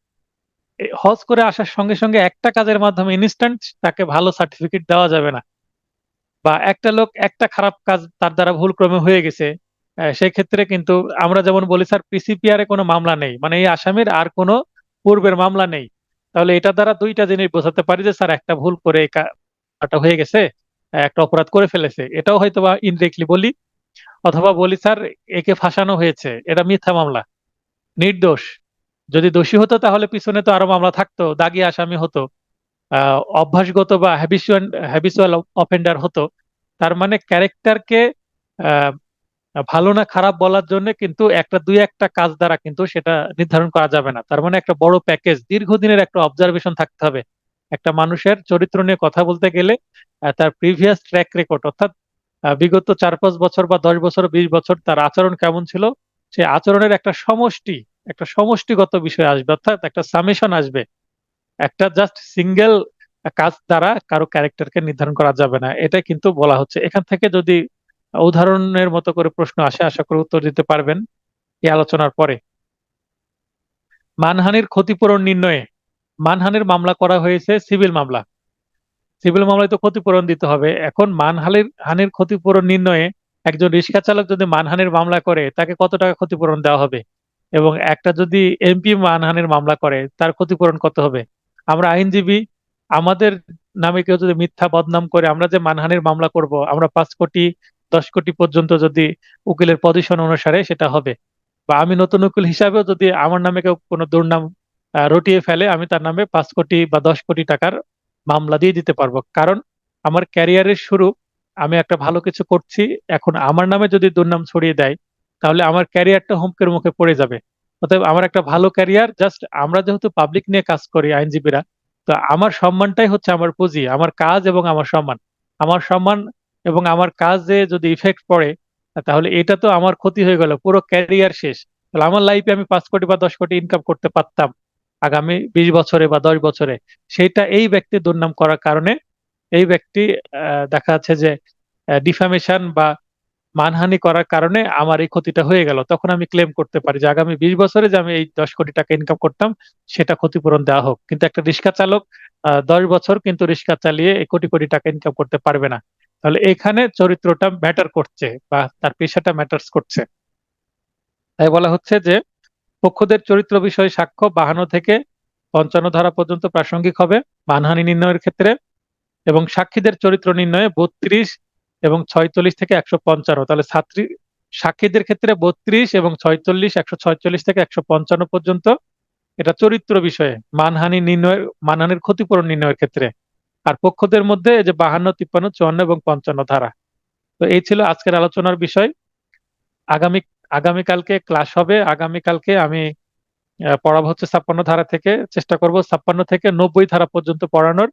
হজ করে আসার সঙ্গে সঙ্গে একটা কাজের মাধ্যমে ইনস্ট্যান্ট তাকে ভালো সার্টিফিকেট দেওয়া যাবে না। বা একটা লোক একটা খারাপ কাজ তার দ্বারা ভুলক্রমে হয়ে গেছে, সেই ক্ষেত্রে কিন্তু আমরা যেমন বলি স্যার পিসিপিআর এ কোনো মামলা নেই, মানে এই আসামির আর কোনো পূর্বের মামলা নেই। তাহলে এটা দ্বারা দুইটা জিনিস বোঝাতে পারি যে স্যার একটা ভুল করে এই কাজটা হয়ে গেছে, একটা অপরাধ করে ফেলেছে, এটাও হয়তো বা ইনডিরেক্টলি বলি। অথবা বলি স্যার একে ফাঁসানো হয়েছে, এটা মিথ্যা মামলা, নির্দোষ। যদি দোষী হতো তাহলে পিছনে তো আরো মামলা থাকতো, দাগী আসামি হতো, অভ্যাসগত বা হ্যাবিচুয়াল অফেন্ডার হতো। তার মানে ক্যারেক্টারকে ভালো না খারাপ বলার জন্য কিন্তু একটা দুই একটা কাজ দ্বারা কিন্তু সেটা নির্ধারণ করা যাবে না। তার মানে একটা বড় প্যাকেজ, দীর্ঘদিনের একটা অবজারভেশন থাকতে হবে। একটা মানুষের চরিত্র নিয়ে কথা বলতে গেলে তার প্রিভিয়াস ট্র্যাক রেকর্ড, অর্থাৎ বিগত 4-5 বছর বা 10 বছর 20 বছর তার আচরণ কেমন ছিল, সেই আচরণের একটা সমষ্টি, একটা সমষ্টিগত বিষয় আসবে, অর্থাৎ একটা সামেশন আসবে। একটা জাস্ট সিঙ্গেল কাজ দ্বারা কারো ক্যারেক্টারকে নির্ধারণ করা যাবে না, এটা কিন্তু বলা হচ্ছে। এখান থেকে যদি উদাহরণের মতো করে প্রশ্ন আসে, আশা করি উত্তর দিতে পারবেন এই আলোচনার পরে। মানহানির ক্ষতিপূরণ নির্ণয়ে, মানহানির মামলা করা হয়েছে সিভিল মামলা, সিভিল মামলায় তো ক্ষতিপূরণ দিতে হবে। এখন হানির ক্ষতিপূরণ নির্ণয়ে একজন রিক্সা চালক যদি মানহানির মামলা করে তাকে কত টাকা ক্ষতিপূরণ দেওয়া হবে, এবং একটা যদি এমপি মানহানির মামলা করে তার ক্ষতিপূরণ কত হবে? আমরা আইনজীবী, আমাদের নামে কেউ যদি মিথ্যা বদনাম করে আমরা যে মানহানির মামলা করব, আমরা 5 কোটি 10 কোটি পর্যন্ত যদি উকিলের পজিশন অনুসারে সেটা হবে। বা আমি নতুন উকিল হিসাবেও যদি আমার নামে কেউ কোনো দুর্নাম রটিয়ে ফেলে, আমি তার নামে 5 কোটি বা 10 কোটি টাকার মামলা দিয়ে দিতে পারবো। কারণ আমার ক্যারিয়ারের শুরু, আমি একটা ভালো কিছু করছি, এখন আমার নামে যদি দুর্নাম ছড়িয়ে দেয় তাহলে আমার ক্যারিয়ারটা হুমকির মুখে পড়ে যাবে। অতএব আমার একটা ভালো ক্যারিয়ার, জাস্ট আমরা যেহেতু পাবলিক নিয়ে কাজ করি আইনজীবীরা, তো আমার সম্মানটাই হচ্ছে আমার পুঁজি, আমার কাজ এবং আমার সম্মান। আমার সম্মান এবং আমার কাজে যদি ইফেক্ট পড়ে তাহলে এটা তো আমার ক্ষতি হয়ে গেল, পুরো ক্যারিয়ার শেষ। তাহলে আমার লাইফে আমি 5 কোটি বা 10 কোটি ইনকাম করতে পারতাম আগামী 20 বছরে বা 10 বছরে, সেইটা এই ব্যক্তি দুর্নাম করার কারণে, এই ব্যক্তি দেখা যাচ্ছে যে ডিফামেশন বা মানহানি করার কারণে আমার এই ক্ষতিটা হয়ে গেল, তখন আমি ক্লেম করতে পারি যে আগামী 20 বছরে যে আমি এই 10 কোটি টাকা ইনকাম করতাম সেটা ক্ষতিপূরণ দেওয়া হোক। কিন্তু একটা রিক্সা চালক 10 বছর কিন্তু রিক্সা চালিয়ে এই কোটি কোটি টাকা ইনকাম করতে পারবে না। তাহলে এখানে চরিত্রটা ম্যাটার করছে বা তার পেশাটা ম্যাটার্স করছে। তাই বলা হচ্ছে যে পক্ষদের চরিত্র বিষয়ে সাক্ষ্য 52 থেকে 55 ধারা পর্যন্ত প্রাসঙ্গিক হবে মানহানি নির্ণয়ের ক্ষেত্রে, এবং সাক্ষীদের চরিত্র নির্ণয়ে 32 এবং 46 থেকে 155। তাহলে সাক্ষীদের ক্ষেত্রে 32 এবং 46, 146 থেকে 155 পর্যন্ত এটা চরিত্র বিষয়ে মানহানির ক্ষতিপূরণ নির্ণয়ের ক্ষেত্রে। আর পক্ষদের মধ্যে এই যে 52, 53, 54 এবং 55 ধারা। তো এই ছিল আজকের আলোচনার বিষয়। আগামীকালকে ক্লাস হবে। আগামীকালকে আমি পড়াবো হচ্ছে 56 ধারা থেকে, চেষ্টা করব 56 থেকে 90 ধারা পর্যন্ত পড়ানোর।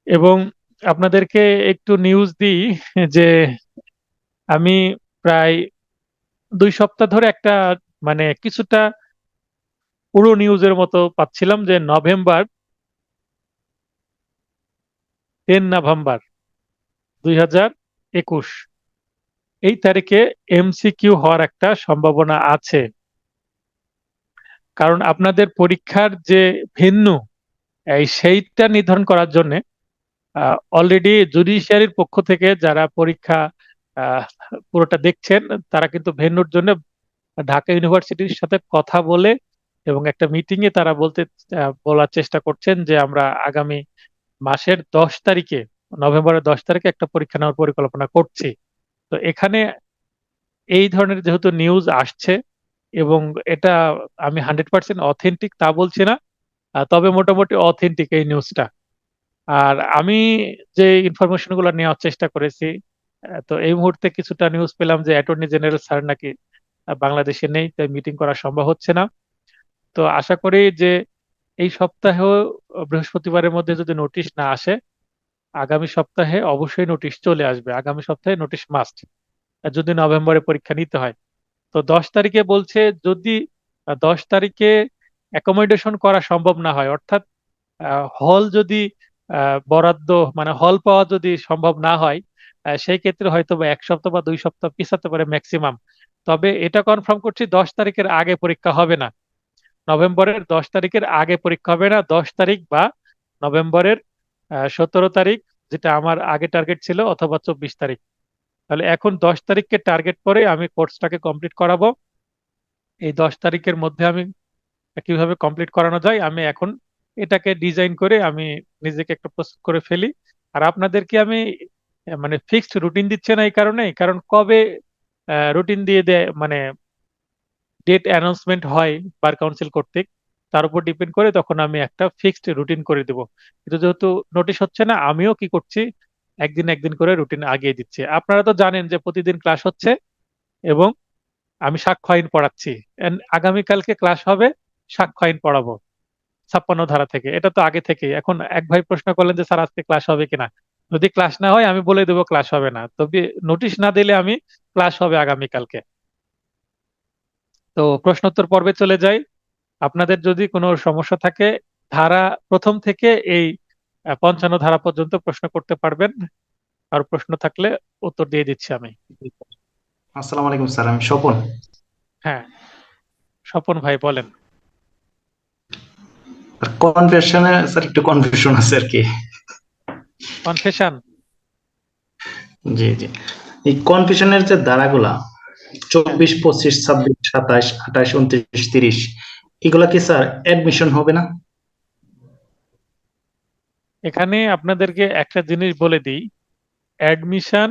এবং আপনাদেরকে একটু নিউজ দিই যে আমি প্রায় 2 সপ্তাহ ধরে একটা মানে কিছুটা পুরো নিউজের মতো পাচ্ছিলাম যে 10 নভেম্বর 2021 এই তারিখে এমসিকিউ হওয়ার একটা সম্ভাবনা আছে। কারণ আপনাদের পরীক্ষার যে ভেন্যু সেইটা নির্ধারণ করার জন্য অলরেডি জুডিশিয়ারির পক্ষ থেকে যারা পরীক্ষা পুরোটা দেখছেন তারা কিন্তু ভেন্যুর জন্য ঢাকা ইউনিভার্সিটির সাথে কথা বলে এবং একটা মিটিং এ তারা বলার চেষ্টা করছেন যে আমরা আগামী মাসের 10 তারিখে, নভেম্বরের 10 তারিখে একটা পরীক্ষা নেওয়ার পরিকল্পনা করছি। তো এখানে এই ধরনের যেহেতু নিউজ আসছে এবং এটা আমি 100% অথেন্টিক তা বলছি না, তবে মোটামুটি অথেন্টিক এই নিউজটা। আর আমি যে ইনফরমেশন গুলো নেওয়ার চেষ্টা করেছি, তো এই মুহূর্তে কিছুটা নিউজ পেলাম যে অ্যাটর্নি জেনারেল স্যার নাকি বাংলাদেশে নেই, তাই মিটিং করা সম্ভব হচ্ছে না। তো আশা করি যে এই সপ্তাহেও বৃহস্পতিবারের মধ্যে যদি নোটিশ না আসে, আগামী সপ্তাহে অবশ্যই নোটিশ চলে আসবে। আগামী সপ্তাহে নোটিশ মাস্ট, যদি নভেম্বরে পরীক্ষা নিতে হয়। তো 10 তারিখে বলছে যদি 10 তারিখে অ্যাকোমোডেশন করা সম্ভব না হয়, অর্থাৎ হল যদি বরাদ্দ মানে হল পাওয়া যদি সম্ভব না হয়, সেই ক্ষেত্রে হয়তো বা 1 সপ্তাহ বা 2 সপ্তাহ পিছাতে পারে ম্যাক্সিমাম। তবে এটা কনফার্ম করছি 10 তারিখের আগে পরীক্ষা হবে না। নভেম্বরের 10 তারিখের আগে পরীক্ষা হবে না। 10 তারিখ বা নভেম্বরের 17 তারিখ, যেটা আমার আগে টার্গেট ছিল, অথবা 24 তারিখ। তাহলে এখন 10 তারিখকে টার্গেট করে আমি কোর্সটাকে কমপ্লিট করাবো। এই 10 তারিখের মধ্যে আমি কিভাবে কমপ্লিট করানো যায় আমি এখন এটাকে ডিজাইন করে আমি নিজেকে একটা প্রস্তুত করে ফেলি। আর আপনাদেরকে আমি মানে ফিক্সড রুটিন দিচ্ছে না এই কারণে, কারণ কবে রুটিন দিয়ে দেয় মানে ডেট অ্যানাউন্সমেন্ট হয় বার কাউন্সিল কর্তৃক, তার উপর ডিপেন্ড করে তখন আমি একটা ফিক্সড রুটিন করে দেব। কিন্তু যেহেতু নোটিশ হচ্ছে না, আমিও কি করছি একদিন একদিন করে রুটিন আগিয়ে দিচ্ছি। আপনারা তো জানেন যে প্রতিদিন ক্লাস হচ্ছে এবং আমি সাক্ষ্য আইন পড়াচ্ছি। আগামীকালকে ক্লাস হবে, সাক্ষ্য আইন পড়াবো 56 ধারা থেকে। এটা তো আগে থেকেই। এখন এক ভাই প্রশ্ন করলেন যে স্যার আজকে ক্লাস হবে কিনা। যদি ক্লাস না হয় আমি বলে দেবো ক্লাস হবে না, তবে নোটিশ না দিলে আমি ক্লাস হবে আগামীকালকে। তো প্রশ্নোত্তর পর্বে চলে যাই। আপনাদের যদি কোনো সমস্যা থাকে ধারা প্রথম থেকে এই 55 ধারা পর্যন্ত প্রশ্ন করতে পারবেন। আর প্রশ্ন থাকলে উত্তর দিয়ে দিচ্ছি আমি। আসসালামু আলাইকুম স্যার, আমি স্বপন। হ্যাঁ, স্বপন ভাই বলেন। কনফেশনে স্যার একটু কনফিউশন আছে আর কি। কনফেশন? জি জি, এই কনফিউশনের যে ধারাগুলা 24, 25, 26, 27, 28, 29, 30 এগুলা কি স্যার অ্যাডমিশন হবে না? এখানে আপনাদেরকে একটা জিনিস বলে দিই, অ্যাডমিশন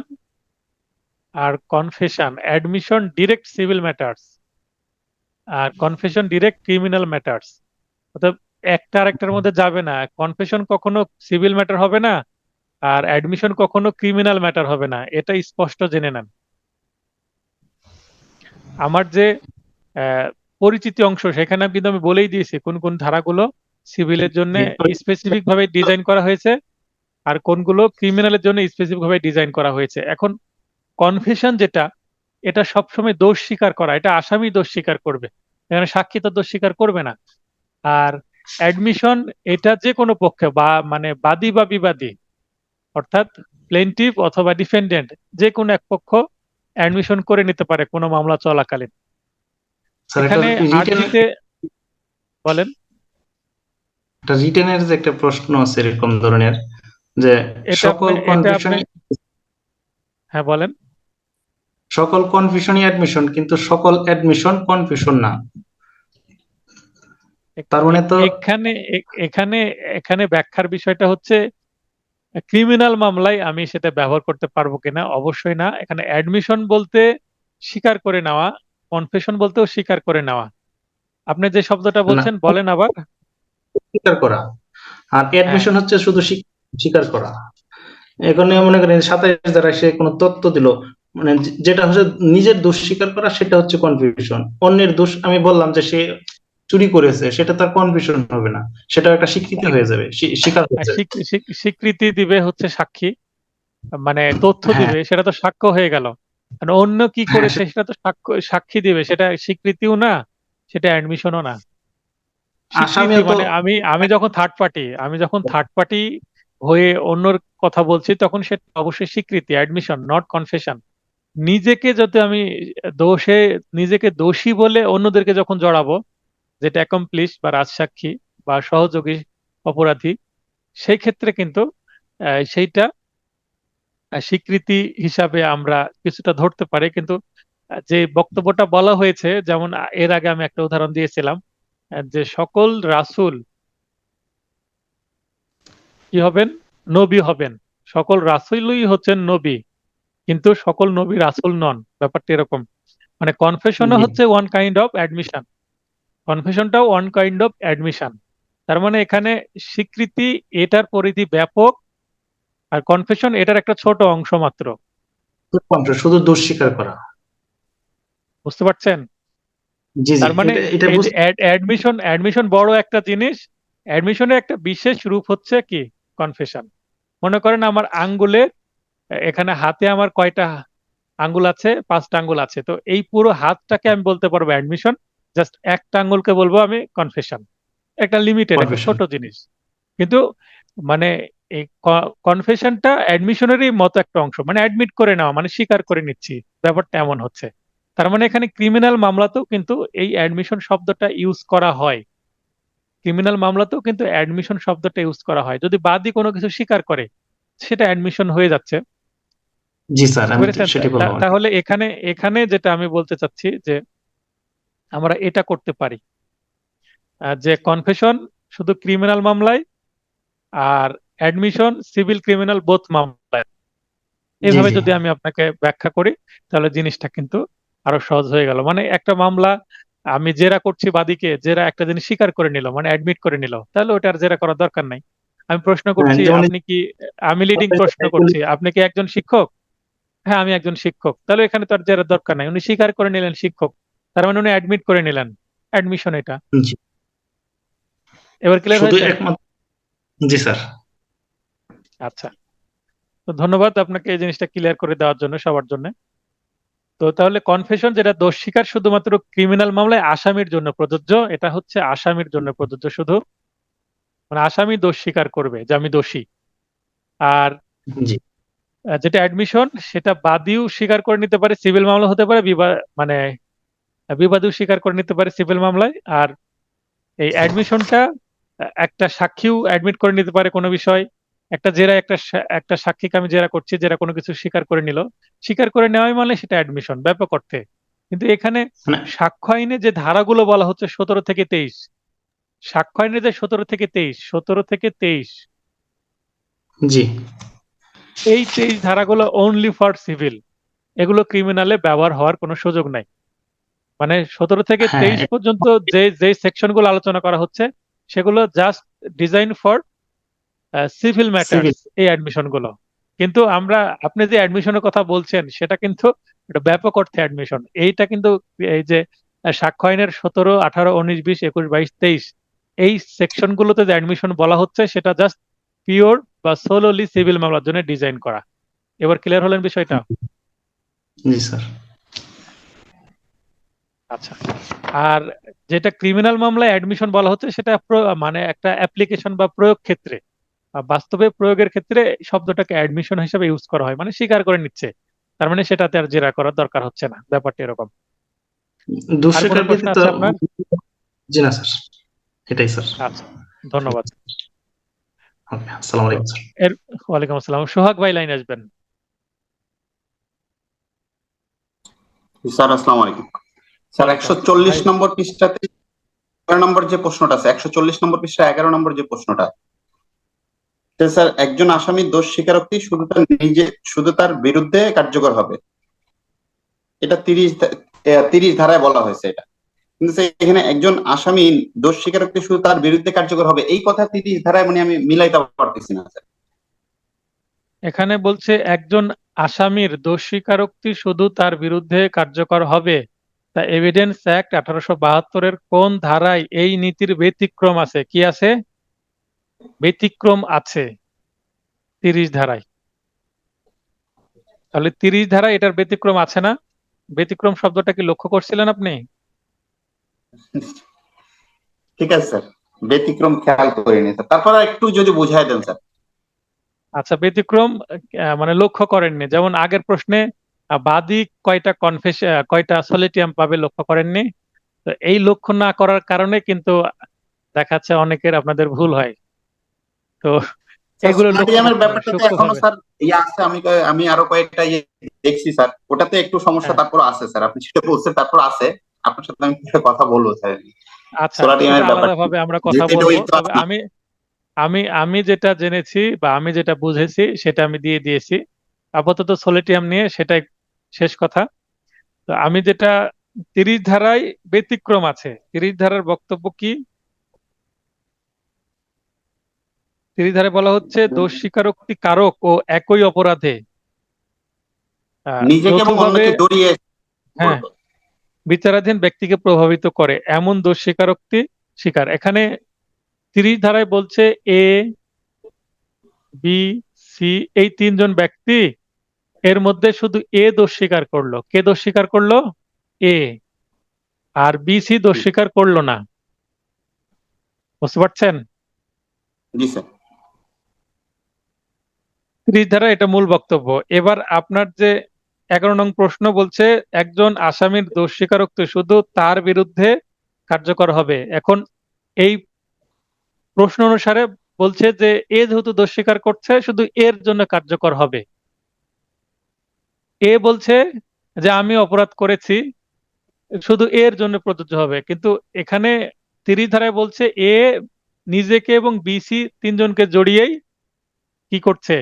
আর confession, admission direct civil matters আর কনফেশন ডিরেক্ট ক্রিমিনাল ম্যাটার্স। অর্থাৎ একটা আর একটার মধ্যে যাবে না। কনফেশন কখনো সিভিল ম্যাটার হবে না আর অ্যাডমিশন কখনো ক্রিমিনাল ম্যাটার হবে না, এটা স্পষ্ট জেনে নেন। আমার যে পরিচিতি অংশ সেখানে কিন্তু আমি বলেই দিয়েছি কোন কোন ধারাগুলো সিভিলের জন্য স্পেসিফিক ভাবে ডিজাইন করা হয়েছে আর কোনগুলো ক্রিমিনালের জন্য স্পেসিফিক ভাবে ডিজাইন করা হয়েছে। এখন কনফেশন যেটা, এটা সবসময় দোষ স্বীকার করা, এটা আসামি দোষ স্বীকার করবে, এখানে সাক্ষী তো দোষ স্বীকার করবে না। আর অ্যাডমিশন এটা যে কোনো পক্ষে বা মানে বাদী বা বিবাদী, অর্থাৎ প্লেন্টিভ অথবা ডিফেন্ডেন্ট, যে কোনো এক পক্ষ অ্যাডমিশন করে নিতে পারে কোনো মামলা চলাকালীন। স্যার এখানে আর্জিতে বলেন। রিটেনের যে একটা প্রশ্ন আছে এরকম ধরনের, যে এটা আপনি হ্যাঁ বলেন। সকল কনফিউশনই অ্যাডমিশন, কিন্তু সকল অ্যাডমিশন কনফিউশন না। তার মানে তো এখানে এখানে এখানে ব্যাখ্যার বিষয়টা হচ্ছে ক্রিমিনাল মামলায় আমি সেটা ব্যবহার করতে পারবো কিনা, অবশ্যই না। এখানে অ্যাডমিশন বলতে স্বীকার করে নেওয়া, কনফেশন বলতেও স্বীকার করে নেওয়া। আপনি যে শব্দটা না, বলছেন বলেন আবার। স্বীকার করা, আর হ্যাঁ অ্যাডমিশন হচ্ছে শুধু স্বীকার করা। এখানে মনে করেন 27 দ্বারা সে কোনো তথ্য দিল, মানে যেটা হচ্ছে নিজের দোষ স্বীকার করা, সেটা হচ্ছে কনফিউশন। অন্যের দোষ আমি বললাম যে সে চুরি করেছে, সেটা তার কনফিউশন হবে না, সেটা একটা স্বীকৃতি হয়ে যাবে, স্বীকার হয়ে যাবে। স্বীকৃতি দিবে হচ্ছে সাক্ষী, মানে তথ্য হ্যাঁ, দিবে, সেটা তো সাক্ষ্য হয়ে গেল। আর অন্য কি হ্যাঁ, করেছে সেটা তো সাক্ষী দিবে, সেটা স্বীকৃতিও না, সেটা অ্যাডমিশনও না। স্বীকৃতি আসামিও তো মানে আমি যখন থার্ড পার্টি হয়ে অন্যর কথা বলছি, তখন সেটা অবশ্যই স্বীকৃতি, অ্যাডমিশন, নট কনফেশন। নিজেকে যদি আমি দোষে নিজেকে দোষী বলে অন্যদেরকে যখন জড়াবো, যেটা অ্যাকমপ্লিশ বা রাজসাক্ষী বা সহযোগী অপরাধী, সেই ক্ষেত্রে কিন্তু সেইটা স্বীকৃতি হিসাবে আমরা কিছুটা ধরতে পারি। কিন্তু যে বক্তব্যটা বলা হয়েছে, যেমন এর আগে আমি একটা উদাহরণ দিয়েছিলাম, যে সকল রাসূল কি হবেন, নবী হবেন। সকল রাসূলই হচ্ছেন নবী, কিন্তু সকল নবী রাসূল নন, ব্যাপারটা এরকম। মানে কনফেশনও জি, হচ্ছে ওয়ান কাইন্ড অফ অ্যাডমিশন, কনফেশনটাও ওয়ান কাইন্ড অফ অ্যাডমিশন। তার মানে এখানে স্বীকৃতি এটার পরিধি ব্যাপক, আর কনফেশন এটার একটা ছোট অংশ মাত্র। শুধু দোষ স্বীকার করা। বুঝতে পারছেন? জি, জি, তার মানে এটা এই যে অ্যাডমিশন বড় একটা জিনিস। অ্যাডমিশনের একটা বিশেষ রূপ হচ্ছে কি, কনফেশন। মনে করেন আমার আঙ্গুলে, এখানে হাতে আমার কয়টা আঙ্গুল আছে, 5টা আঙ্গুল আছে, তো এই পুরো হাতটাকে আমি বলতে পারবো অ্যাডমিশন, জাস্ট একটা আঙ্গুলকে বলবো আমি কনফেশন। একটা লিমিটেড, একটা কনফিউশন। ছোট জিনিস। কিন্তু মানে এই কনফেশনটা অ্যাডমিশনেরই মতো একটা অংশ, মানে অ্যাডমিট করে নেওয়া, মানে স্বীকার করে নিচ্ছি, ব্যাপারটা এমন হচ্ছে। তার মানে এখানে ক্রিমিনাল মামলাতেও কিন্তু এই অ্যাডমিশন শব্দটা ইউজ করা হয়। ক্রিমিনাল মামলাতেও কিন্তু অ্যাডমিশন শব্দটা ইউজ করা হয়, যদি বাদী কোনো কিছু স্বীকার করে সেটা অ্যাডমিশন হয়ে যাচ্ছে। জি স্যার, বুঝতে আমি তো পেরেছেন? সেটাই বললাম আর কি। তাহলে এখানে এখানে যেটা আমি বলতে চাচ্ছি যে আমরা এটা করতে পারি, যে কনফেশন শুধু ক্রিমিনাল মামলায়, আর অ্যাডমিশন সিভিল ক্রিমিনাল বোথ মামলায়। জি, এইভাবে জি, যদি আমি আপনাকে ব্যাখ্যা করি, তাহলে জিনিসটা কিন্তু আরো সহজ হয়ে গেল। মানে একটা মামলা আমি জেরা করছি, বাদীকে জেরা একটা জিনিস স্বীকার করে নিল, মানে অ্যাডমিট করে নিল, তাহলে ওটা আর জেরা করার দরকার নাই। আমি প্রশ্ন হ্যাঁ, করছি, যেমন আপনি কি, আমি লিডিং প্রশ্ন করছি, আপনি কি একজন শিক্ষক? হ্যাঁ আমি একজন শিক্ষক। তাহলে এখানে তো আর জেরার দরকার নাই, উনি স্বীকার করে নিলেন শিক্ষক, তার মানে উনি অ্যাডমিট করে নিলেন, অ্যাডমিশন এটা। জি, এবার ক্লিয়ার শুধু হয়েছে? একমাত্র। জি স্যার। আচ্ছা, তো ধন্যবাদ আপনাকে এই জিনিসটা ক্লিয়ার করে দেওয়ার জন্য, সবার জন্য। তো তাহলে কনফেশন যেটা দোষ স্বীকার শুধুমাত্র ক্রিমিনাল মামলায় আসামির জন্য প্রযোজ্য, এটা হচ্ছে আসামির জন্য প্রযোজ্য শুধু, মানে আসামি দোষ স্বীকার করবে যে আমি দোষী। আর জি, যেটা অ্যাডমিশন, সেটা বাদীও স্বীকার করে নিতে পারে, সিভিল মামলা হতে পারে, মানে বিবাদীও স্বীকার করে নিতে পারে সিভিল মামলায়। আর এই অ্যাডমিশনটা একটা সাক্ষীও অ্যাডমিট করে নিতে পারে কোনো বিষয়। একটা জেরা, একটা সাক্ষীকে আমি জেরা করছি, জেরা কোনো কিছু স্বীকার করে নিল, স্বীকার করে নেওয়াই মানে সেটা অ্যাডমিশন ব্যাপক অর্থে। কিন্তু এখানে মানে সাক্ষ্য আইনে যে ধারাগুলো বলা হচ্ছে 17 থেকে 23, সাক্ষ্য আইনে যে 17 থেকে 23, জি, এই 23 ধারাগুলো অনলি ফর সিভিল, এগুলো ক্রিমিনালে ব্যবহার হওয়ার কোনো সুযোগ নাই। মানে 17 থেকে 23 হ্যাঁ, পর্যন্ত যে যে সেকশন গুলো আলোচনা করা হচ্ছে, সেগুলো just design for civil matters, civil. এই অ্যাডমিশন গুলো। কিন্তু আপনি যে অ্যাডমিশনের কথা বলছেন, সেটা কিন্তু একটা ব্যাপক অর্থে অ্যাডমিশন। এইটা কিন্তু এই যে সাক্ষ্য আইনের 17, 18, 19, 20, 21, 22, 23, এই সেকশন গুলোতে যে অ্যাডমিশন বলা হচ্ছে, সেটা জাস্ট পিওর বা সোলোলি সিভিল মামলার জন্য ডিজাইন করা। এবার ক্লিয়ার হলেন বিষয়টা? জি স্যার। আচ্ছা। আর যেটা ক্রিমিনাল মামলায় অ্যাডমিশন বলা হচ্ছে, সেটা মানে একটা অ্যাপ্লিকেশন বা প্রয়োগ ক্ষেত্রে, বাস্তবে প্রয়োগের ক্ষেত্রে শব্দটাকে অ্যাডমিশন হিসেবে ইউজ করা হয়, মানে স্বীকার করে নিচ্ছে। তার মানে সেটাতে আর জেরা করার দরকার হচ্ছে না, ব্যাপারটা এরকম। দোষ আর কোনো স্বীকার প্রশ্ন ব্যতীত। আছে আপনার? জি না স্যার, এটাই স্যার। আচ্ছা, ধন্যবাদ। ওকে, আসসালামু আলাইকুম স্যার। এর ওয়ালাইকুম আসসালাম। সোহাগ ভাই লাইন আসবেন। স্যার আসসালামু আলাইকুম। স্যার ওয়ালাইকুম আসসালাম 140 ভাই। নম্বর পৃষ্ঠাতে 11 নম্বর যে প্রশ্নটা আছে, 140 নম্বর পৃষ্ঠা 11 নম্বর যে প্রশ্নটা, স্যার একজন আসামির দোষ স্বীকারোক্তি শুধু তার বিরুদ্ধে কার্যকর হবে, এটা 30 ধারায় বলা হয়েছে এটা। কিন্তু স্যার এখানে একজন আসামি দোষ স্বীকারোক্তি শুধু তার বিরুদ্ধে কার্যকর হবে, এই কথা 30 ধারায় মানে আমি মিলাইতে পারতেছি না স্যার। এখানে বলছে একজন আসামির দোষ স্বীকারোক্তি শুধু তার বিরুদ্ধে কার্যকর হবে, তা এভিডেন্স অ্যাক্ট 1872 কোন ধারায় এই নীতির ব্যতিক্রম আছে? কি আছে? ব্যতিক্রম আছে 30 ধারায়। তাহলে 30 ধারায় এটার ব্যতিক্রম আছে না? ব্যতিক্রম শব্দটা কি লক্ষ্য করছিলেন আপনি? ঠিক আছে স্যার, ব্যতিক্রম খেয়াল করিনি স্যার, তারপর একটু যদি বুঝাই দেন স্যার। আচ্ছা, ব্যতিক্রম মানে লক্ষ্য করেননি। যেমন আগের প্রশ্নে বাদী কয়টা সলিটিয়াম পাবে লক্ষ্য করেননি। তো এই লক্ষ্য না করার কারণে কিন্তু দেখাচ্ছে অনেকের আপনাদের ভুল হয়। তো এগুলো লক্ষ্য সোনারিয়ামের করতে হবে ব্যাপারটাতে এখনো সূক্ষ্মভাবে। স্যার ইয়ে আছে, আমি আরো কয়েকটা ইয়ে দেখছি স্যার, ওটাতে একটু সমস্যা হ্যাঁ, তারপর আছে স্যার, আপনি সেটা বলছেন তারপর আছে, আপনার সাথে আমি পরে কথা বলবো স্যার। আচ্ছা, সেটা সোনারিয়ামের ব্যাপারটা আলাদাভাবে আমরা কথা যেহেতু বলবো। ওই তো তবে আমি আমি আমি যেটা জেনেছি বা আমি যেটা বুঝেছি সেটা আমি দিয়ে দিয়েছি। আপাতত সোলিটিয়াম নিয়ে সেটাই শেষ কথা। তো আমি যেটা 30 ধারায় ব্যতিক্রম আছে, 30 ধারার বক্তব্য কি? 30 ধারায় বলা হচ্ছে দোষ স্বীকারোক্তি কারক ও একই অপরাধে নিজেকে এবং যৌথভাবে, অন্যকে জড়িয়ে হ্যাঁ, করবে। বিচারাধীন ব্যক্তিকে প্রভাবিত করে এমন দোষ স্বীকারোক্তি স্বীকার। এখানে 30 ধারায় বলছে এ, বি, সি এই তিনজন ব্যক্তি, এর মধ্যে শুধু এ দোষ স্বীকার করলো। কে দোষ স্বীকার করলো? এ। আর বি, সি দোষ স্বীকার করলো না। বুঝতে পারছেন? জি স্যার। 30 ধারা এটা মূল বক্তব্য। এবার আপনার যে 11 নং প্রশ্ন বলছে একজন আসামির দোষ স্বীকারোক্তি শুধু তার বিরুদ্ধে কার্যকর হবে। এখন এই প্রশ্ন অনুসারে বলছে যে এ যেহেতু দোষ স্বীকার করছে শুধু এর জন্য কার্যকর হবে। এ বলছে যে আমি অপরাধ করেছি, শুধু এর জন্য প্রযোজ্য হবে। কিন্তু এখানে 30 ধারায় বলছে এ নিজেকে এবং বিসি তিনজনকে জড়িয়েই কি করছে?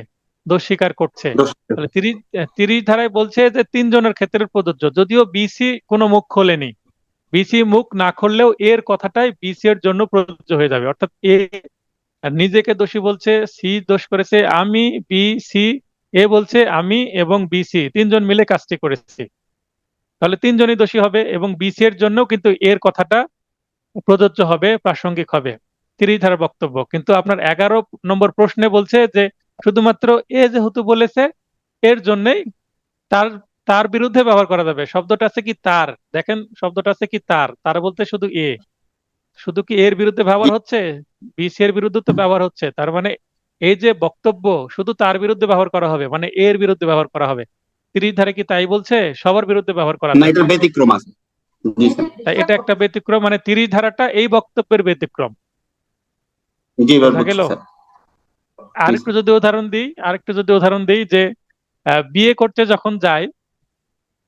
দোষ স্বীকার করছে। তাহলে 30 ধারায় বলছে যে তিনজনের ক্ষেত্রে প্রযোজ্য, যদিও বিসি কোনো মুখ খোলেনি। বিসি মুখ না খুললেও এর কথাটাই বিসি এর জন্য প্রযোজ্য হয়ে যাবে। অর্থাৎ এ নিজেকে দোষী বলছে, সি দোষ করেছে আমি, বি, সি, এ বলছে আমি এবং বিসি তিনজন মিলে কাজটি করেছি। তাহলে তিনজনই দোষী হবে এবং বিসি এর জন্য কিন্তু এর কথাটা প্রযোজ্য হবে, প্রাসঙ্গিক হবে। 30 ধারার বক্তব্য। কিন্তু আপনার 11 নম্বর প্রশ্নে বলছে যে শুধুমাত্র এ যেহেতু বলেছে এর জন্যই তার তার বিরুদ্ধে ব্যবহার করা যাবে। শব্দটা আছে কি তার, দেখেন শব্দটা আছে কি তার, তার বলতে শুধু এ। শুধু কি এর বিরুদ্ধে ব্যবহার হচ্ছে? বিসি এর বিরুদ্ধে তো ব্যবহার হচ্ছে। তার মানে এই যে বক্তব্য শুধু তার বিরুদ্ধে ব্যবহার করা হবে, মানে এর বিরুদ্ধে ব্যবহার করা হবে। 30 ধারা কি তাই বলছে? সবার বিরুদ্ধে ব্যবহার করা না, যাবে। এটার ব্যতিক্রম আছে। জি স্যার। তাই এটা একটা ব্যতিক্রম, মানে 30 ধারাটা এই বক্তব্যের ব্যতিক্রম। জি এবার বোঝা বুঝছি গেল? স্যার। আরেকটু যদি উদাহরণ দিই যে বিয়ে করতে যখন যায়,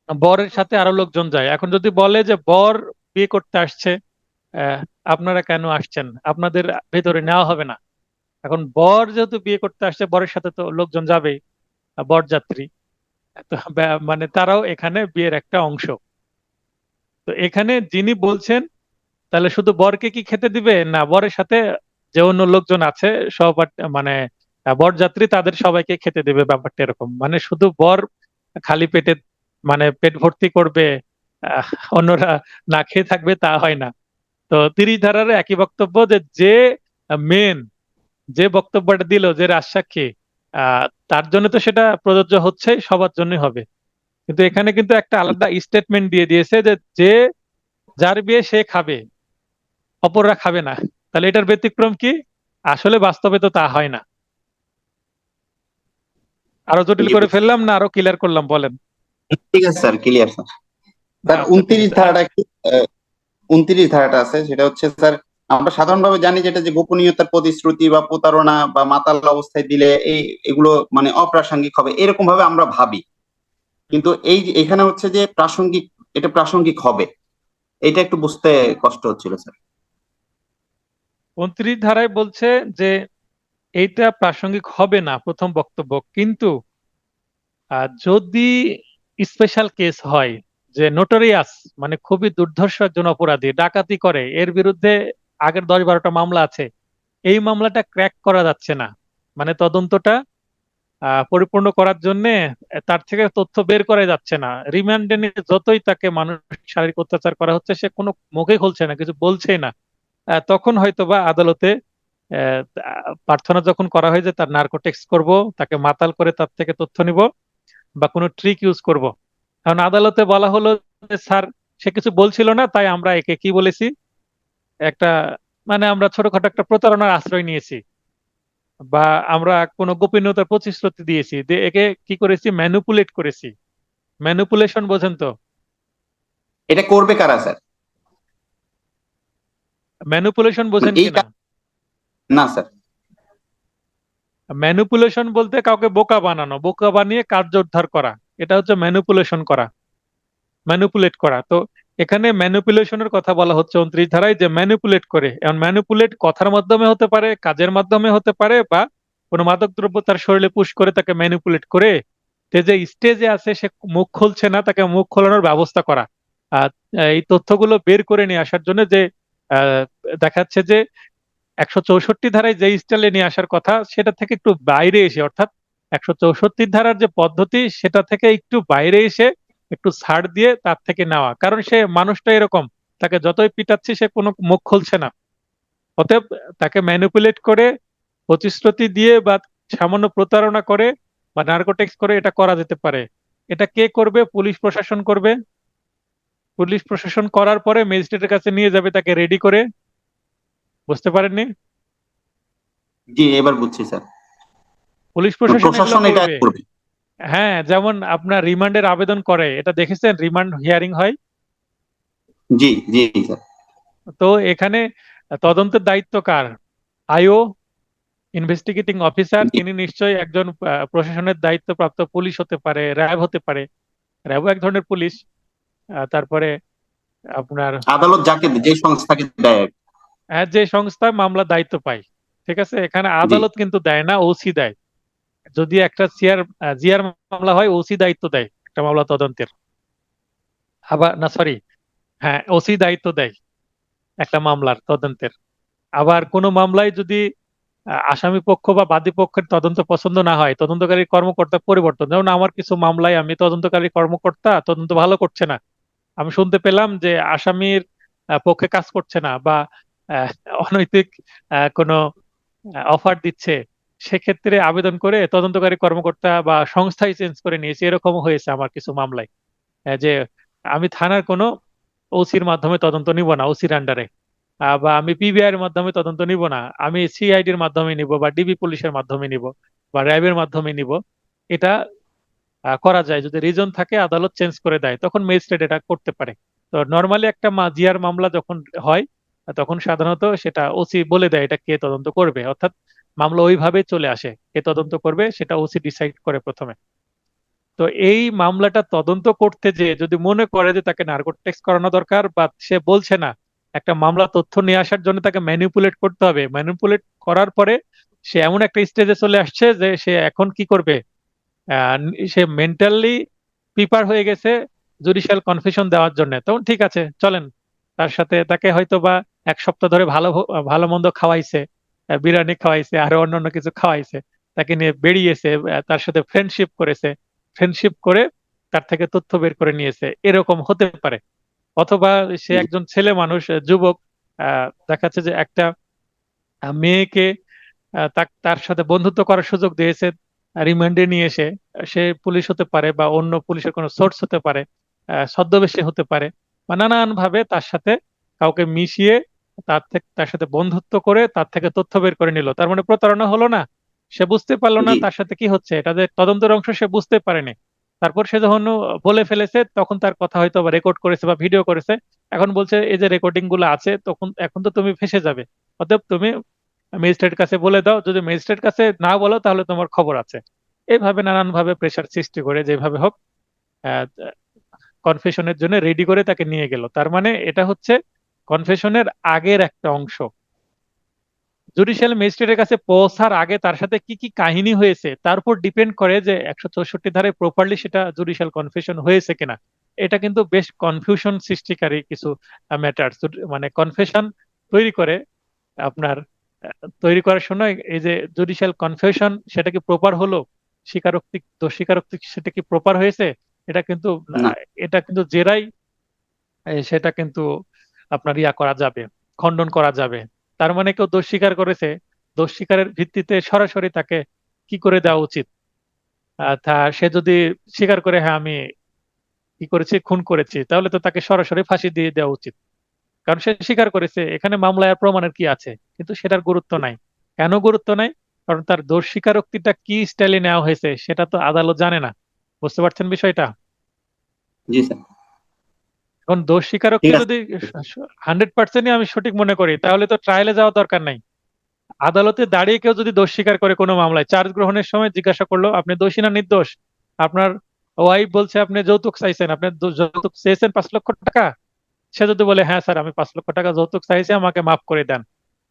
বরের সাথে আরো লোকজন যায়। এখন যদি বলে যে বর বিয়ে করতে আসছে, আহ, আপনারা কেন আসছেন? আপনাদের ভেতরে নেওয়া হবে না। এখন বর যেহেতু বিয়ে করতে আসছে, বরের সাথে তো লোকজন যাবেই, বরযাত্রী। তো মানে তারাও এখানে বিয়ের একটা অংশ। তো এখানে যিনি বলছেন তাহলে শুধু বরকে কি খেতে দিবে? না, বরের সাথে যে অন্য লোকজন আছে সব মানে বরযাত্রী তাদের সবাইকে খেতে দেবে। ব্যাপারটা এরকম, মানে শুধু বর খালি পেটে মানে পেট ভর্তি করবে, আহ, অন্যরা না খেয়ে থাকবে তা হয় না। তো 30 ধারার একই বক্তব্য যে যে মেন যে বক্তব্যটা দিল, যে রাজসাক্ষী, তার জন্য তো সেটা প্রযোজ্য হচ্ছে, সবার জন্যই হবে। কিন্তু এখানে কিন্তু একটা আলাদা স্টেটমেন্ট দিয়ে দিয়েছে যে যে যার বিয়ে সে খাবে, অপররা খাবে না। তাহলে এটার ব্যতিক্রম কি? আসলে বাস্তবে তো তা হয় না। আরো জটিল জি করে বুঝছি। ফেললাম না আরো ক্লিয়ার করলাম বলেন? ঠিক আছে স্যার, ক্লিয়ার স্যার। স্যার আচ্ছা ঠিক 29 আছে। ধারাটা একটু 29 ধারাটা আছে, সেটা হচ্ছে স্যার আমরা সাধারণভাবে জানি যেটা যে গোপনীয়তার প্রতিশ্রুতি বা প্রতারণা বা মাতাল অবস্থায় দিলে এগুলো মানে অপ্রাসঙ্গিক হবে, এরকম ভাবে আমরা ভাবি। কিন্তু এখানে হচ্ছে যে প্রাসঙ্গিক, এটা প্রাসঙ্গিক হবে, এটা একটু বুঝতে কষ্ট হচ্ছিল স্যার। 29 ধারায় বলছে যে এইটা প্রাসঙ্গিক হবে না প্রথম বক্তব্য, কিন্তু যদি স্পেশাল কেস হয় যে নোটোরিয়াস মানে খুবই দুর্ধর্ষ একজন অপরাধী ডাকাতি করে, এর বিরুদ্ধে আগের 10-12টা মামলা আছে, এই মামলাটা ক্র্যাক করা যাচ্ছে না, মানে তদন্তটা পরিপূর্ণ করার জন্য তার থেকে তথ্য বের করা যাচ্ছে না, রিমান্ডে নিয়ে যতই তাকে মানুষ শারীরিক অত্যাচার করা হচ্ছে সে কোনো মুখে খুলছে না, কিছু বলছেই না, তখন হয়তোবা আদালতে প্রার্থনা যখন করা হয় যে তার নার্কোটিক্স করব, তাকে মাতাল করে তার থেকে তথ্য নিব বা কোনো ট্রিক ইউজ করব, কারণ আদালতে বলা হলো যে স্যার সে কিছু বলছিল না, তাই আমরা একে কি বলেছি, একটা মানে আমরা ছোটখাটো একটা প্রতারণার আশ্রয় নিয়েছি, বা আমরা কোনো গোপনীয়তার প্রতিশ্রুতি দিয়েছি, যে একে কি করেছি, ম্যানুপুলেট করেছি। ম্যানুপুলেশন বোঝেন তো? এটা করবে কারা স্যার? ম্যানুপুলেশন বোঝেন এই কিনা? না স্যার। ম্যানুপুলেশন বলতে কাউকে বোকা বানানো, বোকা বানিয়ে কার্য উদ্ধার করা, এটা হচ্ছে ম্যানুপুলেশন করা, ম্যানুপুলেট করা। তো এখানে ম্যানুপুলেশনের কথা বলা হচ্ছে 29 ধারায়, যে ম্যানুপুলেট করে। এখন ম্যানুপুলেট কথার মাধ্যমে হতে পারে, কাজের মাধ্যমে হতে পারে, বা কোনো মাদক দ্রব্য তার শরীরে পুশ করে তাকে ম্যানুপুলেট করে সে যে স্টেজে আছে সে মুখ খুলছে না, তাকে মুখ খোলানোর ব্যবস্থা করা। আর এই তথ্যগুলো বের করে নিয়ে আসার জন্য যে আহ, দেখাচ্ছে যে 164 ধারায় যে স্টাইলে নিয়ে আসার কথা সেটা থেকে একটু বাইরে এসে, অর্থাৎ 164 ধারার যে পদ্ধতি সেটা থেকে একটু বাইরে এসে একটু ছাড় দিয়ে তার থেকে নেওয়া, কারণ সে মানুষটা এরকম, তাকে যতই পিটাচ্ছি সে কোনো মুখ খুলছে না। অতএব তাকে ম্যানিপুলেট করে, প্রতিশ্রুতি দিয়ে বা সামান্য প্রতারণা করে বা নার্কোটিক্স করে এটা করা যেতে পারে। এটা কে করবে? পুলিশ প্রশাসন করবে। পুলিশ প্রশাসন করার পরে ম্যাজিস্ট্রেটের কাছে নিয়ে যাবে তাকে রেডি করে। বুঝতে পারেননি? জি, এবার বুঝছি স্যার। পুলিশ প্রশাসন এগুলো প্রশাসন এটা করবে। করবে। হ্যাঁ, যেমন আপনার রিমান্ডের আবেদন করে, এটা দেখেছেন, রিমান্ড হিয়ারিং হয়। জি জি স্যার। তো এখানে তদন্তের দায়িত্ব কার? আইও, ইনভেস্টিগেটিং অফিসার, জি। তিনি নিশ্চয়ই একজন প্রশাসনের দায়িত্বপ্রাপ্ত পুলিশ হতে পারে, র্যাব হতে পারে, র্যাবও এক ধরনের পুলিশ। তারপরে আপনার আদালত যাকে যে সংস্থাকে দেয়। যে সংস্থা মামলা দায়িত্ব পায়, ঠিক আছে, এখানে জি আদালত কিন্তু দেয় না, ওসি দেয়। যদি একটা জিআর মামলা হয় ওসি দায়িত্ব দেয় একটা মামলা তদন্তের, আবার না সরি, হ্যাঁ ওসি দায়িত্ব দেয় একটা মামলার তদন্তের। আবার কোনো মামলায় যদি আসামি পক্ষ বা বাদী পক্ষের তদন্ত পছন্দ না হয়, তদন্তকারী কর্মকর্তা পরিবর্তন, যেমন আমার কিছু মামলায় আমি তদন্তকারী কর্মকর্তা তদন্ত ভালো করছে না, আমি শুনতে পেলাম যে আসামির পক্ষে কাজ করছে না বা আহ, অনৈতিক কোনো অফার দিচ্ছে, সেক্ষেত্রে আবেদন করে তদন্তকারী কর্মকর্তা বা সংস্থাই চেঞ্জ করে নিয়েছে, এরকম হয়েছে আমার কিছু মামলায়। যে আমি থানার কোনো ওসির মাধ্যমে তদন্ত নিব না, ওসির আন্ডারে, বা আমি পিবিআই এর মাধ্যমে তদন্ত নিব না, আমি সিআইডির মাধ্যমে নিব বা ডিবি পুলিশের মাধ্যমে নিব বা র্যাবের মাধ্যমে নিব। এটা করা যায় যদি রিজন থাকে, আদালত চেঞ্জ করে দেয়, তখন ম্যাজিস্ট্রেট এটা করতে পারে। তো নর্মালি একটা জিআর মামলা যখন হয় তখন সাধারণত সেটা ওসি বলে দেয় এটা কে তদন্ত করবে, অর্থাৎ মামলা ওইভাবে চলে আসে, কে তদন্ত করবে সেটা ওসি ডিসাইড করে প্রথমে। তো এই মামলাটা তদন্ত করতে যে যদি মনে করে যে তাকে নার্কোটিক্স করানো দরকার বা সে বলছে না, একটা মামলা তথ্য নিয়ে আসার জন্য তাকে ম্যানিপুলেট করতে হবে, ম্যানিপুলেট করার পরে সে এমন একটা স্টেজে চলে আসছে যে সে এখন কি করবে, সে মেন্টালি প্রিপার হয়ে গেছে জুডিশিয়াল কনফেশন দেওয়ার জন্য, তখন ঠিক আছে চলেন, তার সাথে তাকে হয়তো বা 1 সপ্তাহ ধরে ভালো মন্দ খাওয়াইছে, বিরিয়ানি খাওয়াইছে, আরো অন্যান্য কিছু খাওয়াইছে, তাকে নিয়ে বেরিয়েছে, তার সাথে ফ্রেন্ডশিপ করেছে, ফ্রেন্ডশিপ করে তার থেকে তথ্য বের করে নিয়েছে, এরকম হতে পারে। অথবা সে জি একজন ছেলে মানুষ, যুবক, দেখাচ্ছে যে একটা মেয়েকে তার সাথে বন্ধুত্ব করার সুযোগ দিয়েছে, রিমান্ডে নিয়ে এসে, সে পুলিশ হতে পারে বা অন্য পুলিশের কোনো সোর্স হতে পারে, ছদ্মবেশী হতে পারে, বা নানান ভাবে তার সাথে কাউকে মিশিয়ে তার সাথে বন্ধুত্ব করে তার থেকে তথ্য বের করে নিল, তার মানে প্রতারণা হলো না? সে বুঝতে পারলো না জি তার সাথে কি হচ্ছে, এটা যে তদন্তের অংশ সে বুঝতে পারেনি। তারপর সে যখন বলে ফেলেছে তখন তার কথা হয়তো বা রেকর্ড করেছে বা ভিডিও করেছে, এখন বলছে এই যে রেকর্ডিং গুলো আছে, তখন এখন তো তুমি ফেঁসে যাবে। অতএব তুমি ম্যাজিস্ট্রেট কাছে বলে দাও, যদি ম্যাজিস্ট্রেট কাছে না বলো তাহলে তোমার খবর আছে। এইভাবে নানান ভাবে প্রেশার সৃষ্টি করে যেভাবে হোক কনফেশনের জন্য রেডি করে তাকে নিয়ে গেল। তার মানে এটা হচ্ছে কনফেশনের আগের একটা অংশ। জুডিশিয়াল ম্যাজিস্ট্রেটের কাছে পৌঁছার আগে তার সাথে কি কি কাহিনী হয়েছে তার উপর ডিপেন্ড করে যে 164 ধারায় প্রপারলি সেটা জুডিশিয়াল কনফেশন হয়েছে কিনা। এটা কিন্তু বেশ কনফিউশন সৃষ্টিকারী কিছু ম্যাটার। মানে কনফেশন তৈরি করে আপনার তৈরি করার সময় এই যে জুডিশিয়াল কনফেশন সেটা কি প্রপার হলো, স্বীকারোক্তি দোষ স্বীকারোক্তি সেটা কি প্রপার হয়েছে, এটা কিন্তু না। এটা কিন্তু জেরাই সেটা কিন্তু আপনার ইয়া করা যাবে, খণ্ডন করা যাবে। তার মানে কেউ দোষ স্বীকার করেছে, দোষ স্বীকারের ভিত্তিতে সরাসরি তাকে কি করে দেওয়া উচিত। সে যদি স্বীকার করে হ্যাঁ আমি কি করেছি, খুন করেছি, তাহলে তো তাকে সরাসরি ফাঁসি দিয়ে দেওয়া উচিত, কারণ সে স্বীকার করেছে। এখানে মামলায় আর প্রমাণের কি আছে, কিন্তু সেটার গুরুত্ব নাই। কেন গুরুত্ব নাই? কারণ তার দোষ স্বীকারোক্তিটা কি স্টাইলে নেওয়া হয়েছে সেটা তো আদালত জানে না। বুঝতে পারছেন বিষয়টা? জি স্যার। এখন দোষ ঠিক স্বীকারোক্তি আছে। যদি 100% আমি সঠিক মনে করি, তাহলে তো ট্রায়ালে যাওয়া দরকার নাই। আদালতে দাঁড়িয়ে কেউ যদি দোষ স্বীকার করে কোনো মামলায়, চার্জ গ্রহণের সময় জিজ্ঞাসা করলো আপনি দোষী না নির্দোষ, আপনার ওয়াইফ বলছে আপনি যৌতুক চাইছেন, আপনি যৌতুক চেয়েছেন 5 লক্ষ টাকা, সে যদি বলে হ্যাঁ স্যার আমি 5 লক্ষ টাকা যৌতুক চাইছি আমাকে মাফ করে দেন,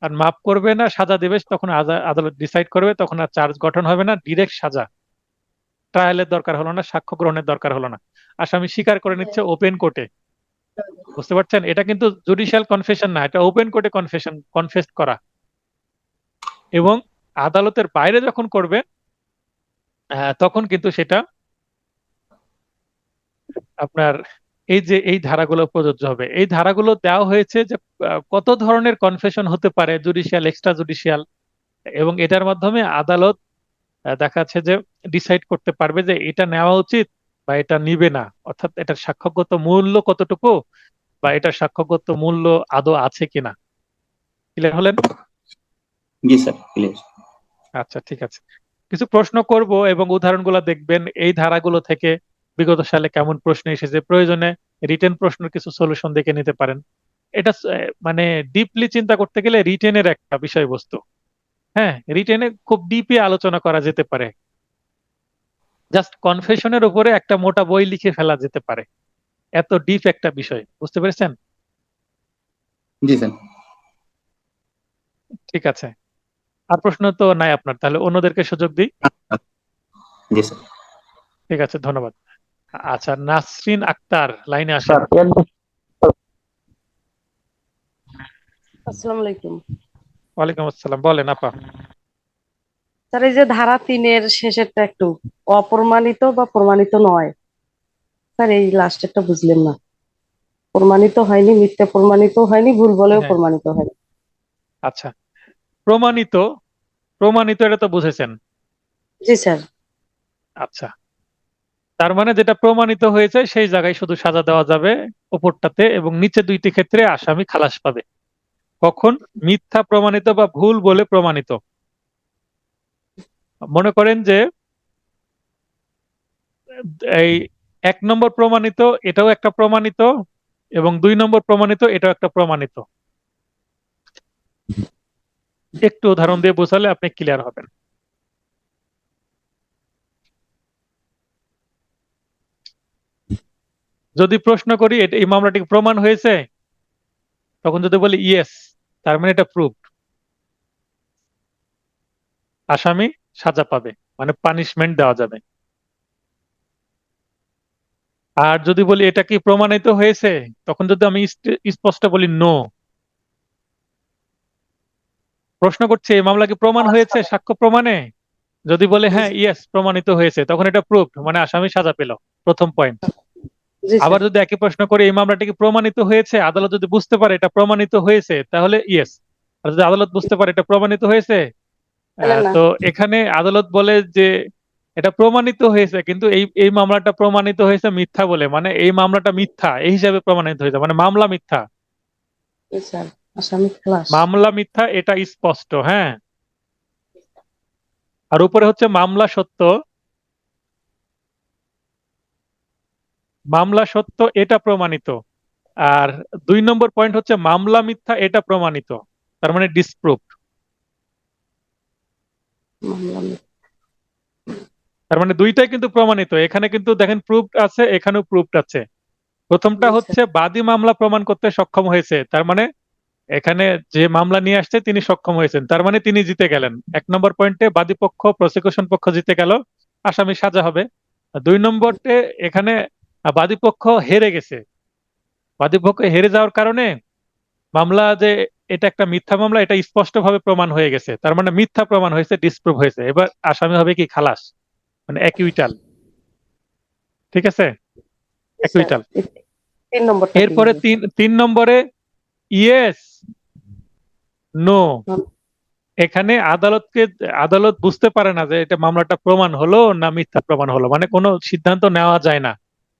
আর মাফ করবে না সাজা দেবে, তখন আদালত ডিসাইড করবে, তখন আর চার্জ গঠন হবে না, ডিরেক্ট সাজা। ট্রায়ালের দরকার হলো না, সাক্ষ্য গ্রহণের দরকার হলো না, আসামি স্বীকার করে নিচ্ছে ওপেন কোর্টে। বুঝতে পারছেন? এটা কিন্তু জুডিশিয়াল কনফেশন না, এটা ওপেন কোর্টে কনফেস করা। এবং আদালতের বাইরে যখন করবে তখন কিন্তু সেটা আপনার এই যে এই ধারাগুলো প্রযোজ্য হবে। এই ধারাগুলো দেওয়া হয়েছে যে কত ধরনের কনফেশন হতে পারে, জুডিশিয়াল, এক্সট্রা জুডিশিয়াল, এবং এটার মাধ্যমে আদালত দেখা যাচ্ছে যে ডিসাইড করতে পারবে যে এটা নেওয়া উচিত বা এটা নিবে না, অর্থাৎ এটার সাক্ষ্যগত মূল্য কতটুকু বা এটার সাক্ষ্যগত মূল্য আদৌ আছে কিনা। ক্লিয়ার হলেন? জি স্যার, ক্লিয়ার। আচ্ছা ঠিক আছে, কিছু প্রশ্ন করব এবং উদাহরণগুলো দেখবেন এই ধারাগুলো থেকে বিগত সালে কেমন প্রশ্ন এসেছে, প্রয়োজনে রিটেন প্রশ্নের কিছু সলিউশন দেখে নিতে পারেন। এটা মানে ডিপলি চিন্তা করতে গেলে রিটেনের একটা বিষয়বস্তু। হ্যাঁ, রিটেনে খুব ডিপে আলোচনা করা যেতে পারে, জাস্ট কনফেশনের উপরে একটা মোটা বই লিখে ফেলা যেতে পারে, এত ডিপ একটা বিষয়। বুঝতে পেরেছেন? জি স্যার। ঠিক আছে, আর প্রশ্ন তো নাই আপনার, তাহলে অন্যদেরকে সুযোগ দিই। জি স্যার। ঠিক আছে, ধন্যবাদ। আচ্ছা, নাসরিন আক্তার লাইনে আসেন। আসসালামু আলাইকুম ওয়ালাইকুম আসসালাম, বলেন আপা। স্যার। এই যে ধারা 3-এর শেষেরটা একটু অপ্রমাণিত বা প্রমাণিত নয়, স্যার এই লাস্টেরটা বুঝলেন না। প্রমাণিত হয়নি, মিথ্যা প্রমাণিত হয়নি, ভুল বলেও হ্যাঁ, প্রমাণিত হয়নি। আচ্ছা, প্রমাণিত, প্রমাণিত এটা তো বুঝেছেন। জি স্যার। আচ্ছা, তার মানে যেটা প্রমাণিত হয়েছে সেই জায়গায় শুধু সাজা দেওয়া যাবে উপরটাতে, এবং নিচে দুইটি ক্ষেত্রে আসামি খালাস পাবে। কখন? মিথ্যা প্রমাণিত বা ভুল বলে প্রমাণিত। মনে করেন যে এই 1 নম্বর প্রমাণিত এটাও একটা প্রমাণিত, এবং 2 নম্বর প্রমাণিত এটাও একটা প্রমাণিত। একটু উদাহরণ দিয়ে বোঝালে আপনি ক্লিয়ার হবেন। যদি প্রশ্ন করি এই মামলাটি প্রমাণ হয়েছে, তখন যদি বলি ইয়েস, তার মানে এটা প্রুফ, আসামি সাজা পাবে, মানে পানিশমেন্ট দেওয়া যাবে। আর যদি বলি এটা কি প্রমাণিত হয়েছে, তখন যদি আমি স্পষ্ট বলি নো, প্রশ্ন করছে এই মামলা কি প্রমাণ হয়েছে সাক্ষ্য প্রমাণে, যদি বলে হ্যাঁ ইয়েস প্রমাণিত হয়েছে, তখন এটা প্রুফ, মানে আসামি সাজা পেল। প্রথম পয়েন্ট। জি আবার স্যার। যদি একই প্রশ্ন করে এই মামলাটি কি প্রমাণিত হয়েছে, আদালত যদি বুঝতে পারে এটা প্রমাণিত হয়েছে, তাহলে ইয়েস। আর যদি আদালত বুঝতে পারে এটা প্রমাণিত হয়েছে, তাহলে না। তো এখানে আদালত বলে যে এটা প্রমাণিত হয়েছে, কিন্তু এই এই মামলাটা প্রমাণিত হয়েছে মিথ্যা বলে, মানে এই মামলাটা মিথ্যা এই হিসাবে প্রমাণিত হয়েছে, মানে মামলা মিথ্যা। জি স্যার, আসামি খালাস। মামলা মিথ্যা এটা স্পষ্ট। হ্যাঁ, আর উপরে হচ্ছে মামলা সত্য, মামলা সত্য এটা প্রমাণিত। আর 2 নম্বর পয়েন্ট হচ্ছে মামলা মিথ্যা, এটা প্রমাণিত, তার মানে ডিসপ্রুভ। মামলা তার মানে দুইটাই কিন্তু প্রমাণিত, এখানে কিন্তু দেখেন প্রুফড আছে, এখানেও প্রুফড আছে। প্রথমটা আচ্ছা। হচ্ছে বাদী মামলা প্রমাণ করতে সক্ষম হয়েছে, তার মানে এখানে যে মামলা নিয়ে আসছে তিনি সক্ষম হয়েছেন, তার মানে তিনি জিতে গেলেন। 1 নম্বর পয়েন্টে বাদী পক্ষ প্রসিকিউশন পক্ষ জিতে গেল, আসামি সাজা হবে। আর 2 নম্বরতে এখানে বাদী পক্ষ হেরে গেছে, বাদী পক্ষ হেরে যাওয়ার কারণে মামলা যে এটা একটা মিথ্যা মামলা এটা স্পষ্টভাবে প্রমাণ হয়ে গেছে, তার মানে মিথ্যা প্রমাণ হয়েছে, ডিসপ্রুভ হয়েছে। এবার আসামি হবে কি খালাস, মানে অ্যাকুইটাল। ঠিক আছে, স্যার অ্যাকুইটাল। 3 নম্বরটা কি এরপরে হবে? 3 নম্বরে ইয়েস নো, হুম। এখানে আদালত বুঝতে পারে না যে এটা মামলাটা প্রমাণ হলো না মিথ্যা প্রমাণ হলো, মানে কোনো সিদ্ধান্ত নেওয়া যায় না।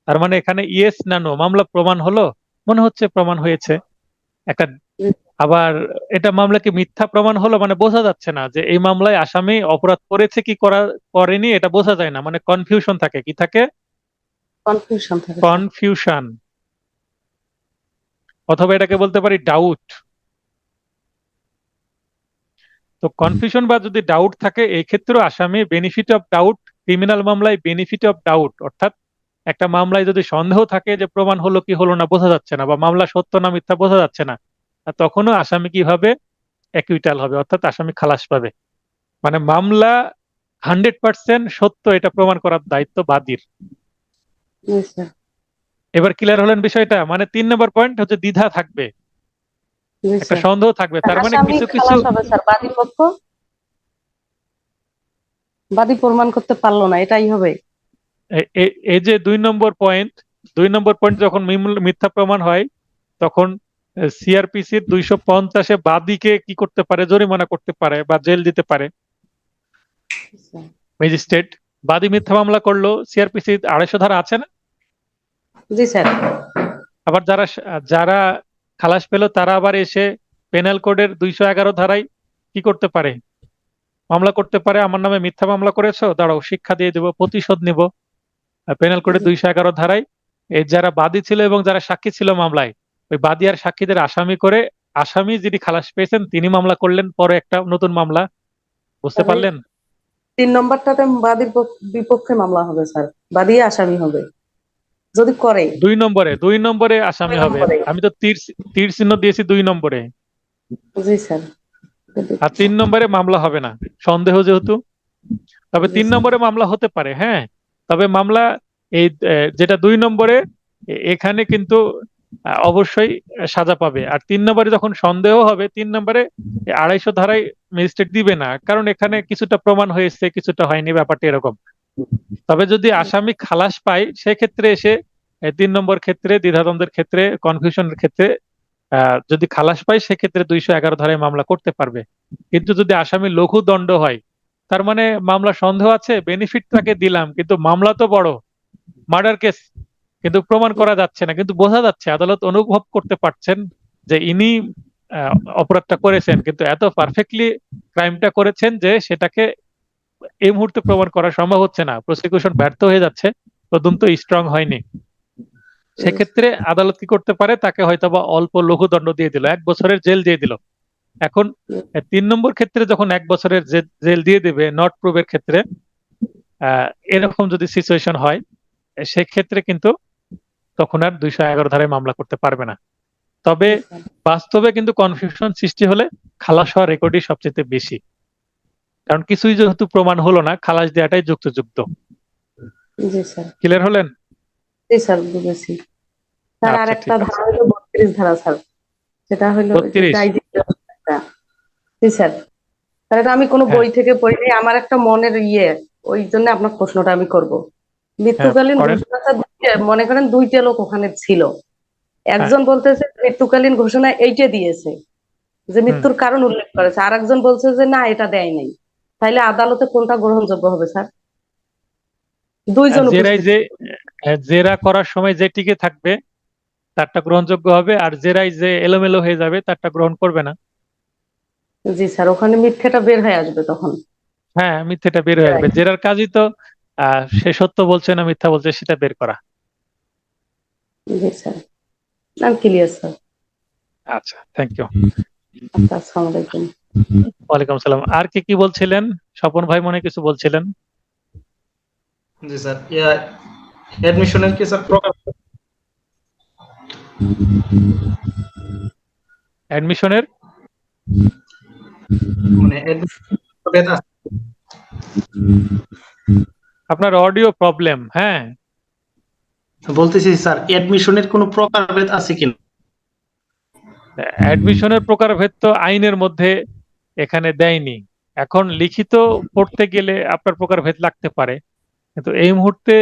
তার মানে এখানে ইয়েস না নো, মামলা প্রমাণ হলো, মনে হচ্ছে প্রমাণ হয়েছে একটা। আবার এটা মামলা কি মিথ্যা প্রমাণ হলো, মানে বোঝা যাচ্ছে না যে এই মামলায় আসামি অপরাধ করেছে কি করেনি, এটা বোঝা যায় না, মানে কনফিউশন থাকে, কি থাকে, কনফিউশন থাকে স্যার। কনফিউশন, অথবা এটাকে বলতে পারি ডাউট। তো কনফিউশন বা যদি ডাউট থাকে, এই ক্ষেত্রে আসামি বেনিফিট অফ ডাউট, ক্রিমিনাল মামলায় বেনিফিট অফ ডাউট, অর্থাৎ একটা মামলায় যদি সন্দেহ থাকে যে প্রমাণ হলো কি হলো না বোঝা যাচ্ছে না, বা মামলা সত্য না মিথ্যা বোঝা যাচ্ছে না, আর তখনও আসামি কি হবে, অ্যাকুইটাল হবে, অর্থাৎ আসামি খালাস পাবে। মানে মামলা 100% সত্য এটা প্রমাণ করার দায়িত্ব বাদীর। জি স্যার। এবার ক্লিয়ার হলেন বিষয়টা? মানে 3 নম্বর পয়েন্ট হচ্ছে দ্বিধা থাকবে, জি একটা স্যার। সন্দেহ থাকবে, তার মানে আসামি কিছু কিছু খালাস হবে স্যার, বাদী প্রমাণ করতে পারলো না, এটাই হবে। এই যে 2 নম্বর পয়েন্ট যখন মিথ্যা প্রমাণ হয়, তখন সিআরপিসির 250-এ বাদীকে কি করতে পারে, জরিমানা করতে পারে বা জেল দিতে পারে ম্যাজিস্ট্রেট। বাদী মিথ্যা মামলা করলো, সিআরপিসি 250 ধারা আছে না? জি স্যার। আবার যারা যারা খালাস পেল তারা আবার এসে পেনাল কোডের 211 ধারায় কি করতে পারে, মামলা করতে পারে, আমার নামে মিথ্যা মামলা করেছো, দাঁড়াও শিক্ষা দিয়ে দেবো, প্রতিশোধ নিব। পেনাল কোডের 211 ধারায় এই যারা বাদী ছিল এবং যারা সাক্ষী ছিল মামলায়, ওই বাদী আর সাক্ষীদের আসামি করে, আসামি যিনি খালাস পেয়েছেন তিনি মামলা করলেন, পরে একটা নতুন মামলা। বুঝতে তাহলে পারলেন? 3 নম্বরটাতে বাদীর বিপক্ষে মামলা হবে স্যার, বাদী আসামি হবে যদি করে। 2 নম্বরে আসামি 2 হবে। নম্বরে। আমি তো তীর চিহ্ন দিয়েছি 2 নম্বরে। জি স্যার। আর 3 নম্বরে মামলা হবে না, সন্দেহ যেহেতু। তবে জি 3 নম্বরে মামলা হতে পারে, হ্যাঁ। তবে মামলা এই যেটা 2 নম্বরে, এখানে কিন্তু অবশ্যই সাজা পাবে। আর 3 নম্বরে যখন সন্দেহ হবে, 3 নম্বরে 250 ধারায় ম্যাজিস্ট্রেট দিবে না, কারণ এখানে কিছুটা প্রমাণ হয়েছে কিছুটা হয়নি, ব্যাপারটা এরকম। তবে যদি আসামি খালাস পায় সেক্ষেত্রে এসে 3 নম্বর ক্ষেত্রে, দ্বিধাদ্বন্দ্বের ক্ষেত্রে, কনফিউশনের ক্ষেত্রে যদি খালাস পায় সেক্ষেত্রে 211 ধারায় মামলা করতে পারবে। কিন্তু যদি আসামি লঘু দণ্ড হয়, তার মানে মামলা সন্দেহ আছে, বেনিফিট তাকে দিলাম, কিন্তু মামলা তো বড়, মার্ডার কেস, কিন্তু প্রমাণ করা যাচ্ছে না, কিন্তু বোঝা যাচ্ছে, আদালত অনুভব করতে পারছেন যে ইনি অপরাধটা করেছেন, কিন্তু এত পারফেক্টলি ক্রাইমটা করেছেন যে সেটাকে এই মুহূর্তে প্রমাণ করা সম্ভব হচ্ছে না, প্রসিকিউশন ব্যর্থ হয়ে যাচ্ছে, তদন্ত স্ট্রং হয়নি। সেক্ষেত্রে আদালত কি করতে পারে, তাকে হয়তোবা অল্প লঘু দণ্ড দিয়ে দিল, 1 বছরের জেল দিয়ে দিল। এখন 3 নম্বর ক্ষেত্রে যখন 1 বছরের জেল দিয়ে দেবে নট প্রুভের ক্ষেত্রে, এরকম যদি সিচুয়েশন হয়, সেক্ষেত্রে কিন্তু তখন আর 211 ধারায় মামলা করতে পারবে না। তবে বাস্তবে কিন্তু কনফিউশন সৃষ্টি হলে খালাস হওয়ার রেকর্ডই সবচেয়ে বেশি, কারণ কিছুই যেহেতু প্রমাণ হলো না, খালাস দেওয়াটাই যুক্তিযুক্ত। জি স্যার। ক্লিয়ার হলেন? জি স্যার, বুঝেছি স্যার। আর আচ্ছা, একটা ঠিক আছে। ধারা হলো 32 ধারা স্যার, সেটা হলো 32? জি স্যার। স্যার এটা আমি কোনো হ্যাঁ, বই থেকে পড়িনি, আমার একটা মনের ওই জন্য আপনার প্রশ্নটা আমি করব। হ্যাঁ, মৃত্যুকালীন করেন। ঘোষণাটা মনে করেন 2টা লোক ওখানে ছিল, হ্যাঁ, একজন বলতেছে মৃত্যুকালীন ঘোষণা এইটা দিয়েছে, যে মৃত্যুর কারণ উল্লেখ করেছে, আর একজন বলছে যে না এটা দেয় নাই। তাইলে আদালতে কোনটা গ্রহণযোগ্য হবে স্যার? দুইজন জেরাই উপস্থিত। যে জেরা করার সময় যে টিকে থাকবে তারটা গ্রহণযোগ্য হবে, আর জেরাই যে এলোমেলো হয়ে যাবে তারটা গ্রহণ করবে না। জি স্যার, ওখানে মিথ্যাটা বের হয়ে আসবে তখন। হ্যাঁ, মিথ্যেটা বের হয়ে আসবে, জেরার কাজই তো সে সত্য বলছে না মিথ্যা বলছে সেটা বের করা। জি স্যার। না ক্লিয়ার স্যার। আচ্ছা, থ্যাংক ইউ। আচ্ছা, আসসালামু আলাইকুম। ওয়ালাইকুম সালাম। আর কি বলছিলেন? স্বপন ভাই মনে হয় কিছু বলছিলেন। জি স্যার, অ্যাডমিশনের কি স্যার প্রকার অ্যাডমিশনের মানে admission আছে? আপনার অডিও প্রবলেম। হ্যাঁ, বলতেছি স্যার, অ্যাডমিশনের কোনো প্রকারভেদ আছে কিনা? অ্যাডমিশনের প্রকারভেদ তো আইনের মধ্যে এখানে দেয়নি। এখন লিখিত পড়তে গেলে আপনার প্রকারভেদ লাগতে পারে, কিন্তু এই মুহূর্তে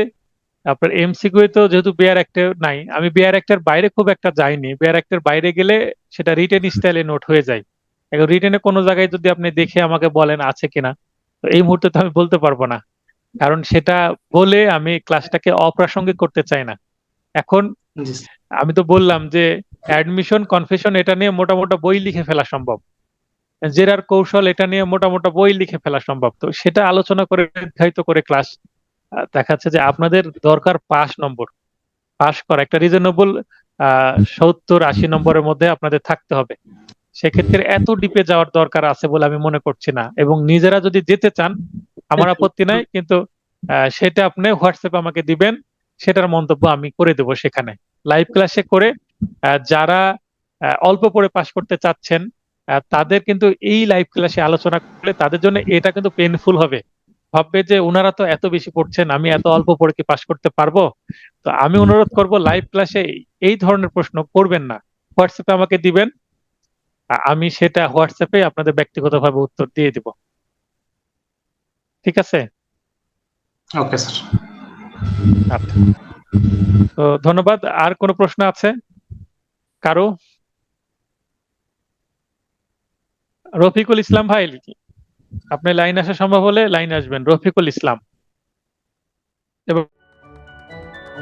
আপনার এমসিকিউ তো যেহেতু বেয়ার অ্যাক্টের নাই, আমি বেয়ার অ্যাক্টের বাইরে খুব একটা যাইনি। বেয়ার অ্যাক্টের বাইরে গেলে সেটা রিটেন স্টাইলে নোট হয়ে যায়। এখন রিটেনে কোনো জায়গায় যদি আপনি দেখে আমাকে বলেন আছে কিনা, তো এই মুহূর্তে তো আমি বলতে পারবো না, কারণ সেটা বলে আমি ক্লাসটাকে অপ্রাসঙ্গিক করতে চাই না। এখন জি স্যার। আমি তো বললাম যে অ্যাডমিশন কনফেশন এটা নিয়ে মোটা বই লিখে ফেলা সম্ভব, জেরার কৌশল এটা নিয়ে মোটা বই লিখে ফেলা সম্ভব। তো সেটা আলোচনা করে নির্ধারিত করে ক্লাস দেখাচ্ছে যে আপনাদের দরকার পাস করা একটা রিজনেবল 70-80 নম্বরের মধ্যে আপনাদের থাকতে হবে। সেক্ষেত্রে এত ডিপে যাওয়ার দরকার আছে বলে আমি মনে করছি না, এবং নিজেরা যদি যেতে চান আমার আপত্তি নাই, কিন্তু সেটা আপনি হোয়াটসঅ্যাপে আমাকে দিবেন, সেটার মন্তব্য আমি করে দেব সেখানে লাইভ ক্লাসে করে। যারা অল্প পড়ে পাস করতে চাচ্ছেন তাদের কিন্তু এই লাইভ ক্লাসে আলোচনা করলে তাদের জন্য এটা কিন্তু পেইনফুল হবে। ভাববে যে ওনারা তো এত বেশি পড়ছেন, আমি এত অল্প পড়ে কি পাস করতে পারবো? তো আমি অনুরোধ করব লাইভ ক্লাসে এই ধরনের প্রশ্ন করবেন না, হোয়াটসঅ্যাপে আমাকে দিবেন, আমি সেটা হোয়াটসঅ্যাপে আপনাদের ব্যক্তিগতভাবে উত্তর দিয়ে দিব। ঠিক আছে? Okay sir. আচ্ছা, তো ধন্যবাদ। আর কোনো প্রশ্ন আছে কারো? রফিকুল ইসলাম ভাই, আপনি লাইন আসা সম্ভব হলে লাইন আসবেন। রফিকুল ইসলাম। এবং